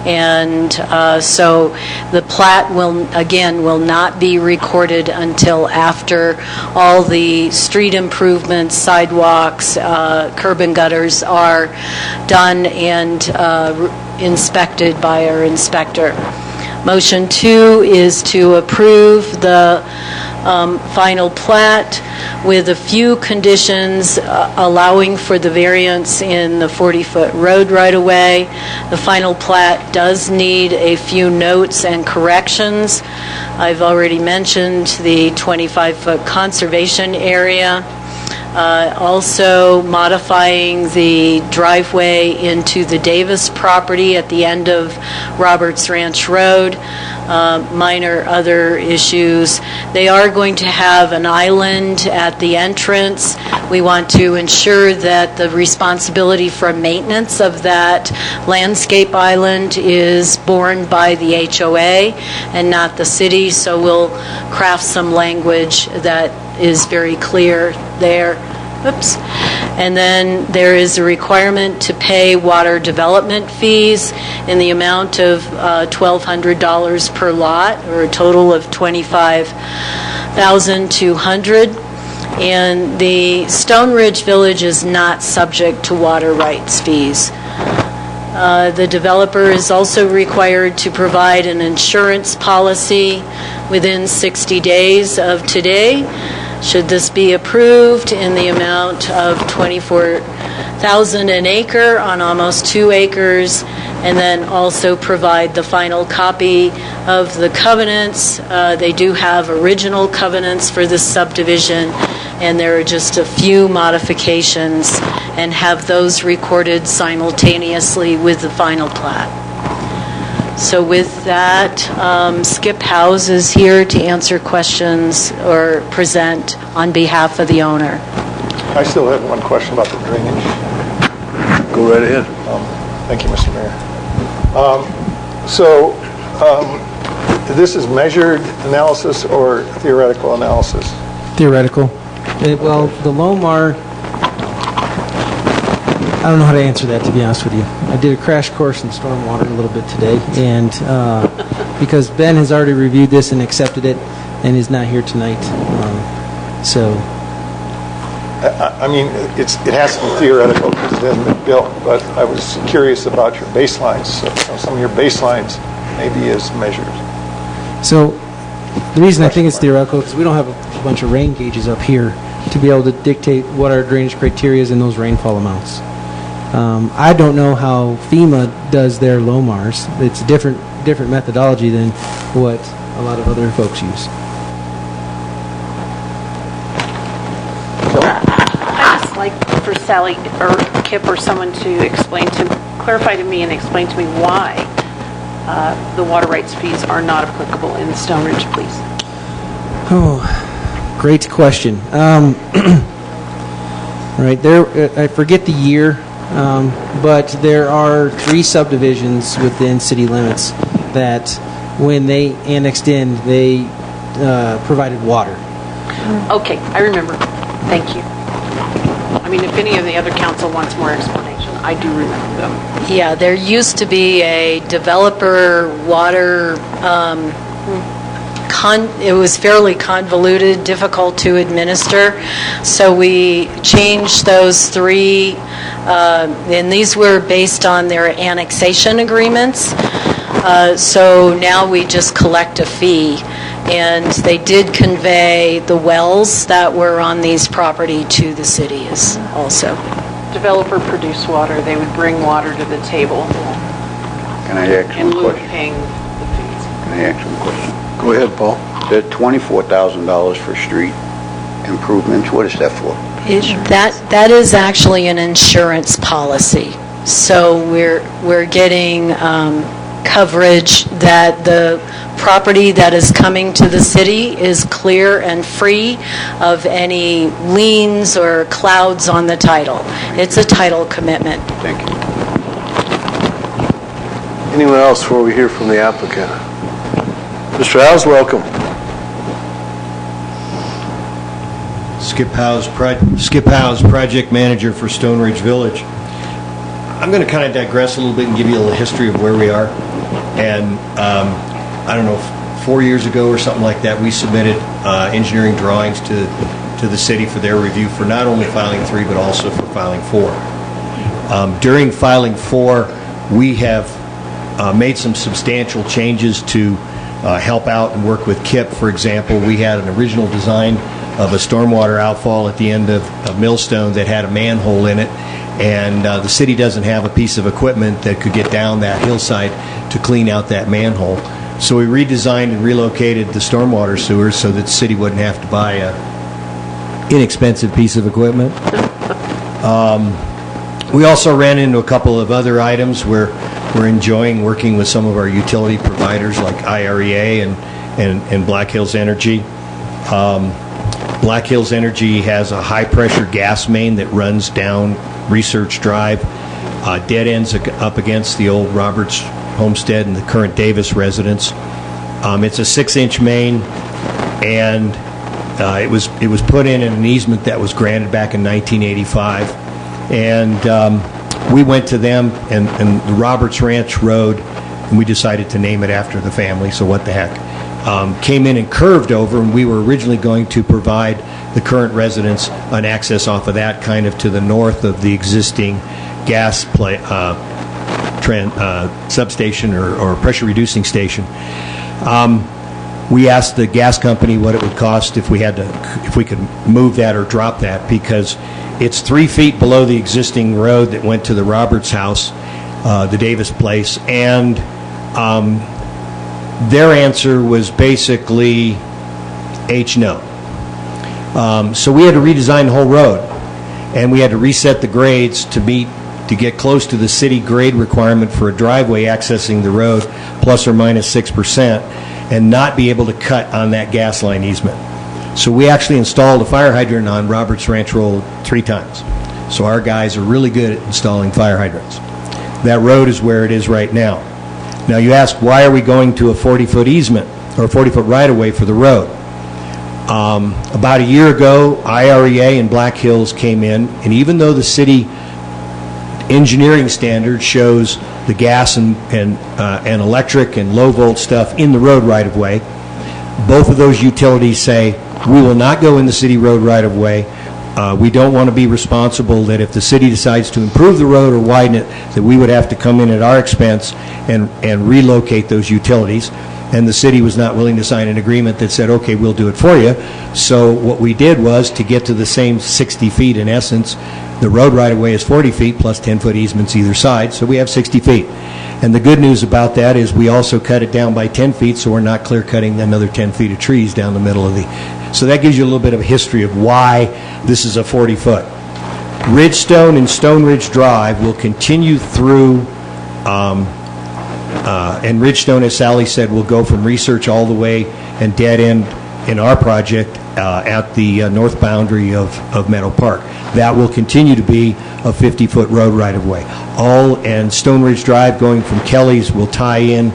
and so the plat will not be recorded until after all the street improvements, sidewalks, curb and gutters are done and inspected by our inspector. Motion 2 is to approve the final plat with a few conditions allowing for the variance in the 40-foot road right-of-way. The final plat does need a few notes and corrections. I've already mentioned the 25-foot conservation area. Also modifying the driveway into the Davis property at the end of Roberts Ranch Road. Minor other issues. They are going to have an island at the entrance. We want to ensure that the responsibility for maintenance of that landscape island is borne by the HOA and not the city, so we'll craft some language that is very clear there. Oops. And then there is a requirement to pay water development fees in the amount of $1,200 per lot, or a total of $25,200. And the Stone Ridge Village is not subject to water rights fees. The developer is also required to provide an insurance policy within 60 days of today. Should this be approved, in the amount of $24,000 an acre on almost 2 acres, and then also provide the final copy of the covenants. They do have original covenants for this subdivision, and there are just a few modifications, and have those recorded simultaneously with the final plat. So with that, Skip Howes is here to answer questions or present on behalf of the owner. I still have one question about the drainage. Go right ahead. Thank you, Mr. Mayor. This is measured analysis or theoretical analysis? Theoretical. Well, the Lomar, I don't know how to answer that, to be honest with you. I did a crash course in stormwater a little bit today, and because Ben has already reviewed this and accepted it and is not here tonight, so. I mean, it has to be theoretical because it hasn't been built, but I was curious about your baselines. So some of your baselines maybe is measured. So the reason I think it's theoretical is we don't have a bunch of rain gauges up here to be able to dictate what our drainage criteria is in those rainfall amounts. I don't know how FEMA does their LOMARs. It's a different methodology than what a lot of other folks use. I'd just like for Sally or Kip or someone to clarify to me and explain to me why the water rights fees are not applicable in Stone Ridge, please. Oh, great question. Right there, I forget the year, but there are 3 subdivisions within city limits that, when they annexed in, they provided water. Okay, I remember. Thank you. I mean, if any of the other council wants more explanation, I do remember them. Yeah, there used to be a developer water, it was fairly convoluted, difficult to administer, so we changed those 3, and these were based on their annexation agreements, so now we just collect a fee, and they did convey the wells that were on these property to the cities also. Developer produced water, they would bring water to the table. Can I ask in you a lieu of question? paying the fees. Can I ask you a question? Go ahead, Paul. The $24,000 for street improvements, what is that for? That is actually an insurance policy. So we're getting coverage that the property that is coming to the city is clear and free of any liens or clouds on the title. It's a title commitment. Thank you. Anyone else before we hear from the applicant? Mr. Howes, welcome. Skip Howes, project manager for Stone Ridge Village. I'm going to kind of digress a little bit and give you a little history of where we are. And I don't know, 4 years ago or something like that, we submitted engineering drawings to the city for their review for not only filing 3 but also for filing 4. During filing 4, we have made some substantial changes to help out and work with KIP. For example, we had an original design of a stormwater outfall at the end of Millstone that had a manhole in it, and the city doesn't have a piece of equipment that could get down that hillside to clean out that manhole. So we redesigned and relocated the stormwater sewers so that the city wouldn't have to buy a inexpensive piece of equipment. We also ran into a couple of other items where we're enjoying working with some of our utility providers like IREA and Black Hills Energy. Black Hills Energy has a high-pressure gas main that runs down Research Drive, dead ends up against the old Roberts homestead and the current Davis residence. It's a 6-inch main, and it was put in an easement that was granted back in 1985. And we went to them and the Roberts Ranch Road, and we decided to name it after the family, so what the heck. Came in and curved over, and we were originally going to provide the current residents an access off of that, kind of to the north of the existing gas substation or pressure reducing station. We asked the gas company what it would cost if we could move that or drop that, because it's 3 feet below the existing road that went to the Roberts house, the Davis place, and their answer was basically no. So we had to redesign the whole road, and we had to reset the grades to get close to the city grade requirement for a driveway accessing the road, plus or minus 6%, and not be able to cut on that gas line easement. So we actually installed a fire hydrant on Roberts Ranch Road 3 times. So our guys are really good at installing fire hydrants. That road is where it is right now. Now you ask, why are we going to a 40-foot easement or a 40-foot right-of-way for the road? About a year ago, IREA and Black Hills came in, and even though the city engineering standard shows the gas and electric and low-volt stuff in the road right-of-way, both of those utilities say, we will not go in the city road right-of-way. We don't want to be responsible that if the city decides to improve the road or widen it, that we would have to come in at our expense and relocate those utilities. and the city was not willing to sign an agreement that said, okay, we'll do it for you. So what we did was, to get to the same 60 feet in essence, the road right-of-way is 40 feet plus 10-foot easements either side, so we have 60 feet. And the good news about that is we also cut it down by 10 feet, so we're not clear-cutting another 10 feet of trees down the middle of the... So that gives you a little bit of a history of why this is a 40-foot. Ridgestone and Stone Ridge Drive will continue through, and Ridgestone, as Sally said, will go from research all the way and dead end in our project at the north boundary of Meadow Park. That will continue to be a 50-foot road right-of-way. And Stone Ridge Drive going from Kelly's will tie in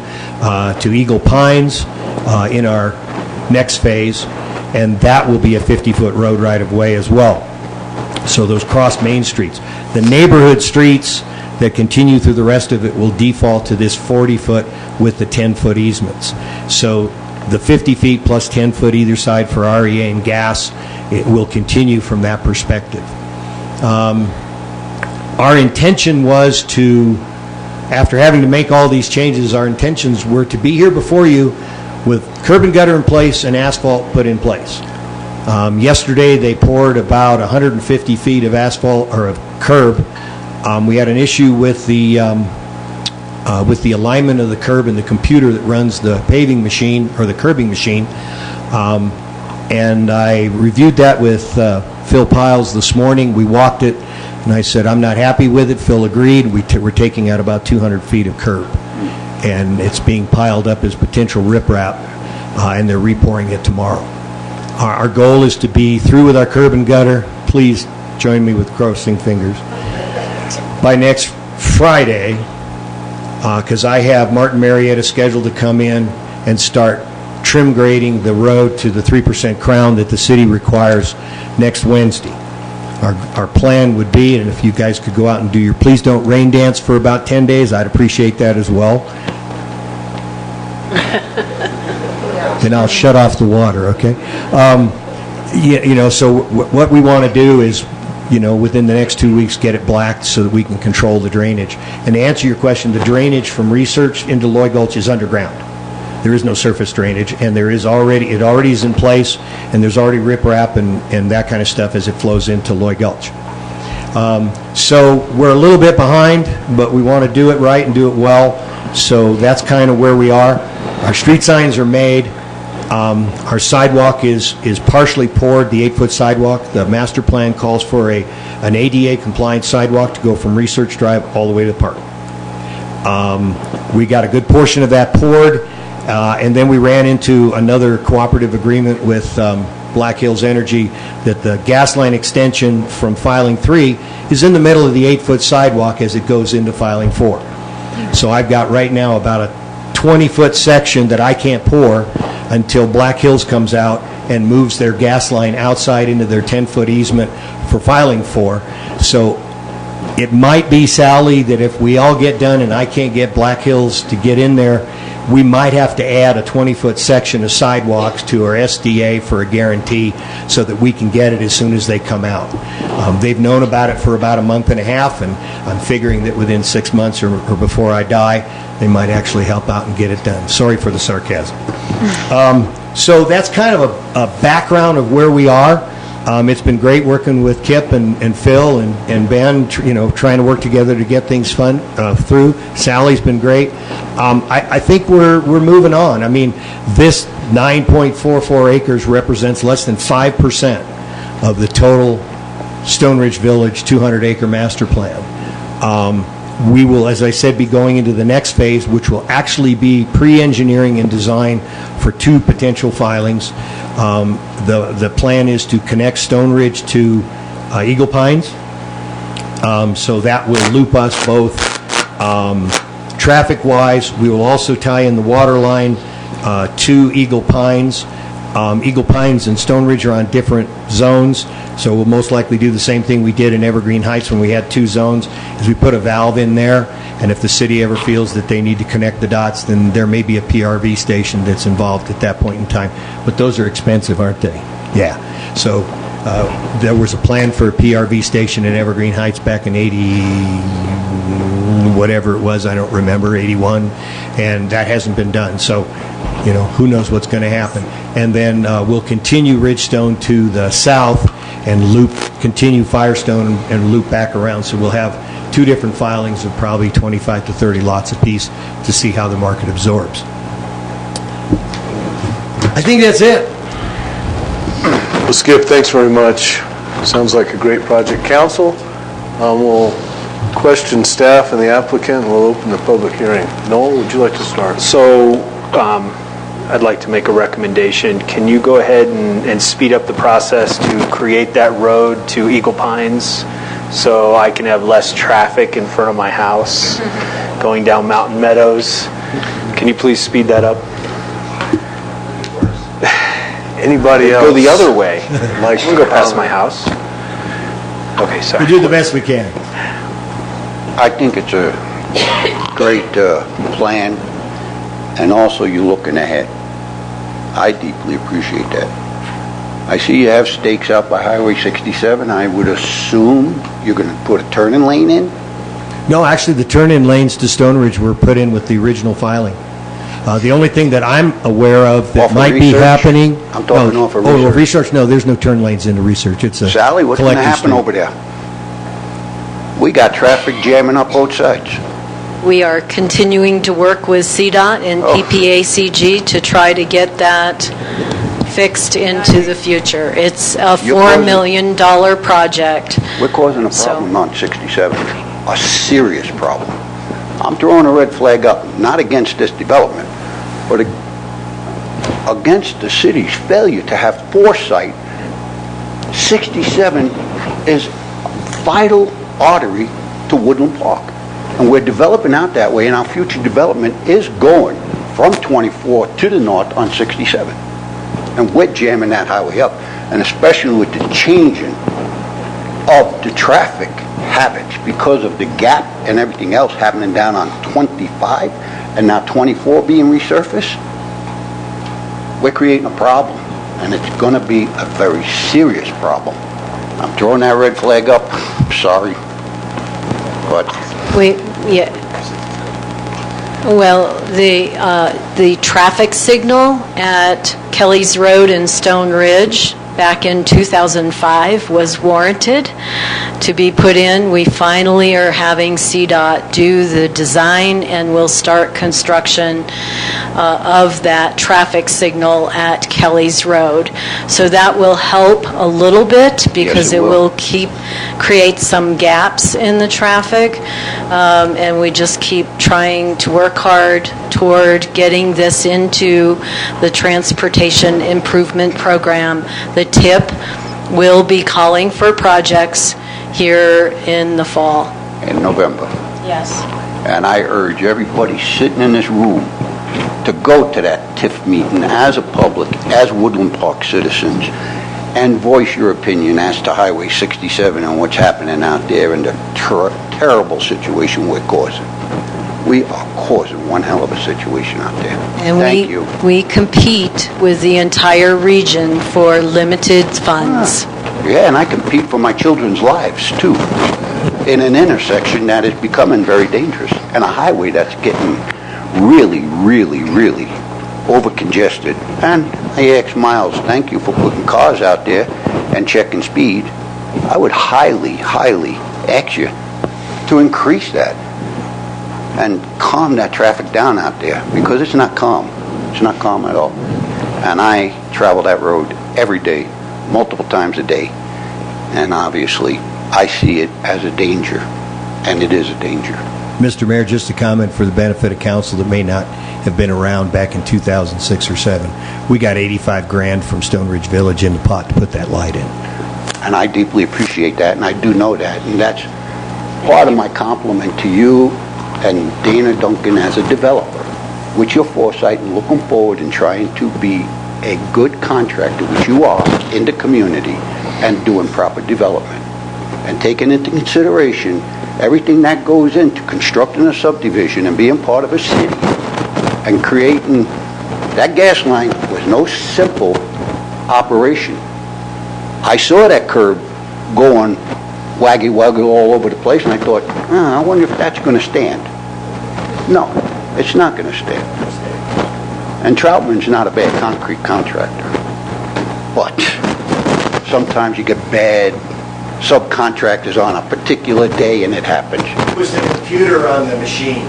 to Eagle Pines in our next phase, and that will be a 50-foot road right-of-way as well. So those cross main streets. The neighborhood streets that continue through the rest of it will default to this 40-foot with the 10-foot easements. So the 50 feet plus 10-foot either side for REA and gas, it will continue from that perspective. Our intention was to, after having to make all these changes, our intentions were to be here before you with curb and gutter in place and asphalt put in place. Yesterday they poured about 150 feet of asphalt, or of curb. We had an issue with the alignment of the curb and the computer that runs the paving machine or the curbing machine. And I reviewed that with Phil Piles this morning. We walked it, and I said, I'm not happy with it. Phil agreed. We're taking out about 200 feet of curb, and it's being piled up as potential riprap, and they're repouring it tomorrow. Our goal is to be through with our curb and gutter. Please join me with crossing fingers. By next Friday, because I have Martin Marietta scheduled to come in and start trim grading the road to the 3% crown that the city requires next Wednesday. Our plan would be, and if you guys could go out and do your Please Don't Rain dance for about 10 days, I'd appreciate that as well. Then I'll shut off the water, okay? So what we want to do is, within the next 2 weeks, get it blacked so that we can control the drainage. And to answer your question, the drainage from Research into Loy Gulch is underground. There is no surface drainage, and it already is in place, and there's already riprap and that kind of stuff as it flows into Loy Gulch. So we're a little bit behind, but we want to do it right and do it well. So that's kind of where we are. Our street signs are made. Our sidewalk is partially poured, the 8-foot sidewalk. The master plan calls for an ADA compliant sidewalk to go from Research Drive all the way to the park. We got a good portion of that poured, and then we ran into another cooperative agreement with Black Hills Energy that the gas line extension from filing 3 is in the middle of the 8-foot sidewalk as it goes into filing 4. So I've got right now about a 20-foot section that I can't pour until Black Hills comes out and moves their gas line outside into their 10-foot easement for filing 4. So it might be, Sally, that if we all get done and I can't get Black Hills to get in there, we might have to add a 20-foot section of sidewalks to our SDA for a guarantee so that we can get it as soon as they come out. They've known about it for about a month and a half, and I'm figuring that within 6 months or before I die, they might actually help out and get it done. Sorry for the sarcasm. So that's kind of a background of where we are. It's been great working with Kip and Phil and Ben, trying to work together to get things through. Sally's been great. I think we're moving on. I mean, this 9.44 acres represents less than 5% of the total Stone Ridge Village 200-acre master plan. We will, as I said, be going into the next phase, which will actually be pre-engineering and design for 2 potential filings. The plan is to connect Stone Ridge to Eagle Pines, so that will loop us both traffic-wise. We will also tie in the water line to Eagle Pines. Eagle Pines and Stone Ridge are on different zones, so we'll most likely do the same thing we did in Evergreen Heights when we had 2 zones, is we put a valve in there, and if the city ever feels that they need to connect the dots, then there may be a PRV station that's involved at that point in time. But those are expensive, aren't they? Yeah. So there was a plan for a PRV station in Evergreen Heights back in 81, whatever it was, I don't remember, 81, and that hasn't been done. So, who knows what's going to happen. And then we'll continue Ridgestone to the south and continue Firestone and loop back around. So we'll have 2 different filings of probably 25 to 30 lots apiece to see how the market absorbs. I think that's it. Well, Skip, thanks very much. Sounds like a great project. Council, we'll question staff and the applicant, and we'll open the public hearing. Noel, would you like to start? So, I'd like to make a recommendation. Can you go ahead and speed up the process to create that road to Eagle Pines so I can have less traffic in front of my house going down Mountain Meadows? Can you please speed that up? Anybody else? Go the other way. Like, we'll go past my house. Okay, sorry. We do the best we can. I think it's a great plan, and also you're looking ahead. I deeply appreciate that. I see you have stakes out by Highway 67. I would assume you're going to put a turning lane in? No, actually, the turn-in lanes to Stone Ridge were put in with the original filing. The only thing that I'm aware of that might be happening... I'm talking off of research. research. Research, no, there's no turn lanes into research. It's a Sally, what's going to collector's happen street. over there? We got traffic jamming up both sides. We are continuing to work with CDOT and PPACG to try to get that fixed into the future. It's a $4 million project. We're causing a problem on 67, a serious problem. I'm throwing a red flag up, not against this development, but against the city's failure to have foresight. 67 is a vital artery to Woodland Park, and we're developing out that way, and our future development is going from 24 to the north on 67. And we're jamming that highway up, and especially with the changing of the traffic habits because of the gap and everything else happening down on 25 and now 24 being resurfaced, we're creating a problem, and it's going to be a very serious problem. I'm throwing that red flag up. Sorry, but Well, the traffic signal at Kelly's Road and Stone Ridge back in 2005 was warranted to be put in. We finally are having CDOT do the design, and we'll start construction of that traffic signal at Kelly's Road. So that will help a little bit because it will create some gaps in the traffic, and we just keep trying to work hard toward getting this into the Transportation Improvement Program. The TIP will be calling for projects here in the fall. in November. Yes. And I urge everybody sitting in this room to go to that TIF meeting as a public, as Woodland Park citizens, and voice your opinion as to Highway 67 and what's happening out there and the terrible situation we're causing. We are causing one hell of a situation out there. And Thank you. we compete with the entire region for limited funds. Yeah, and I compete for my children's lives, too, in an intersection that is becoming very dangerous, and a highway that's getting really, really, really over-congested. And I asked Miles, thank you for putting cars out there and checking speed. I would highly, highly ask you to increase that and calm that traffic down out there, because it's not calm. It's not calm at all. And I travel that road every day, multiple times a day, and obviously I see it as a danger, and it is a danger. Mr. Mayor, just a comment for the benefit of council that may not have been around back in 2006 or 7. We got $85,000 from Stone Ridge Village in the pot to put that light in. And I deeply appreciate that, and I do know that, and that's part of my compliment to you and Dana Duncan as a developer, with your foresight and looking forward and trying to be a good contractor, which you are, in the community, and doing proper development, and taking into consideration everything that goes into constructing a subdivision and being part of a city and creating. That gas line was no simple operation. I saw that curb going waggy-waggy all over the place, and I thought, I wonder if that's going to stand. No, it's not going to stand. And Troutman's not a bad concrete contractor, but sometimes you get bad subcontractors on a particular day, and it happens. It was the computer on the machine.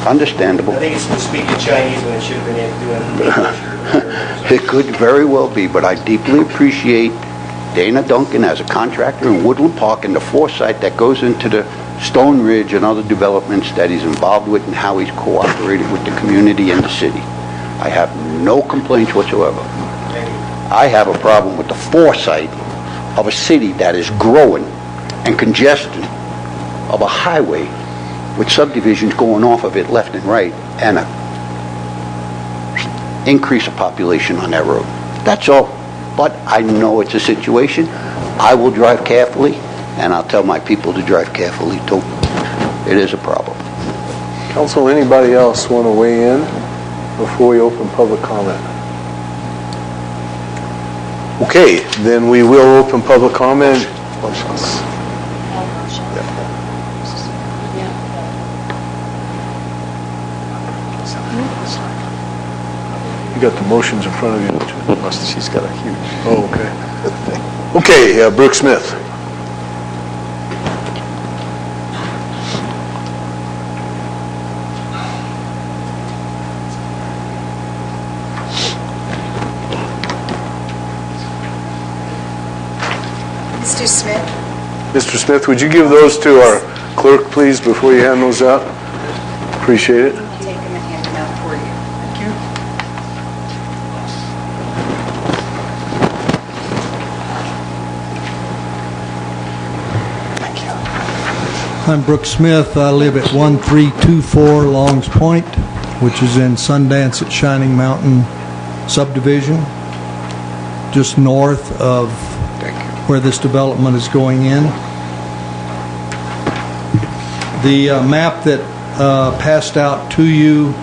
Understandable. I think it's supposed to speak in Chinese when it should have been doing It could very well be, but I deeply appreciate Dana Duncan as a contractor in Woodland Park and the foresight that goes into the Stone Ridge and other developments that he's involved with and how he's cooperated with the community and the city. I have no complaints whatsoever. I have a problem with the foresight of a city that is growing and congestion of a highway with subdivisions going off of it left and right and a increase of population on that road. That's all. But I know it's a situation. I will drive carefully, and I'll tell my people to drive carefully too. It is a problem. Council, anybody else want to weigh in before we open public comment? Okay, then we will open public comment. You got the motions in front of you. She's got a huge. Oh, okay. Okay, Brooke Smith. Mr. Smith? Mr. Smith, would you give those to our clerk, please, before you hand those out? Appreciate it. I'll take them and hand them out for you. Thank you. I'm Brooke Smith. I live at 1324 Longs Point, which is in Sundance at Shining Mountain subdivision, just north of where this development is going in. The map that passed out to you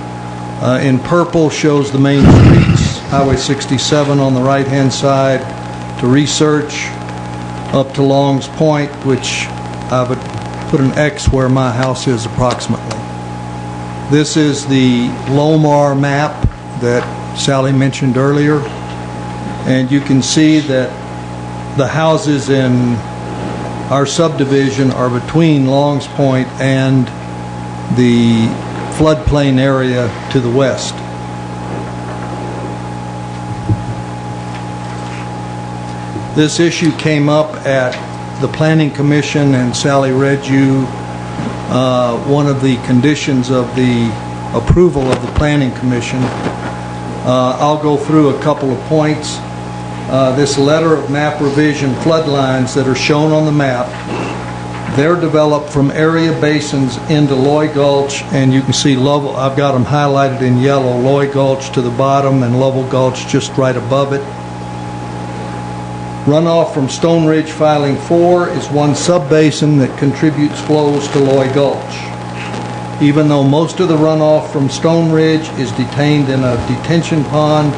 in purple shows the main streets, Highway 67 on the right-hand side to Research, up to Longs Point, which I would put an X where my house is approximately. This is the Lomar map that Sally mentioned earlier, and you can see that the houses in our subdivision are between Longs Point and the floodplain area to the west. This issue came up at the Planning Commission, and Sally read you one of the conditions of the approval of the Planning Commission. I'll go through a couple of points. This letter of map revision flood lines that are shown on the map, they're developed from area basins into Loy Gulch, and you can see Lovell, I've got them highlighted in yellow, Loy Gulch to the bottom and Lovell Gulch just right above it. Runoff from Stone Ridge Filing 4 is one sub-basin that contributes flows to Loy Gulch. Even though most of the runoff from Stone Ridge is detained in a detention pond,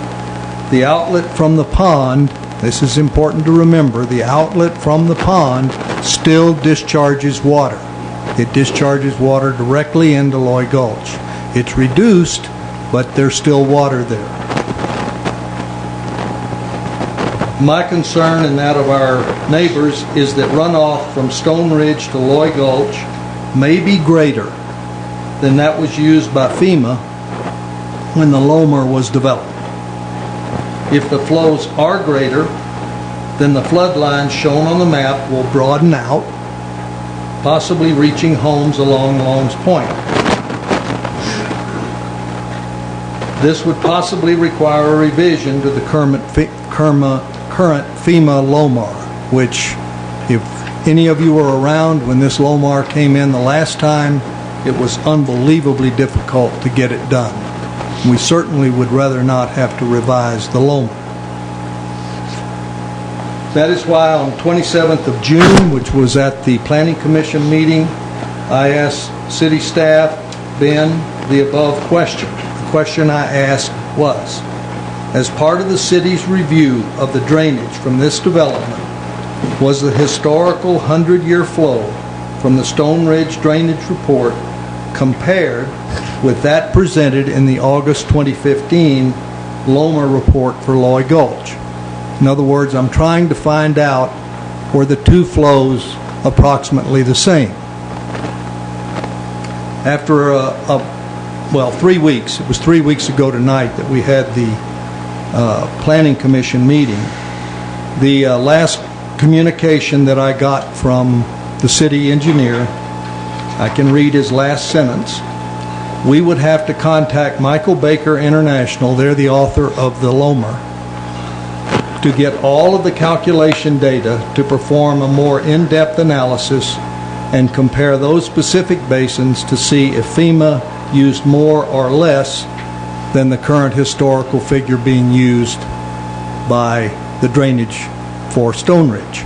the outlet from the pond, this is important to remember, the outlet from the pond still discharges water. It discharges water directly into Loy Gulch. It's reduced, but there's still water there. My concern and that of our neighbors is that runoff from Stone Ridge to Loy Gulch may be greater than that was used by FEMA when the Lomar was developed. If the flows are greater, then the flood lines shown on the map will broaden out, possibly reaching homes along Longs Point. This would possibly require a revision to the current FEMA Lomar, which, if any of you were around when this Lomar came in the last time, it was unbelievably difficult to get it done. We certainly would rather not have to revise the Lomar. That is why on 27th of June, which was at the Planning Commission meeting, I asked city staff, Ben, the above question. The question I asked was, as part of the city's review of the drainage from this development, was the historical 100-year flow from the Stone Ridge Drainage Report compared with that presented in the August 2015 Loma report for Loy Gulch. In other words, I'm trying to find out were the two flows approximately the same. After 3 weeks, it was 3 weeks ago tonight that we had the Planning Commission meeting. The last communication that I got from the city engineer, I can read his last sentence. We would have to contact Michael Baker International, they're the author of the Loma, to get all of the calculation data to perform a more in-depth analysis and compare those specific basins to see if FEMA used more or less than the current historical figure being used by the drainage for Stone Ridge.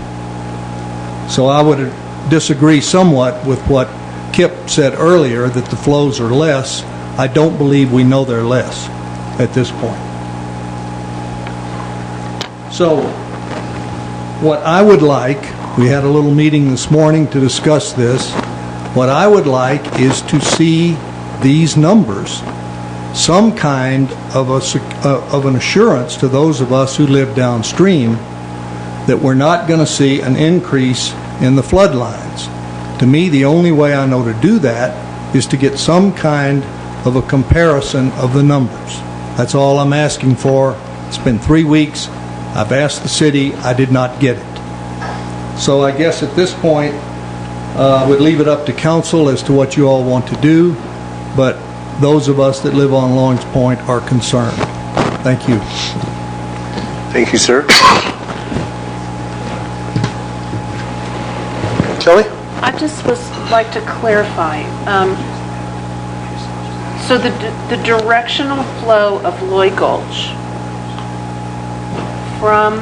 So I would disagree somewhat with what Kip said earlier, that the flows are less. I don't believe we know they're less at this point. So what I would like, we had a little meeting this morning to discuss this, what I would like is to see these numbers, some kind of an assurance to those of us who live downstream that we're not going to see an increase in the flood lines. To me, the only way I know to do that is to get some kind of a comparison of the numbers. That's all I'm asking for. It's been 3 weeks. I've asked the city. I did not get it. So I guess at this point, I would leave it up to council as to what you all want to do, but those of us that live on Long's Point are concerned. Thank you. Thank you, sir. Kelly? I just would like to clarify. So the directional flow of Loy Gulch from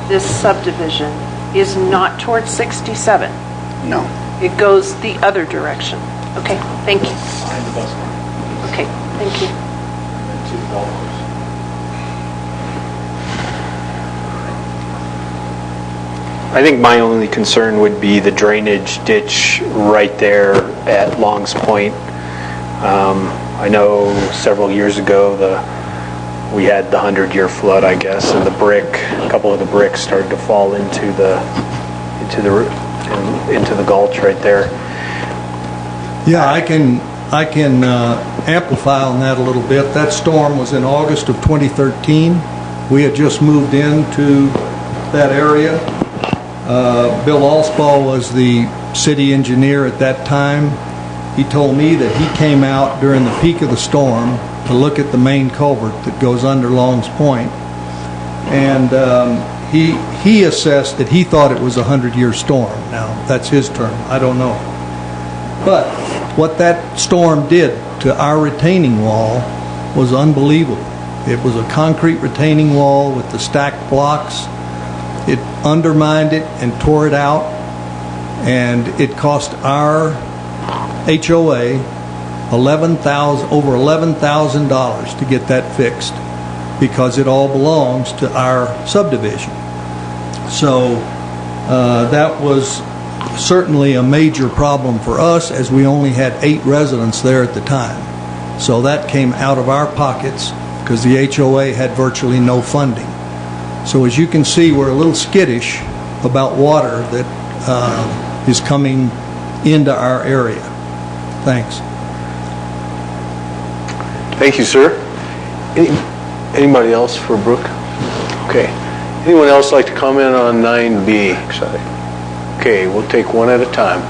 this subdivision is not towards 67? No. It goes the other direction? Okay, thank you. Okay, thank you. I think my only concern would be the drainage ditch right there at Long's Point. I know several years ago we had the 100-year flood, I guess, and a couple of the bricks started to fall into the gulch right there. Yeah, I can amplify on that a little bit. That storm was in August of 2013. We had just moved into that area. Bill Allspaw was the city engineer at that time. He told me that he came out during the peak of the storm to look at the main culvert that goes under Long's Point, and he assessed that he thought it was a 100-year storm. Now, that's his term. I don't know. But what that storm did to our retaining wall was unbelievable. It was a concrete retaining wall with the stacked blocks. It undermined it and tore it out, and it cost our HOA over $11,000 to get that fixed, because it all belongs to our subdivision. So that was certainly a major problem for us, as we only had 8 residents there at the time. So that came out of our pockets because the HOA had virtually no funding. So as you can see, we're a little skittish about water that is coming into our area. Thanks. Thank you, sir. Anybody else for Brooke? Okay. Anyone else like to comment on 9B? Okay, we'll take one at a time.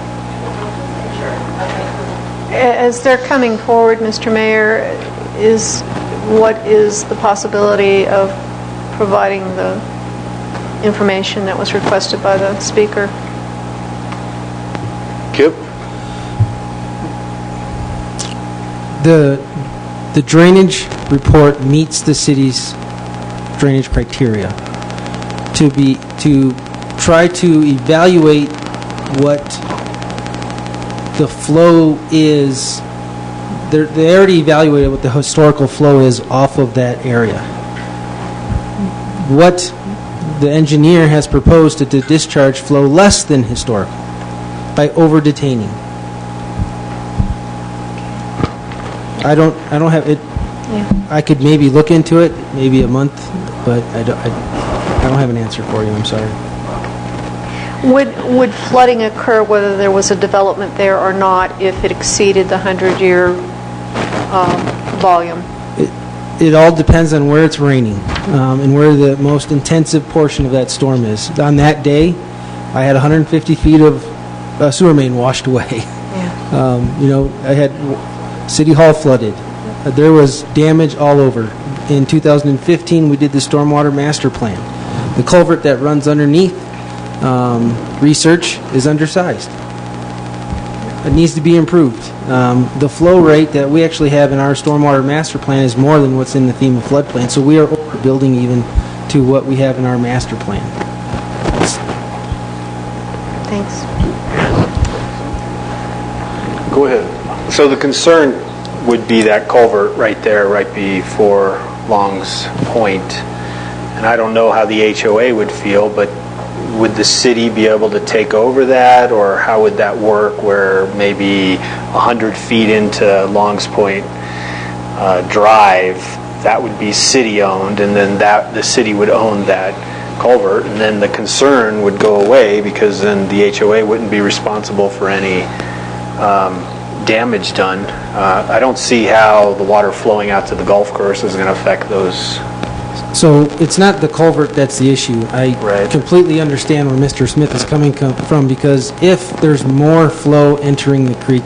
As they're coming forward, Mr. Mayor, what is the possibility of providing the information that was requested by the speaker? Kip? The drainage report meets the city's drainage criteria. To try to evaluate what the flow is, they already evaluated what the historical flow is off of that area. What the engineer has proposed that the discharge flow less than historical by over-detaining. I don't have it. I could maybe look into it, maybe a month, but I don't have an answer for you. I'm sorry. Would flooding occur whether there was a development there or not if it exceeded the 100-year volume? It all depends on where it's raining and where the most intensive portion of that storm is. On that day, I had 150 feet of sewer main washed away. Yeah. I had City Hall flooded. There was damage all over. In 2015, we did the Stormwater Master Plan. The culvert that runs underneath research is undersized. It needs to be improved. The flow rate that we actually have in our Stormwater Master Plan is more than what's in the FEMA floodplain, so we are overbuilding even to what we have in our master plan. Thanks. Go ahead. So the concern would be that culvert right there, right before Long's Point. And I don't know how the HOA would feel, but would the city be able to take over that, or how would that work where maybe 100 feet into Long's Point Drive, that would be city-owned, and then the city would own that culvert, and then the concern would go away because then the HOA wouldn't be responsible for any damage done. I don't see how the water flowing out to the golf course is going to affect those. So it's not the culvert that's the issue. I completely understand where Mr. Smith is coming from, because if there's more flow entering the creek,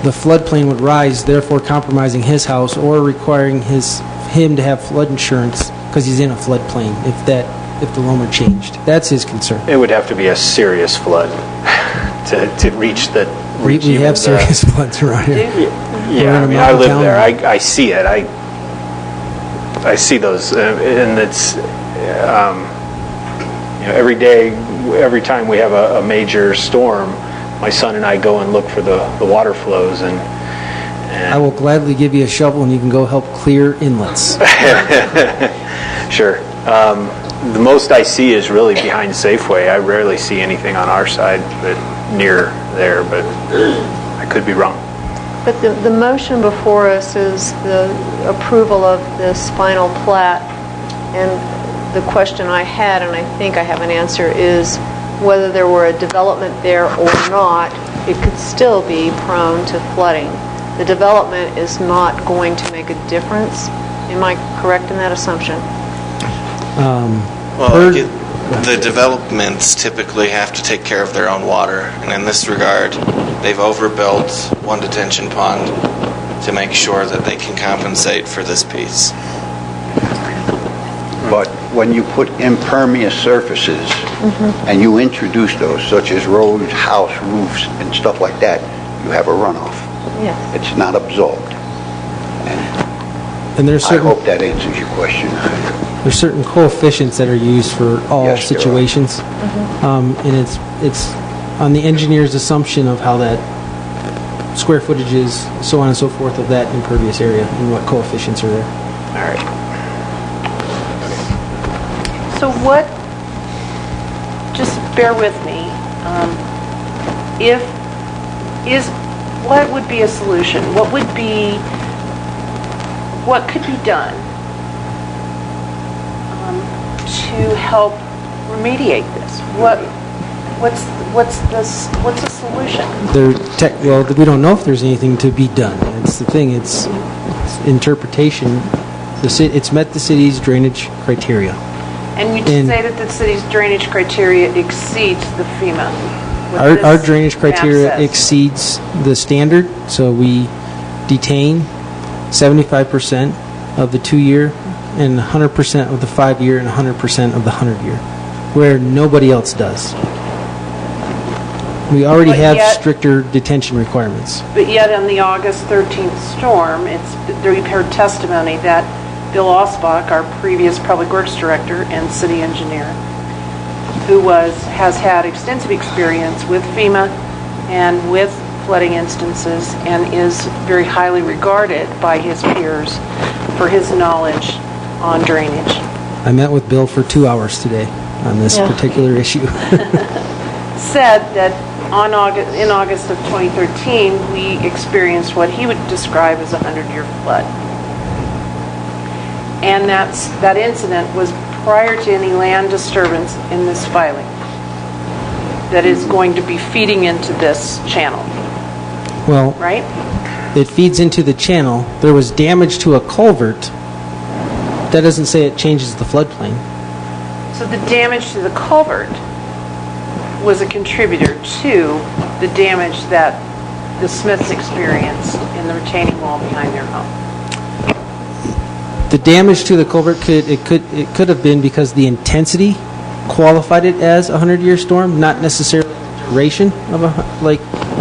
the floodplain would rise, therefore compromising his house or requiring him to have flood insurance because he's in a floodplain if the loam are changed. That's his concern. It would have to be a serious flood to reach the... We have serious floods around here. Yeah, I mean, I live there. I see it. I see those, and it's every day, every time we have a major storm, my son and I go and look for the water flows, and I will gladly give you a shovel and you can go help clear inlets. Sure. The most I see is really behind Safeway. I rarely see anything on our side, but near there, but I could be wrong. But the motion before us is the approval of this final plat, and the question I had, and I think I have an answer, is whether there were a development there or not, it could still be prone to flooding. The development is not going to make a difference. Am I correct in that assumption? Well, the developments typically have to take care of their own water, and in this regard, they've overbuilt one detention pond to make sure that they can compensate for this piece. But when you put impervious surfaces and you introduce those, such as roads, house roofs, and stuff like that, you have a runoff. Yes. It's not absorbed. And there's I hope that answers your question. There's certain coefficients that are used for all situations, and it's on the engineer's assumption of how that square footage is, so on and so forth, of that impervious area and what coefficients are there. All right. So just bear with me, what would be a solution? What could be done to help remediate this? What's the solution? Well, we don't know if there's anything to be done. That's the thing. It's interpretation. It's met the city's drainage criteria. And you say that the city's drainage criteria exceeds the FEMA. Our drainage criteria exceeds the standard, so we detain 75% of the 2-year and 100% of the 5-year and 100% of the 100-year, where nobody else does. We already have stricter detention requirements. But yet on the August 13th storm, we've heard testimony that Bill Osbach, our previous public works director and city engineer, who has had extensive experience with FEMA and with flooding instances and is very highly regarded by his peers for his knowledge on drainage. I met with Bill for 2 hours today. on this Yeah. particular issue. Said that in August of 2013, we experienced what he would describe as a 100-year flood. And that incident was prior to any land disturbance in this filing that is going to be feeding into this channel, Well, right? it feeds into the channel. There was damage to a culvert. That doesn't say it changes the floodplain. So the damage to the culvert was a contributor to the damage that the Smiths experienced in the retaining wall behind their home. The damage to the culvert could have been because the intensity qualified it as a 100-year storm, not necessarily the duration of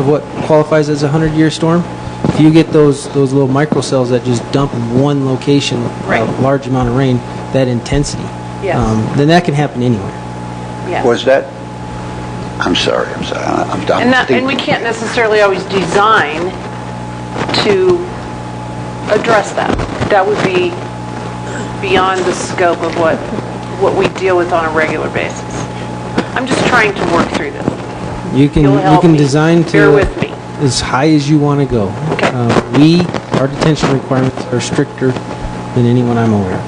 what qualifies as a 100-year storm. If you get those little microcells that just dump in one location a large amount of rain, that intensity, Yes. then that can happen anywhere. Yes. Was that, I'm sorry, I'm done. And we can't necessarily always design to address that. That would be beyond the scope of what we deal with on a regular basis. I'm just trying to work through this. You can You'll help me. design to Bear with me. as high as you want to go. Our detention requirements are stricter than anyone I'm aware of.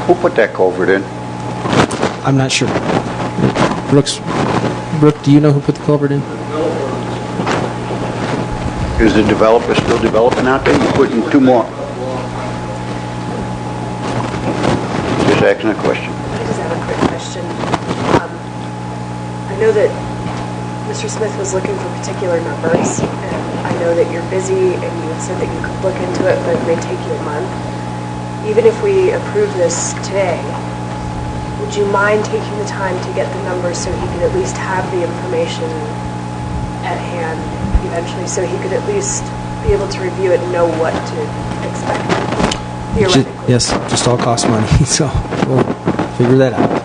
Who put that culvert in? I'm not sure. Brooke, do you know who put the culvert in? Is the developer still developing out there? You put in two more. Just asking a question. I just have a quick question. I know that Mr. Smith was looking for particular numbers, and I know that you're busy, and you had said that you could look into it, but it may take you a month. Even if we approve this today, would you mind taking the time to get the numbers so he could at least have the information at hand eventually, so he could at least be able to review it and know what to expect, theoretically? Yes, just all costs money, so we'll figure that out.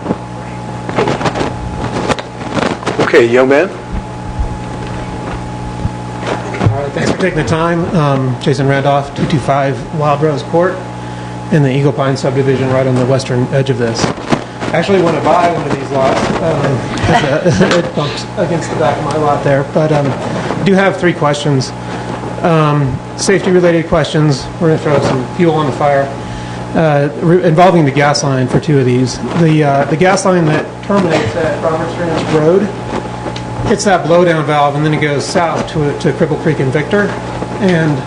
Okay, young man. All right, thanks for taking the time. Jason Randolph, 225 Wild Rose Court in the Eagle Pine subdivision right on the western edge of this. I actually want to buy one of these lots. It bumps against the back of my lot there. But I do have three questions. Safety-related questions. We're going to throw some fuel on the fire. Involving the gas line for two of these. The gas line that terminates at Roberts Ranch Road hits that blowdown valve, and then it goes south to Cripple Creek and Victor. And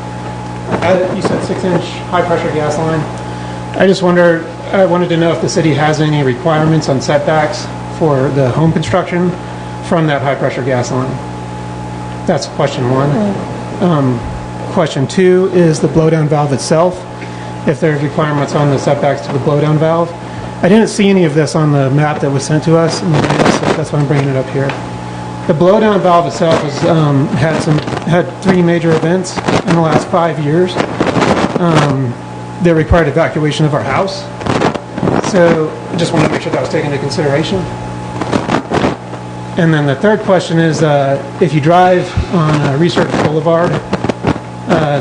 you said 6-inch high-pressure gas line. I wanted to know if the city has any requirements on setbacks for the home construction from that high-pressure gas line. That's question one. Question two is the blowdown valve itself, if there's requirements on the setbacks to the blowdown valve. I didn't see any of this on the map that was sent to us, so that's why I'm bringing it up here. The blowdown valve itself has had three major events in the last 5 years that required evacuation of our house. So I just wanted to make sure that was taken into consideration. And then the third question is, if you drive on Research Boulevard,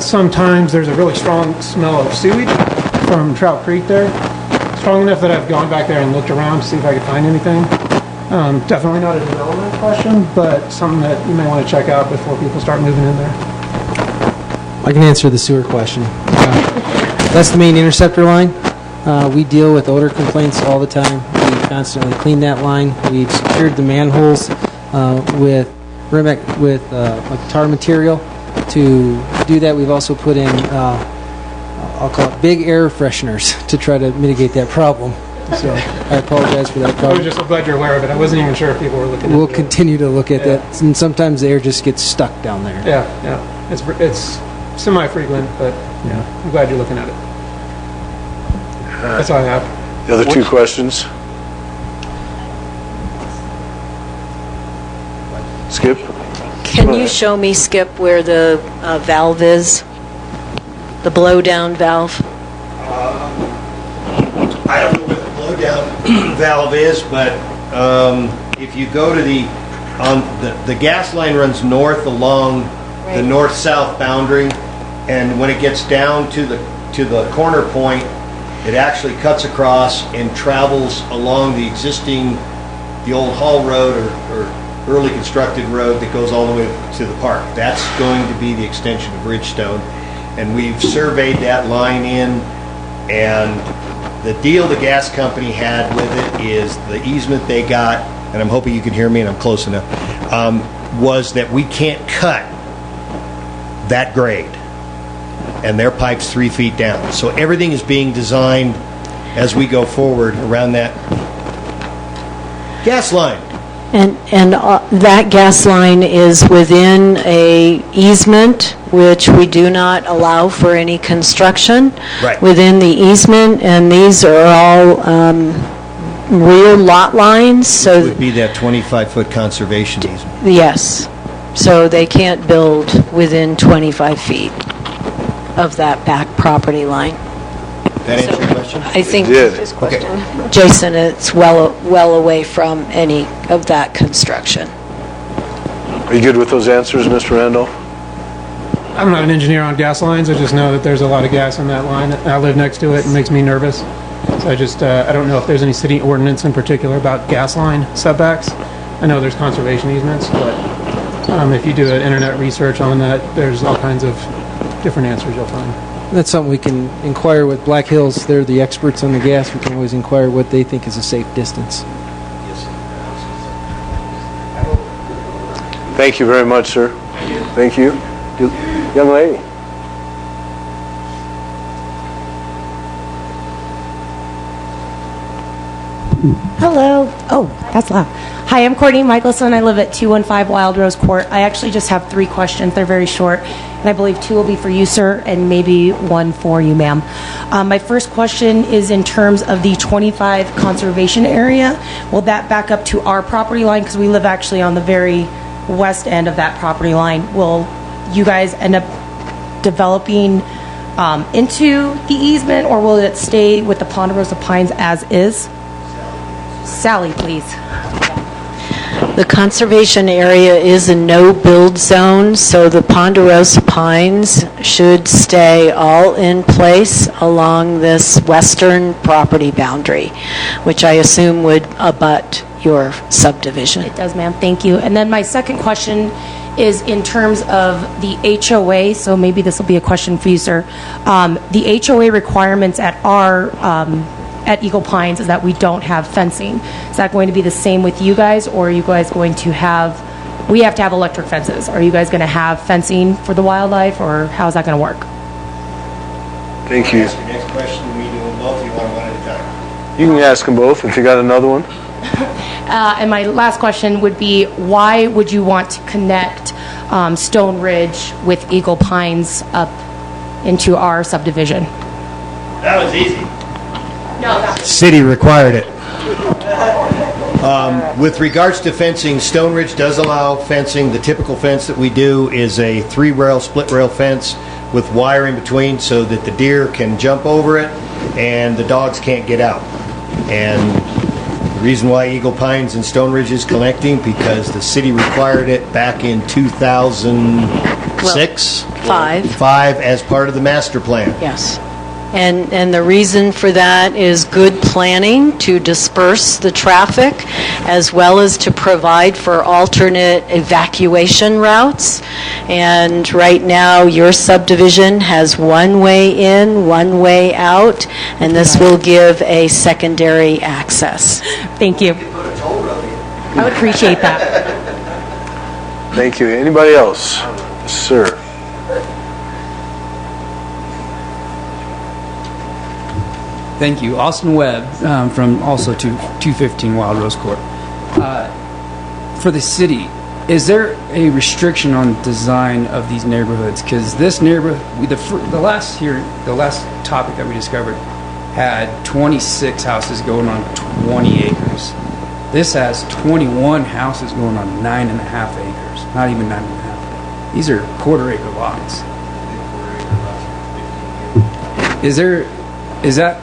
sometimes there's a really strong smell of sewage from Trout Creek there. Strong enough that I've gone back there and looked around to see if I could find anything. Definitely not a development question, but something that you may want to check out before people start moving in there. I can answer the sewer question. That's the main interceptor line. We deal with odor complaints all the time. We constantly clean that line. We've secured the manholes with like tar material. To do that, we've also put in, I'll call it big air fresheners to try to mitigate that problem. So I apologize for that I problem. was just so glad you're aware of it. I wasn't even sure if people were looking We'll into it. continue to look at that, and sometimes the air just gets stuck down there. Yeah. It's semi-frequent, but yeah, I'm glad you're looking at it. That's all I have. The other two questions. Skip? Can you show me, Skip, where the valve is? The blowdown valve? I don't know where the blowdown valve is, but if you go to the gas line runs north along the north-south boundary, and when it gets down to the corner point, It actually cuts across and travels along the old Hall Road or early constructed road that goes all the way to the park. That's going to be the extension of Bridgestone. And we've surveyed that line in, and the deal the gas company had with it is the easement they got, and I'm hoping you can hear me and I'm close enough, was that we can't cut that grade. And their pipe's 3 feet down. So everything is being designed as we go forward around that gas line. And that gas line is within a easement, which we do not allow for any construction. Right. Within the easement, and these are all rear lot lines, so... It would be that 25-foot conservation easement. Yes. So they can't build within 25 feet of that back property line. That answer your question? I think, His question. Jason, it's well away from any of that construction. Are you good with those answers, Mr. Randolph? I'm not an engineer on gas lines. I just know that there's a lot of gas in that line. I live next to it. It makes me nervous. So I don't know if there's any city ordinance in particular about gas line setbacks. I know there's conservation easements, but if you do an internet research on that, there's all kinds of different answers you'll find. That's something we can inquire with Black Hills. They're the experts on the gas. We can always inquire what they think is a safe distance. Thank you very much, sir. Thank you. Young lady. Hello. Oh, that's loud. Hi, I'm Courtney Michelson. I live at 215 Wild Rose Court. I actually just have 3 questions. They're very short, and I believe 2 will be for you, sir, and maybe 1 for you, ma'am. My first question is in terms of the 25 conservation area. Will that back up to our property line? Because we live actually on the very west end of that property line. Will you guys end up developing into the easement, or will it stay with the Ponderosa Pines as is? Sally, please. The conservation area is a no-build zone, so the Ponderosa Pines should stay all in place along this western property boundary, which I assume would abut your subdivision. It does, ma'am. Thank you. And then my second question is in terms of the HOA, so maybe this will be a question for you, sir. The HOA requirements at our at Eagle Pines is that we don't have fencing. Is that going to be the same with you guys, or are you guys going to have, we have to have electric fences. Are you guys going to have fencing for the wildlife, or how's that going to work? Thank you. Ask your next question. We do them both. You want one at a time? You can ask them both if you got another one. And my last question would be, why would you want to connect Stone Ridge with Eagle Pines up into our subdivision? That was easy. No, City required it. With regards to fencing, Stone Ridge does allow fencing. The typical fence that we do is a 3-rail, split-rail fence with wire in between so that the deer can jump over it and the dogs can't get out. And the reason why Eagle Pines and Stone Ridge is connecting, because the city required it back in 2006? Five as part of the master plan. Yes. And the reason for that is good planning to disperse the traffic, as well as to provide for alternate evacuation routes. And right now, your subdivision has one way in, one way out, and this will give a secondary access. Thank you. I would appreciate that. Thank you. Anybody else? Sir. Thank you. Austin Webb from also 215 Wild Rose Court. For the city, is there a restriction on design of these neighborhoods? Because this neighborhood, the last topic that we discovered had 26 houses going on 20 acres. This has 21 houses going on 9.5 acres. Not even 9.5. These are quarter-acre lots. Is that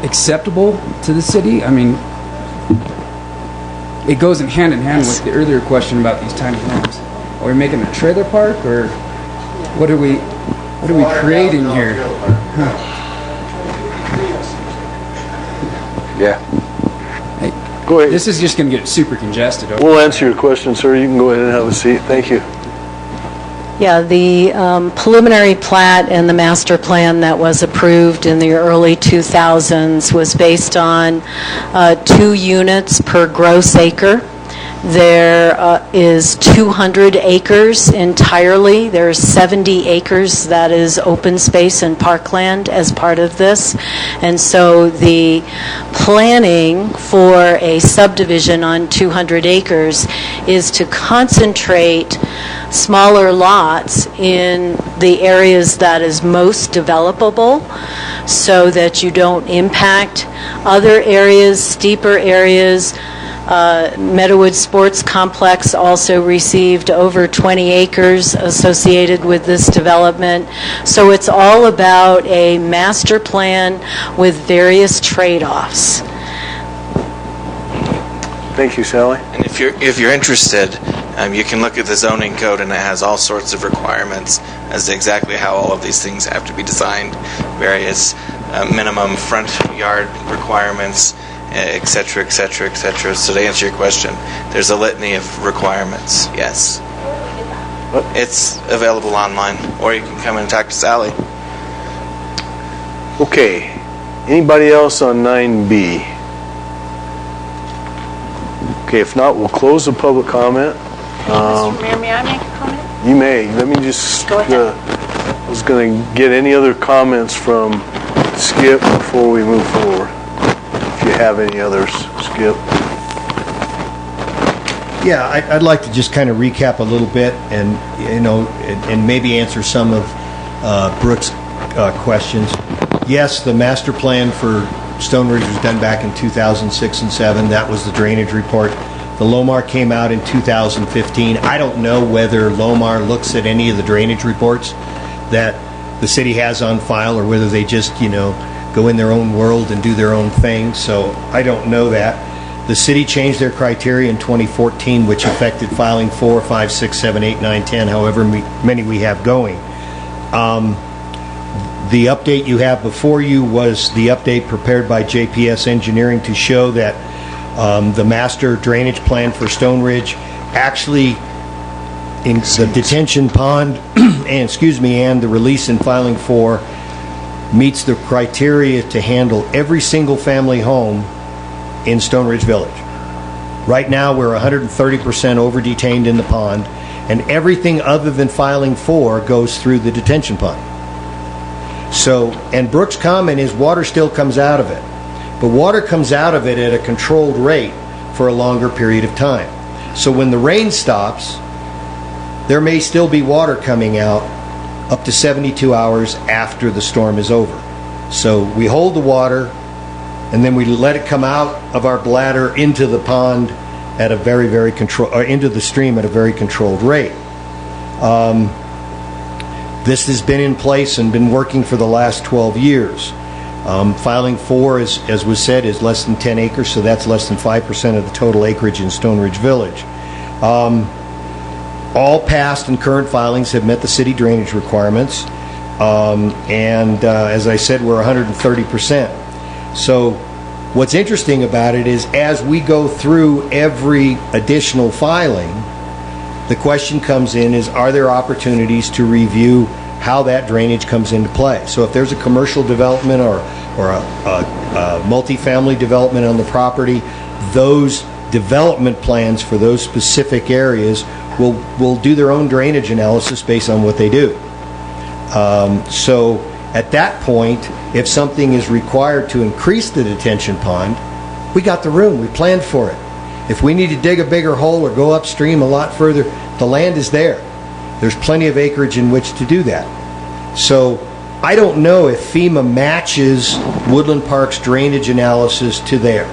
acceptable to the city? I mean, it goes in hand with the earlier question about these tiny homes. Are we making a trailer park, or what are we creating here? Yeah. Hey, go ahead. This is just going to get super congested. We'll answer your question, sir. You can go ahead and have a seat. Thank you. Yeah, the preliminary plat and the master plan that was approved in the early 2000s was based on 2 units per gross acre. There is 200 acres entirely. There's 70 acres that is open space and parkland as part of this. And so the planning for a subdivision on 200 acres is to concentrate smaller lots in the areas that is most developable so that you don't impact other areas, steeper areas. Meadowood Sports Complex also received over 20 acres associated with this development. So it's all about a master plan with various trade-offs. Thank you, Sally. And if you're interested, you can look at the zoning code, and it has all sorts of requirements as to exactly how all of these things have to be designed, various minimum front yard requirements, et cetera, et cetera, et cetera. So to answer your question, there's a litany of requirements, yes. It's available online, or you can come in and talk to Sally. Okay. Anybody else on 9B? Okay, if not, we'll close the public comment. Mr. Mayor, may I make a comment? You may. Let me just... Go ahead. I was going to get any other comments from Skip before we move forward. If you have any others, Skip. Yeah, I'd like to just kind of recap a little bit and, and maybe answer some of Brooke's questions. Yes, the master plan for Stone Ridge was done back in 2006 and 7. That was the drainage report. The LOMAR came out in 2015. I don't know whether LOMAR looks at any of the drainage reports that the city has on file or whether they just, go in their own world and do their own thing. So I don't know that. The city changed their criteria in 2014, which affected filing 4, 5, 6, 7, 8, 9, 10, however many we have going. The update you have before you was the update prepared by JPS Engineering to show that the master drainage plan for Stone Ridge actually in the detention pond and the release and filing 4 meets the criteria to handle every single family home in Stone Ridge Village. Right now we're 130% over detained in the pond, and everything other than filing 4 goes through the detention pond. So, and Brooke's comment is water still comes out of it, but water comes out of it at a controlled rate for a longer period of time. So when the rain stops, there may still be water coming out up to 72 hours after the storm is over. So we hold the water, and then we let it come out of our bladder into the pond at a very, very into the stream at a very controlled rate. This has been in place and been working for the last 12 years. Filing 4, as was said, is less than 10 acres, so that's less than 5% of the total acreage in Stone Ridge Village. All past and current filings have met the city drainage requirements, and as I said, we're 130%. So what's interesting about it is as we go through every additional filing, the question comes in is, are there opportunities to review how that drainage comes into play? So if there's a commercial development or a multifamily development on the property, those development plans for those specific areas will do their own drainage analysis based on what they do. So at that point, if something is required to increase the detention pond, we got the room, we planned for it. If we need to dig a bigger hole or go upstream a lot further, the land is there. There's plenty of acreage in which to do that. So I don't know if FEMA matches Woodland Park's drainage analysis to there.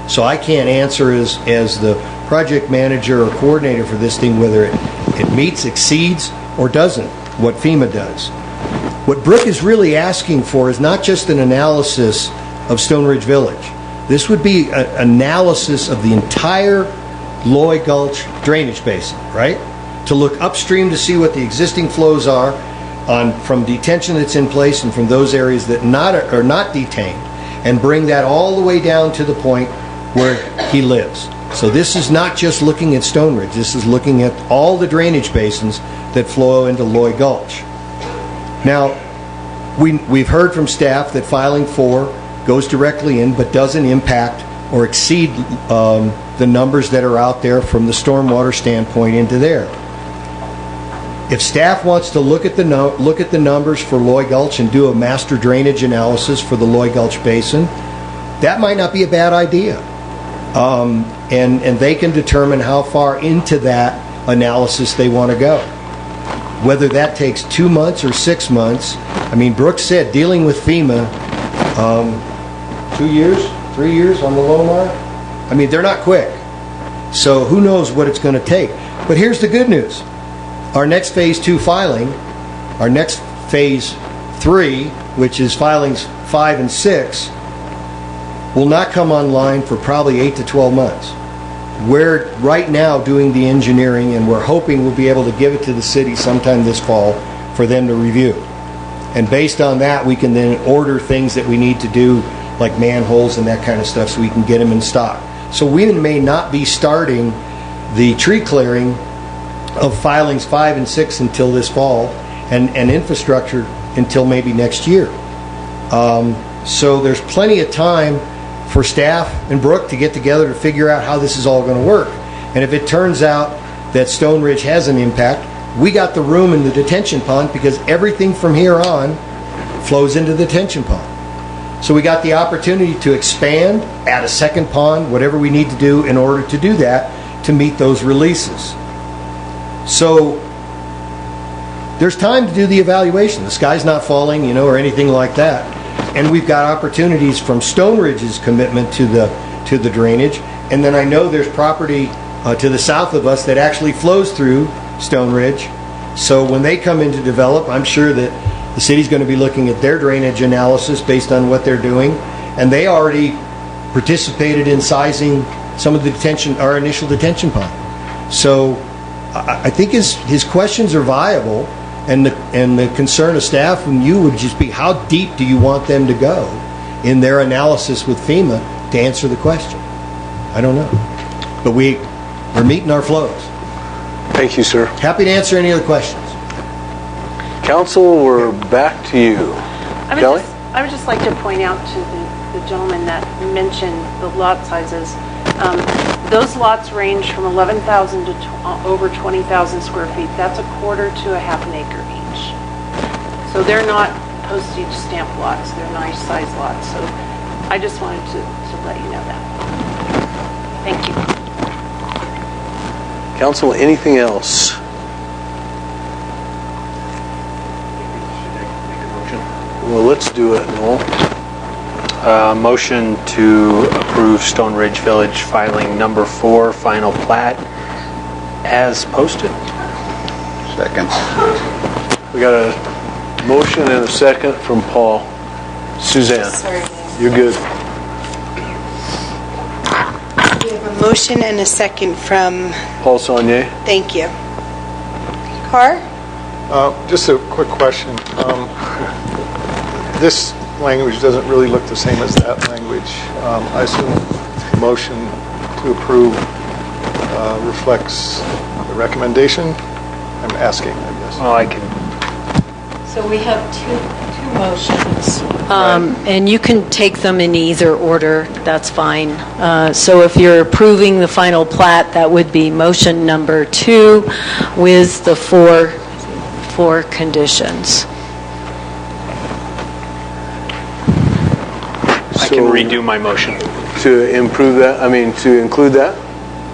So I can't answer as the project manager or coordinator for this thing whether it meets, exceeds, or doesn't what FEMA does. What Brooke is really asking for is not just an analysis of Stone Ridge Village. This would be an analysis of the entire Loy Gulch drainage basin, right? To look upstream to see what the existing flows are from detention that's in place and from those areas that are not detained, and bring that all the way down to the point where he lives. So this is not just looking at Stone Ridge, this is looking at all the drainage basins that flow into Loy Gulch. Now, we've heard from staff that filing 4 goes directly in but doesn't impact or exceed the numbers that are out there from the stormwater standpoint into there. If staff wants to look at the numbers for Loy Gulch and do a master drainage analysis for the Loy Gulch Basin, that might not be a bad idea. And they can determine how far into that analysis they want to go. Whether that takes 2 months or 6 months, I mean, Brooks said dealing with FEMA, 2 years, 3 years on the low mark. I mean, they're not quick. So who knows what it's going to take. But here's the good news. Our next Phase 2 filing, our next Phase 3, which is filings 5 and 6, will not come online for probably 8 to 12 months. We're right now doing the engineering, and we're hoping we'll be able to give it to the city sometime this fall for them to review. And based on that, we can then order things that we need to do, like manholes and that kind of stuff, so we can get them in stock. So we may not be starting the tree clearing of filings 5 and 6 until this fall, and infrastructure until maybe next year. So there's plenty of time for staff and Brooke to get together to figure out how this is all going to work. And if it turns out that Stone Ridge has an impact, we got the room in the detention pond, because everything from here on flows into the detention pond. So we got the opportunity to expand, add a second pond, whatever we need to do in order to do that, to meet those releases. So there's time to do the evaluation. The sky's not falling, or anything like that. And we've got opportunities from Stone Ridge's commitment to the drainage. And then I know there's property to the south of us that actually flows through Stone Ridge. So when they come in to develop, I'm sure that the city's going to be looking at their drainage analysis based on what they're doing. And they already participated in sizing some of the our initial detention pond. So I think his questions are viable, and the concern of staff and you would just be, how deep do you want them to go in their analysis with FEMA to answer the question? I don't know. But we're meeting our flows. Thank you, sir. Happy to answer any other questions. Council, we're back to you. Kelly? I would just like to point out to the gentleman that mentioned the lot sizes. Those lots range from 11,000 to over 20,000 square feet. That's a quarter to a half an acre each. So they're not postage stamp lots. They're nice size lots. So I just wanted to let you know that. Thank you. Council, anything else? Well, let's do it, Noel. Motion to approve Stone Ridge Village filing number 4, final plat, as posted. Second. We got a motion and a second from Paul. Suzanne, you're good. We have a motion and a second from... Paul Saunier. Thank you. Carr? Just a quick question. This language doesn't really look the same as that language. I assume the motion to approve reflects the recommendation. I'm asking, I guess. Well, I can. So we have two motions, and you can take them in either order. That's fine. So if you're approving the final plat, that would be motion number 2 with the four conditions. I can redo my motion. To improve that, to include that?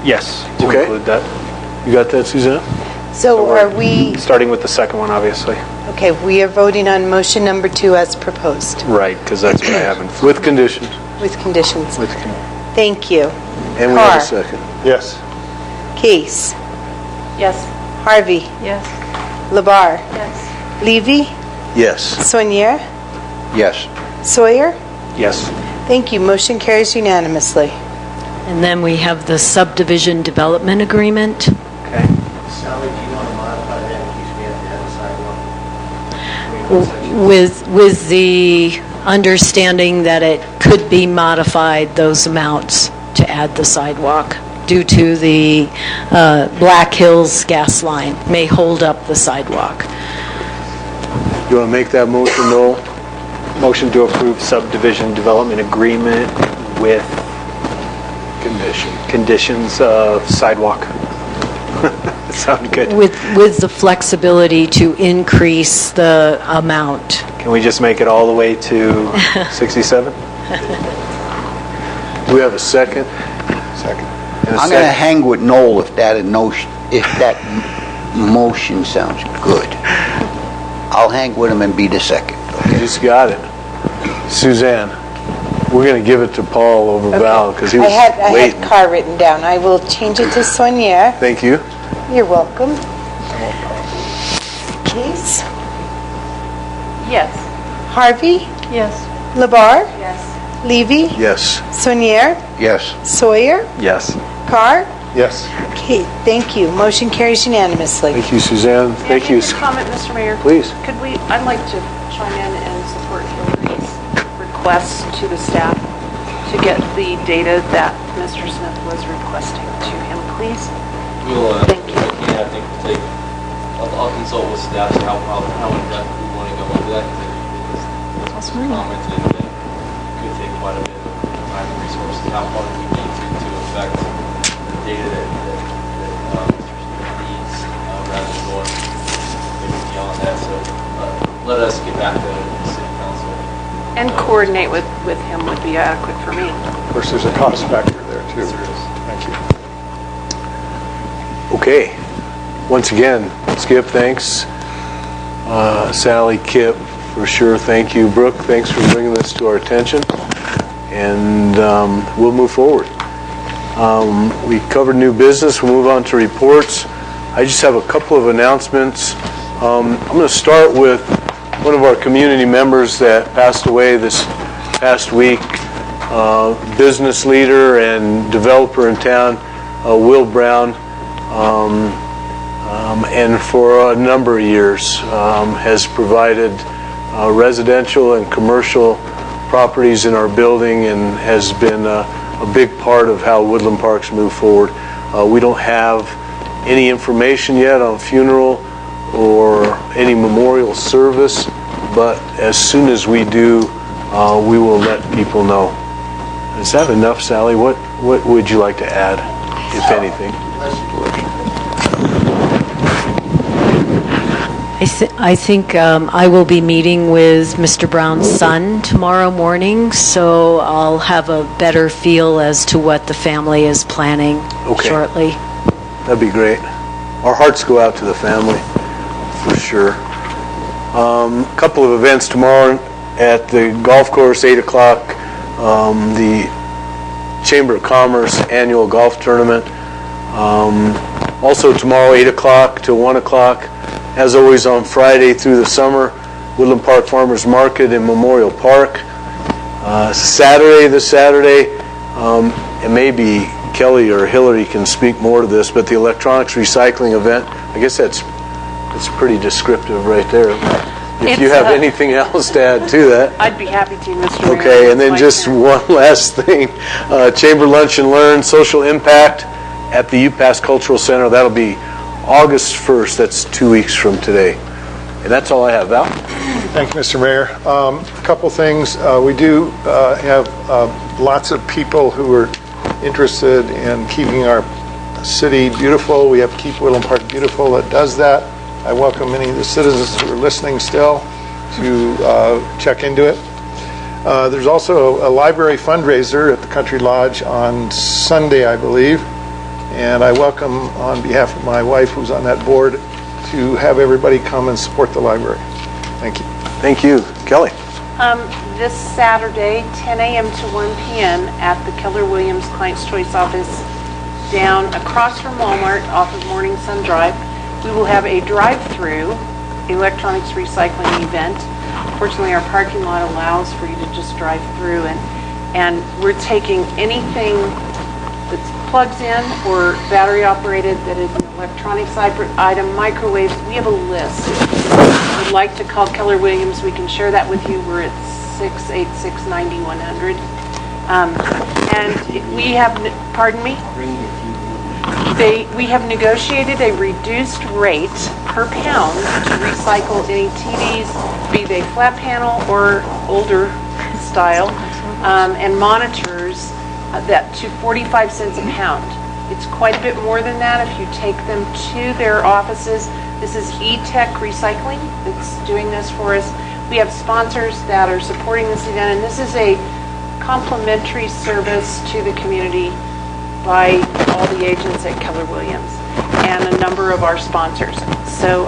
Yes, to Okay. include that. You got that, Suzanne? So are we... Starting with the second one, obviously. Okay, we are voting on motion number 2 as proposed. Right, because that's what I have in With conditions. With conditions. With Thank you. And we have Carr. a second. Yes. Case. Yes. Harvey. Yes. Labar. Yes. Levy. Yes. Sonier. Yes. Sawyer. Yes. Thank you. Motion carries unanimously. And then we have the subdivision development agreement. Okay. Sally, do you want to modify that in case we have to add a sidewalk? With the understanding that it could be modified, those amounts, to add the sidewalk due to the Black Hills gas line may hold up the sidewalk. You want to make that motion, Noel? Motion to approve subdivision development agreement with conditions of sidewalk. That sounds good. With the flexibility to increase the amount. Can we just make it all the way to 67? Do we have a second? Second. I'm going to hang with Noel if that motion sounds good. I'll hang with him and be the second. You just got it. Suzanne, we're going to give it to Paul over Val because he was I waiting. had Carr written down. I will change it to Sonia. Thank you. You're welcome. Case? Yes. Harvey? Yes. Labar? Yes. Levy? Yes. Sonier? Yes. Sawyer? Yes. Carr? Yes. Okay, thank you. Motion carries unanimously. Thank you, Suzanne. Thank you. May I make a comment, Mr. Mayor? Please. I'd like to chime in and support Hillary's request to the staff to get the data that Mr. Smith was requesting to him, please. Thank you. I think we'll take, I'll consult with staff to how in depth we want to go into that, because I think commented that it could take quite a bit of time and resources, how far we need to affect the data that Mr. Smith needs, rather than going maybe beyond that. So let us get back to the city council. And coordinate with him would be adequate for me. Of course, there's a cost factor there, too. Thank you. Okay. Once again, Skip, thanks. Sally, Kip, for sure, thank you. Brooke, thanks for bringing this to our attention. And we'll move forward. We covered new business. We'll move on to reports. I just have a couple of announcements. I'm going to start with one of our community members that passed away this past week, business leader and developer in town, Will Brown. And for a number of years has provided residential and commercial properties in our building and has been a big part of how Woodland Parks move forward. We don't have any information yet on funeral or any memorial service, but as soon as we do, we will let people know. Is that enough, Sally? What would you like to add, if anything? I think I will be meeting with Mr. Brown's son tomorrow morning, so I'll have a better feel as to what the family is planning shortly. That'd be great. Our hearts go out to the family, for sure. A couple of events tomorrow at the golf course, 8 o'clock, the Chamber of Commerce annual golf tournament. Also tomorrow, 8 o'clock to 1 o'clock. As always, on Friday through the summer, Woodland Park Farmers Market in Memorial Park. This Saturday, and maybe Kelly or Hillary can speak more to this, but the electronics recycling event, I guess that's pretty descriptive right there. If you have anything else to add to that. I'd be happy to, Mr. Mayor. Okay, and then just one last thing. Chamber Lunch and Learn, Social Impact at the UPass Cultural Center. That'll be August 1st. That's 2 weeks from today. And that's all I have. Val? Thank you, Mr. Mayor. A couple things. We do have lots of people who are interested in keeping our city beautiful. We have Keep Woodland Park Beautiful that does that. I welcome any of the citizens who are listening still to check into it. There's also a library fundraiser at the Country Lodge on Sunday, I believe. And I welcome, on behalf of my wife, who's on that board, to have everybody come and support the library. Thank you. Thank you. Kelly? This Saturday, 10 a.m. to 1 p.m. at the Keller Williams Client's Choice office down across from Walmart off of Morning Sun Drive, we will have a drive-through electronics recycling event. Fortunately, our parking lot allows for you to just drive through, and we're taking anything that's plugs in or battery operated that is an electronic item, microwaves. We have a list. If you'd like to call Keller Williams, we can share that with you. We're at 686-9100. And we have, pardon me? We have negotiated a reduced rate per pound to recycle any TVs, be they flat panel or older style, and monitors that to 45 cents a pound. It's quite a bit more than that if you take them to their offices. This is E-Tech Recycling that's doing this for us. We have sponsors that are supporting this event, and this is a complimentary service to the community by all the agents at Keller Williams and a number of our sponsors. So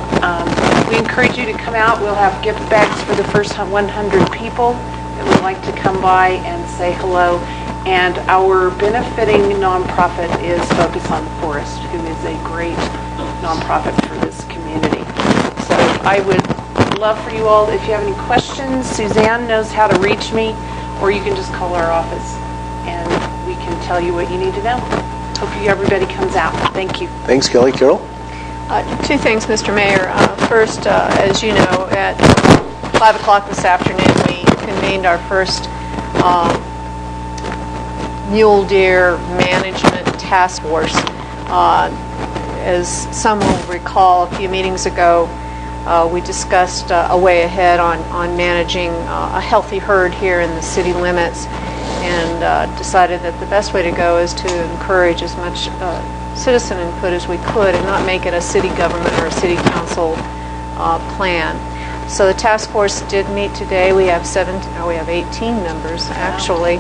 we encourage you to come out. We'll have gift bags for the first 100 people that would like to come by and say hello. And our benefiting nonprofit is Focus on the Forest, who is a great nonprofit for this community. So I would love for you all, if you have any questions, Suzanne knows how to reach me, or you can just call our office and we can tell you what you need to know. Hope everybody comes out. Thank you. Thanks, Kelly. Carol? Two things, Mr. Mayor. First, as you know, at 5 o'clock this afternoon, we convened our first Mule Deer Management Task Force. As some will recall, a few meetings ago, we discussed a way ahead on managing a healthy herd here in the city limits, and decided that the best way to go is to encourage as much citizen input as we could and not make it a city government or a city council plan. So the task force did meet today. We have 18 members actually.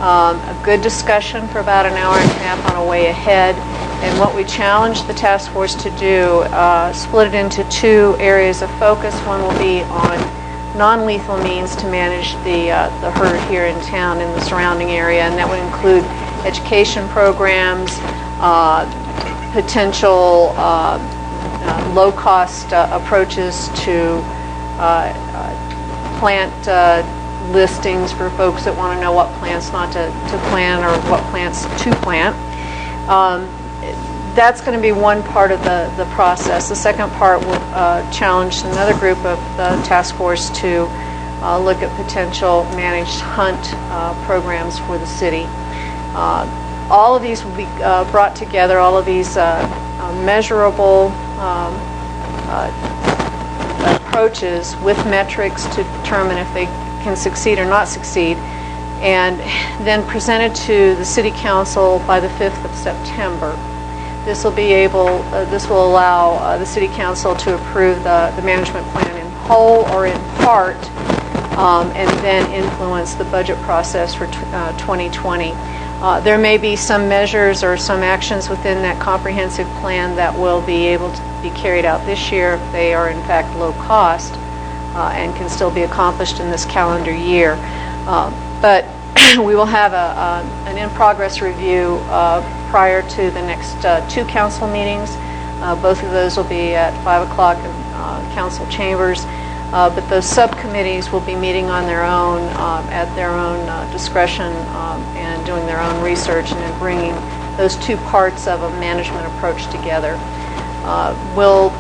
A good discussion for about an hour and a half on a way ahead. And what we challenged the task force to do, split it into two areas of focus. One will be on non-lethal means to manage the herd here in town in the surrounding area, and that would include education programs, potential low-cost approaches to plant listings for folks that want to know what plants not to plant or what plants to plant. That's going to be one part of the process. The second part will challenge another group of the task force to look at potential managed hunt programs for the city. All of these will be brought together, all of these measurable approaches with metrics to determine if they can succeed or not succeed, and then presented to the City Council by the 5th of September. This will allow the City Council to approve the management plan in whole or in part, and then influence the budget process for 2020. There may be some measures or some actions within that comprehensive plan that will be able to be carried out this year if they are in fact low cost and can still be accomplished in this calendar year. But we will have an in-progress review prior to the next two council meetings. Both of those will be at 5 o'clock in council chambers. But those subcommittees will be meeting on their own at their own discretion and doing their own research, and then bringing those two parts of a management approach together. We'll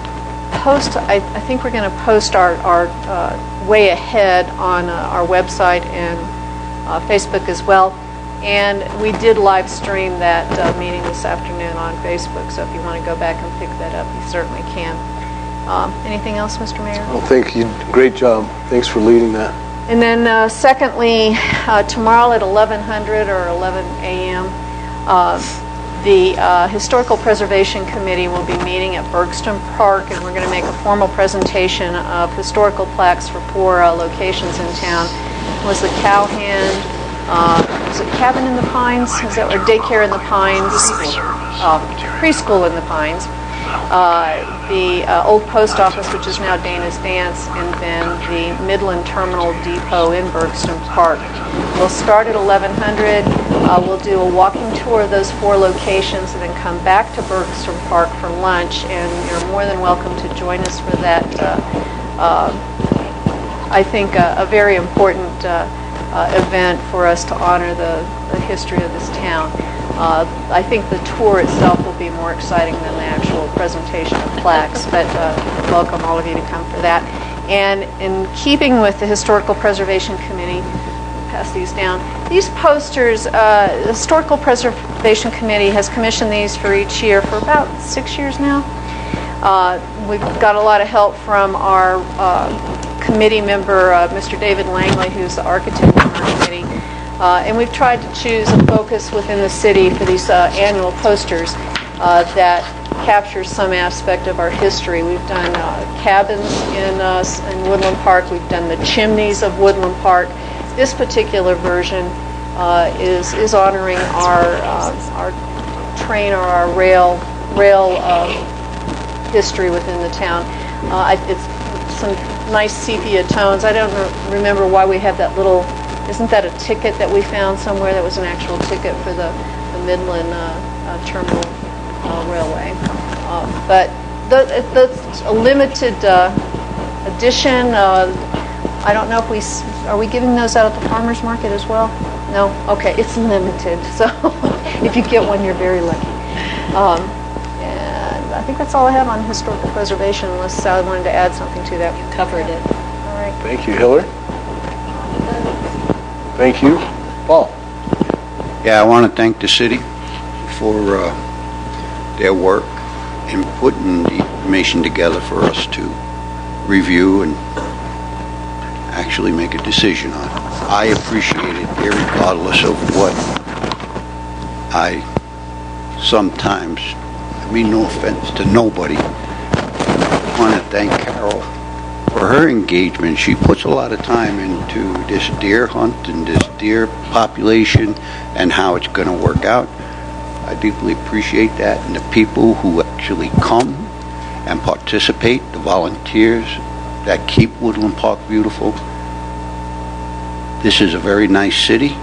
post, I think we're going to post our way ahead on our website and Facebook as well. And we did live stream that meeting this afternoon on Facebook, so if you want to go back and pick that up, you certainly can. Anything else, Mr. Mayor? Well, thank you. Great job. Thanks for leading that. And then secondly, tomorrow at 1100 or 11 a.m., the Historical Preservation Committee will be meeting at Bergstrom Park, and we're going to make a formal presentation of historical plaques for 4 locations in town. It was the Cowhand, is it Cabin in the Pines? Is that, or Daycare in the Pines? Preschool in the Pines. The old post office, which is now Dana's Dance, and then the Midland Terminal Depot in Bergstrom Park. We'll start at 1100. We'll do a walking tour of those 4 locations and then come back to Bergstrom Park for lunch, and you're more than welcome to join us for that. I think a very important event for us to honor the history of this town. I think the tour itself will be more exciting than the actual presentation of plaques, but welcome all of you to come for that. And in keeping with the Historical Preservation Committee, pass these down. These posters, the Historical Preservation Committee has commissioned these for each year for about 6 years now. We've got a lot of help from our committee member, Mr. David Langley, who's the architect on our committee. And we've tried to choose a focus within the city for these annual posters that captures some aspect of our history. We've done cabins in Woodland Park. We've done the chimneys of Woodland Park. This particular version is honoring our train or our rail history within the town. It's some nice sepia tones. I don't remember why we have that little. Isn't that a ticket that we found somewhere that was an actual ticket for the Midland Terminal Railway? But that's a limited edition. I don't know if are we giving those out at the farmers market as well? No? Okay, it's limited. So if you get one, you're very lucky. And I think that's all I have on historical preservation, unless Sally wanted to add something to that. You covered it. All right. Thank you, Hillary. Thank you. Paul. Yeah, I want to thank the city for their work in putting the information together for us to review and actually make a decision on. I appreciate it regardless of what I sometimes, I mean no offense to nobody, I want to thank Carol for her engagement. She puts a lot of time into this deer hunt and this deer population and how it's going to work out. I deeply appreciate that, and the people who actually come and participate, the volunteers that keep Woodland Park beautiful. This is a very nice city,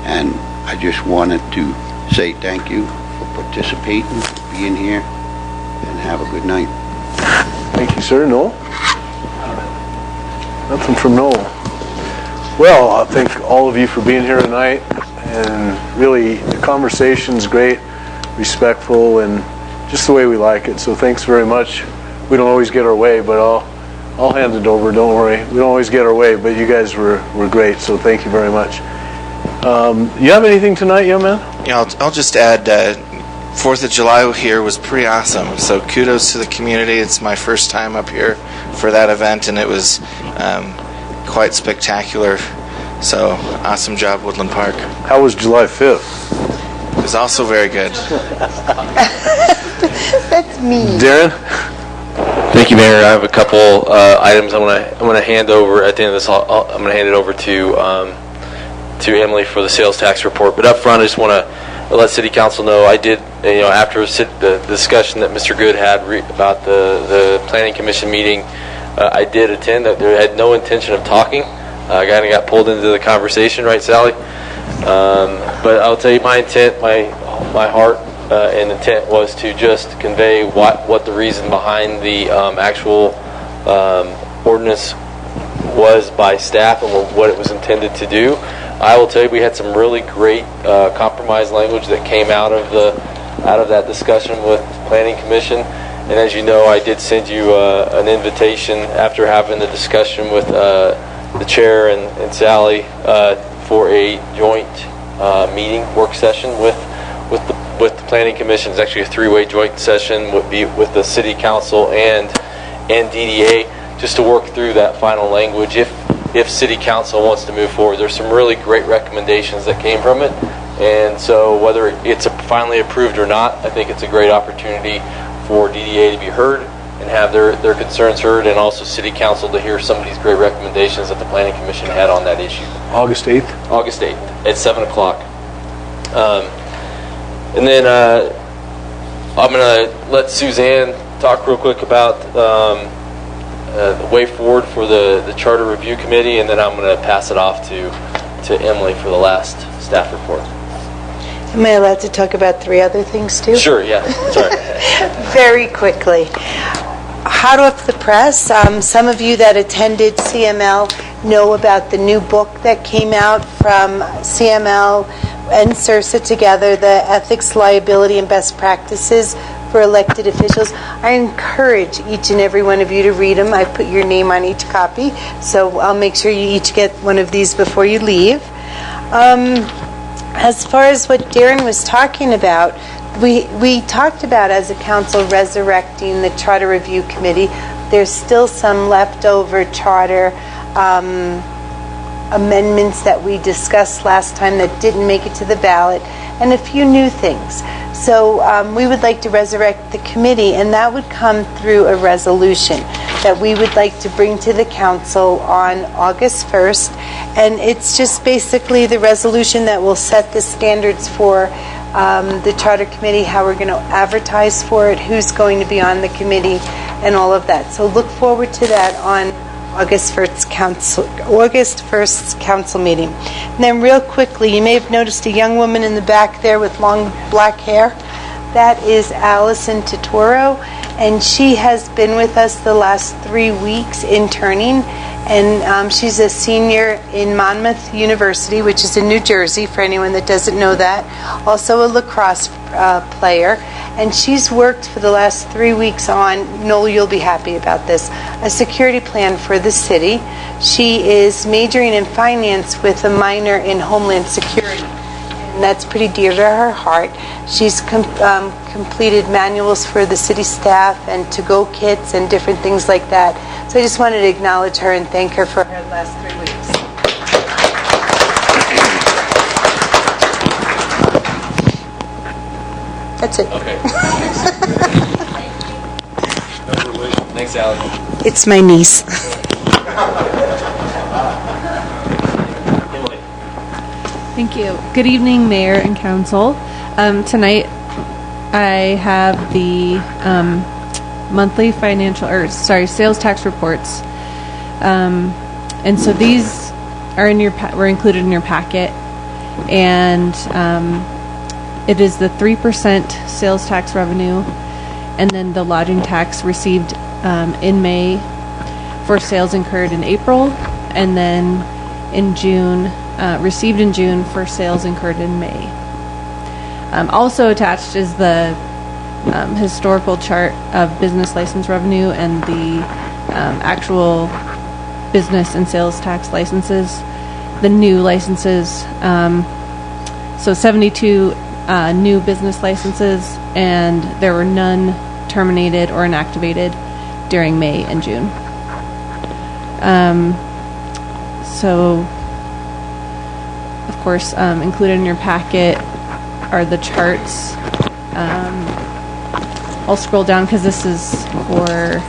and I just wanted to say thank you for participating, for being here, and have a good night. Thank you, sir. Noel? Nothing from Noel. Well, I thank all of you for being here tonight, and really the conversation's great, respectful, and just the way we like it. So thanks very much. We don't always get our way, but I'll hand it over. Don't worry. We don't always get our way, but you guys were great. So thank you very much. You have anything tonight, young man? Yeah, I'll just add. 4th of July here was pretty awesome. So kudos to the community. It's my first time up here for that event, and it was quite spectacular. So awesome job, Woodland Park. How was July 5th? It was also very good. That's me. Darren? Thank you, Mayor. I have a couple items I want to hand over at the end of this. I'm going to hand it over to Emily for the sales tax report. But up front, I just want to let City Council know I did, after the discussion that Mr. Good had about the Planning Commission meeting, I did attend. There had no intention of talking. I kind of got pulled into the conversation, right, Sally? But I'll tell you, my intent, my heart and intent was to just convey what the reason behind the actual ordinance was by staff and what it was intended to do. I will tell you, we had some really great compromise language that came out of that discussion with the Planning Commission. And as you know, I did send you an invitation after having the discussion with the chair and Sally for a joint meeting, work session with the Planning Commission. It's actually a three-way joint session with the City Council and DDA, just to work through that final language if City Council wants to move forward. There's some really great recommendations that came from it, and so whether it's finally approved or not, I think it's a great opportunity for DDA to be heard and have their concerns heard, and also City Council to hear some of these great recommendations that the Planning Commission had on that issue. August 8th? August 8th at 7 o'clock. And then I'm going to let Suzanne talk real quick about the way forward for the Charter Review Committee, and then I'm going to pass it off to Emily for the last staff report. Am I allowed to talk about 3 other things too? Sure, yeah. Sorry. Very quickly. Hot off the press, some of you that attended CML know about the new book that came out from CML and CIRSA together, the Ethics, Liability, and Best Practices for elected officials. I encourage each and every one of you to read them. I put your name on each copy, so I'll make sure you each get one of these before you leave. As far as what Darren was talking about, we talked about as a council resurrecting the Charter Review Committee. There's still some leftover charter amendments that we discussed last time that didn't make it to the ballot, and a few new things. So we would like to resurrect the committee, and that would come through a resolution that we would like to bring to the council on August 1st. And it's just basically the resolution that will set the standards for the Charter Committee, how we're going to advertise for it, who's going to be on the committee, and all of that. So look forward to that on August 1st council meeting. And then real quickly, you may have noticed a young woman in the back there with long black hair. That is Allison Totoro, and she has been with us the last 3 weeks interning, and she's a senior in Monmouth University, which is in New Jersey, for anyone that doesn't know that. Also a lacrosse player, and she's worked for the last 3 weeks on, Noel, you'll be happy about this, a security plan for the city. She is majoring in finance with a minor in Homeland Security, and that's pretty dear to her heart. She's completed manuals for the city staff and to-go kits and different things like that. So I just wanted to acknowledge her and thank her for her last 3 weeks. That's it. Okay. Thanks, Alex. It's my niece. Thank you. Good evening, Mayor and Council. Tonight, I have the monthly sales tax reports, and so these are were included in your packet, and it is the 3% sales tax revenue, and then the lodging tax received in May for sales incurred in April, and then in June, received in June for sales incurred in May. Also attached is the historical chart of business license revenue and the actual business and sales tax licenses, the new licenses. So 72 new business licenses, and there were none terminated or inactivated during May and June. So, of course, included in your packet are the charts. I'll scroll down because this is for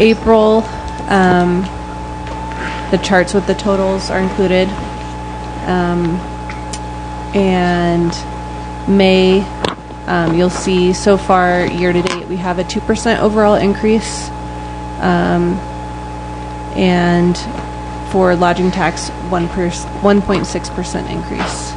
April. The charts with the totals are included. And May, you'll see so far year to date we have a 2% overall increase, and for lodging tax 1.6% increase.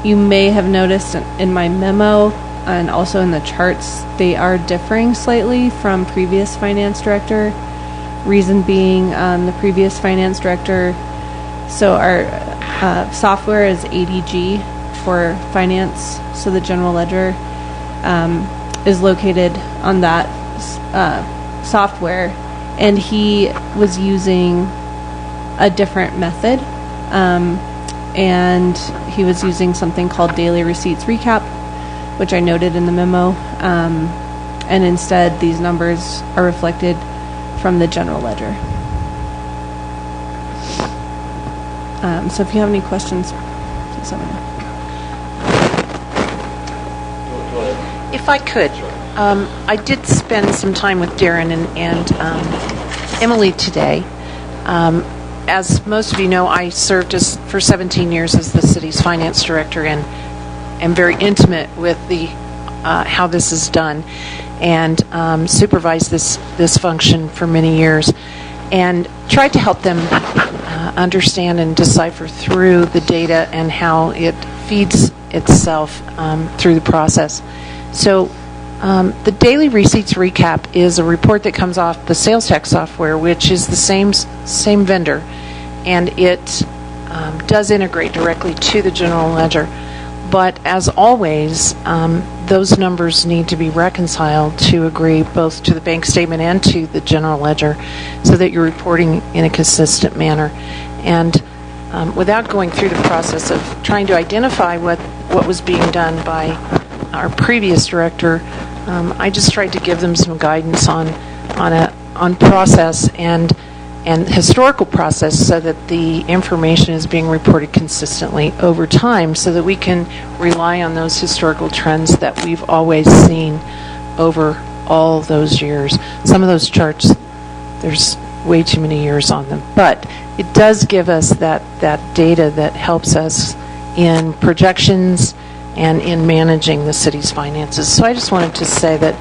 You may have noticed in my memo and also in the charts they are differing slightly from previous finance director. Reason being, the previous finance director, so our software is ADG for finance, so the general ledger is located on that software, and he was using a different method, and he was using something called daily receipts recap, which I noted in the memo, and instead these numbers are reflected from the general ledger. So if you have any questions, please let me know. If I could, I did spend some time with Darren and Emily today. As most of you know, I served for 17 years as the city's finance director and am very intimate with the how this is done, and supervised this function for many years, and tried to help them understand and decipher through the data and how it feeds itself through the process. So the daily receipts recap is a report that comes off the sales tax software, which is the same vendor, and it does integrate directly to the general ledger. But as always, those numbers need to be reconciled to agree both to the bank statement and to the general ledger so that you're reporting in a consistent manner. And without going through the process of trying to identify what was being done by our previous director, I just tried to give them some guidance on process and historical process so that the information is being reported consistently over time so that we can rely on those historical trends that we've always seen over all those years. Some of those charts, there's way too many years on them, but it does give us that data that helps us in projections and in managing the city's finances. So I just wanted to say that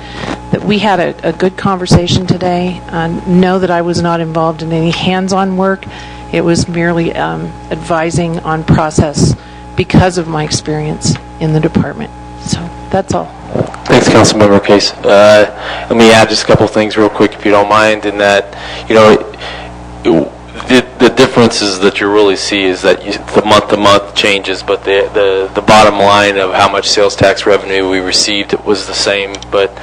we had a good conversation today. Know that I was not involved in any hands-on work. It was merely advising on process because of my experience in the department. So that's all. Thanks, Councilmember Case. Let me add just a couple things real quick, if you don't mind, in that, the differences that you really see is that the month-to-month changes, but the bottom line of how much sales tax revenue we received was the same. But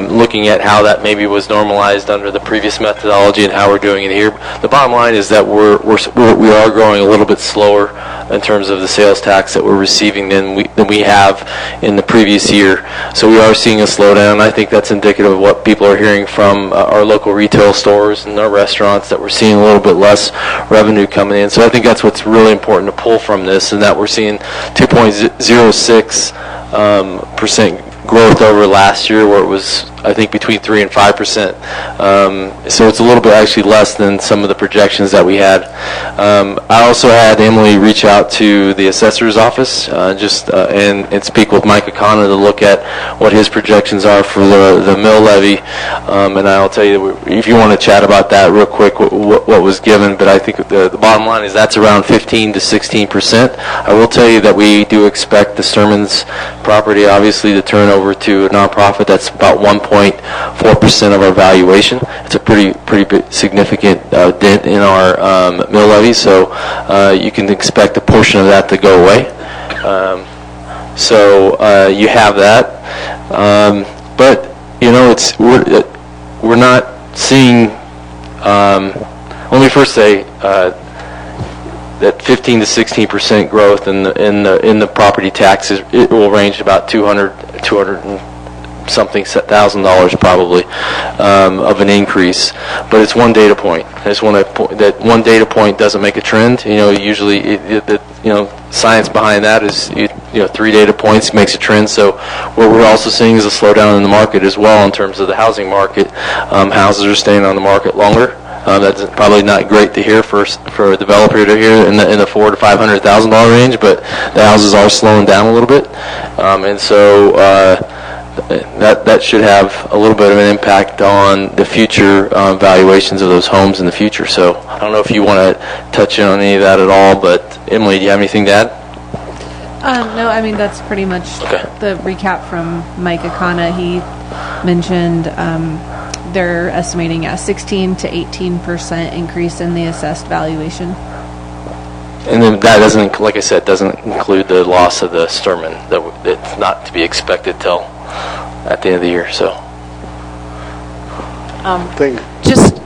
looking at how that maybe was normalized under the previous methodology and how we're doing it here, the bottom line is that we are growing a little bit slower in terms of the sales tax that we're receiving than we have in the previous year. So we are seeing a slowdown. I think that's indicative of what people are hearing from our local retail stores and our restaurants, that we're seeing a little bit less revenue coming in. So I think that's what's really important to pull from this, and that we're seeing 2.06% growth over last year, where it was, I think, between 3 and 5%. So it's a little bit actually less than some of the projections that we had. I also had Emily reach out to the assessor's office and speak with Mike Akana to look at what his projections are for the mill levy. And I'll tell you, if you want to chat about that real quick, what was given. But I think the bottom line is that's around 15 to 16%. I will tell you that we do expect the Sturman's property, obviously, to turn over to a nonprofit. That's about 1.4% of our valuation. It's a pretty significant dent in our mill levy, so you can expect a portion of that to go away. So you have that, but we're not seeing. Let me first say that 15 to 16% growth in the property taxes, it will range about $200 and something $1,000 probably of an increase, but it's one data point. I just want to point that one data point doesn't make a trend. Usually science behind that is 3 data points makes a trend. So what we're also seeing is a slowdown in the market as well in terms of the housing market. Houses are staying on the market longer. That's probably not great to hear for a developer to hear in the $400,000 to $500,000 range, but the houses are slowing down a little bit, and so that should have a little bit of an impact on the future valuations of those homes in the future. So I don't know if you want to touch on any of that at all, but Emily, do you have anything to add? No, I mean, that's pretty much the recap from Mike Akana. He mentioned they're estimating a 16 to 18% increase in the assessed valuation. And then that doesn't, like I said, doesn't include the loss of the Sturman. That's not to be expected till at the end of the year. So,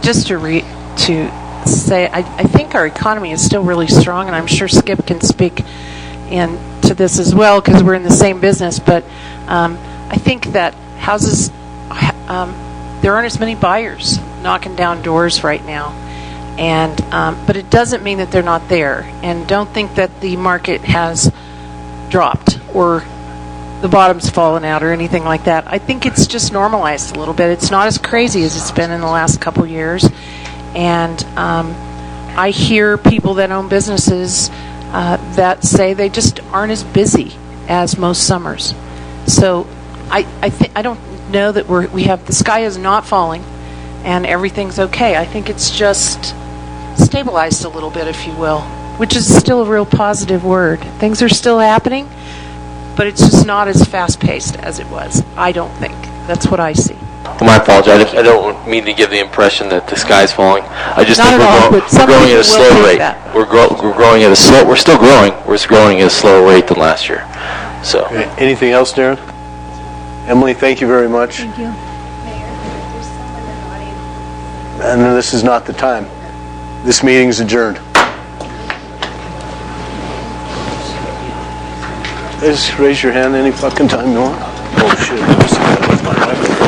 just to say, I think our economy is still really strong, and I'm sure Skip can speak to this as well because we're in the same business. But I think that houses, there aren't as many buyers knocking down doors right now. And but it doesn't mean that they're not there. And don't think that the market has dropped or the bottom's fallen out or anything like that. I think it's just normalized a little bit. It's not as crazy as it's been in the last couple years. And I hear people that own businesses that say they just aren't as busy as most summers. So I don't know that we have the sky is not falling and everything's okay. I think it's just stabilized a little bit, if you will, which is still a real positive word. Things are still happening, but it's just not as fast-paced as it was, I don't think. That's what I see. Well, my apologies. I don't mean to give the impression that the sky's falling. I just Not think at all, we're but some growing at a people will slow take rate. that. We're growing at a slow. We're still growing. We're just growing at a slower rate than last year. So. Anything else, Darren? Emily, thank you very much. Thank you. And this is not the time. This meeting is adjourned. Just raise your hand any fucking time you want. Oh shit, I must have that with my microphone.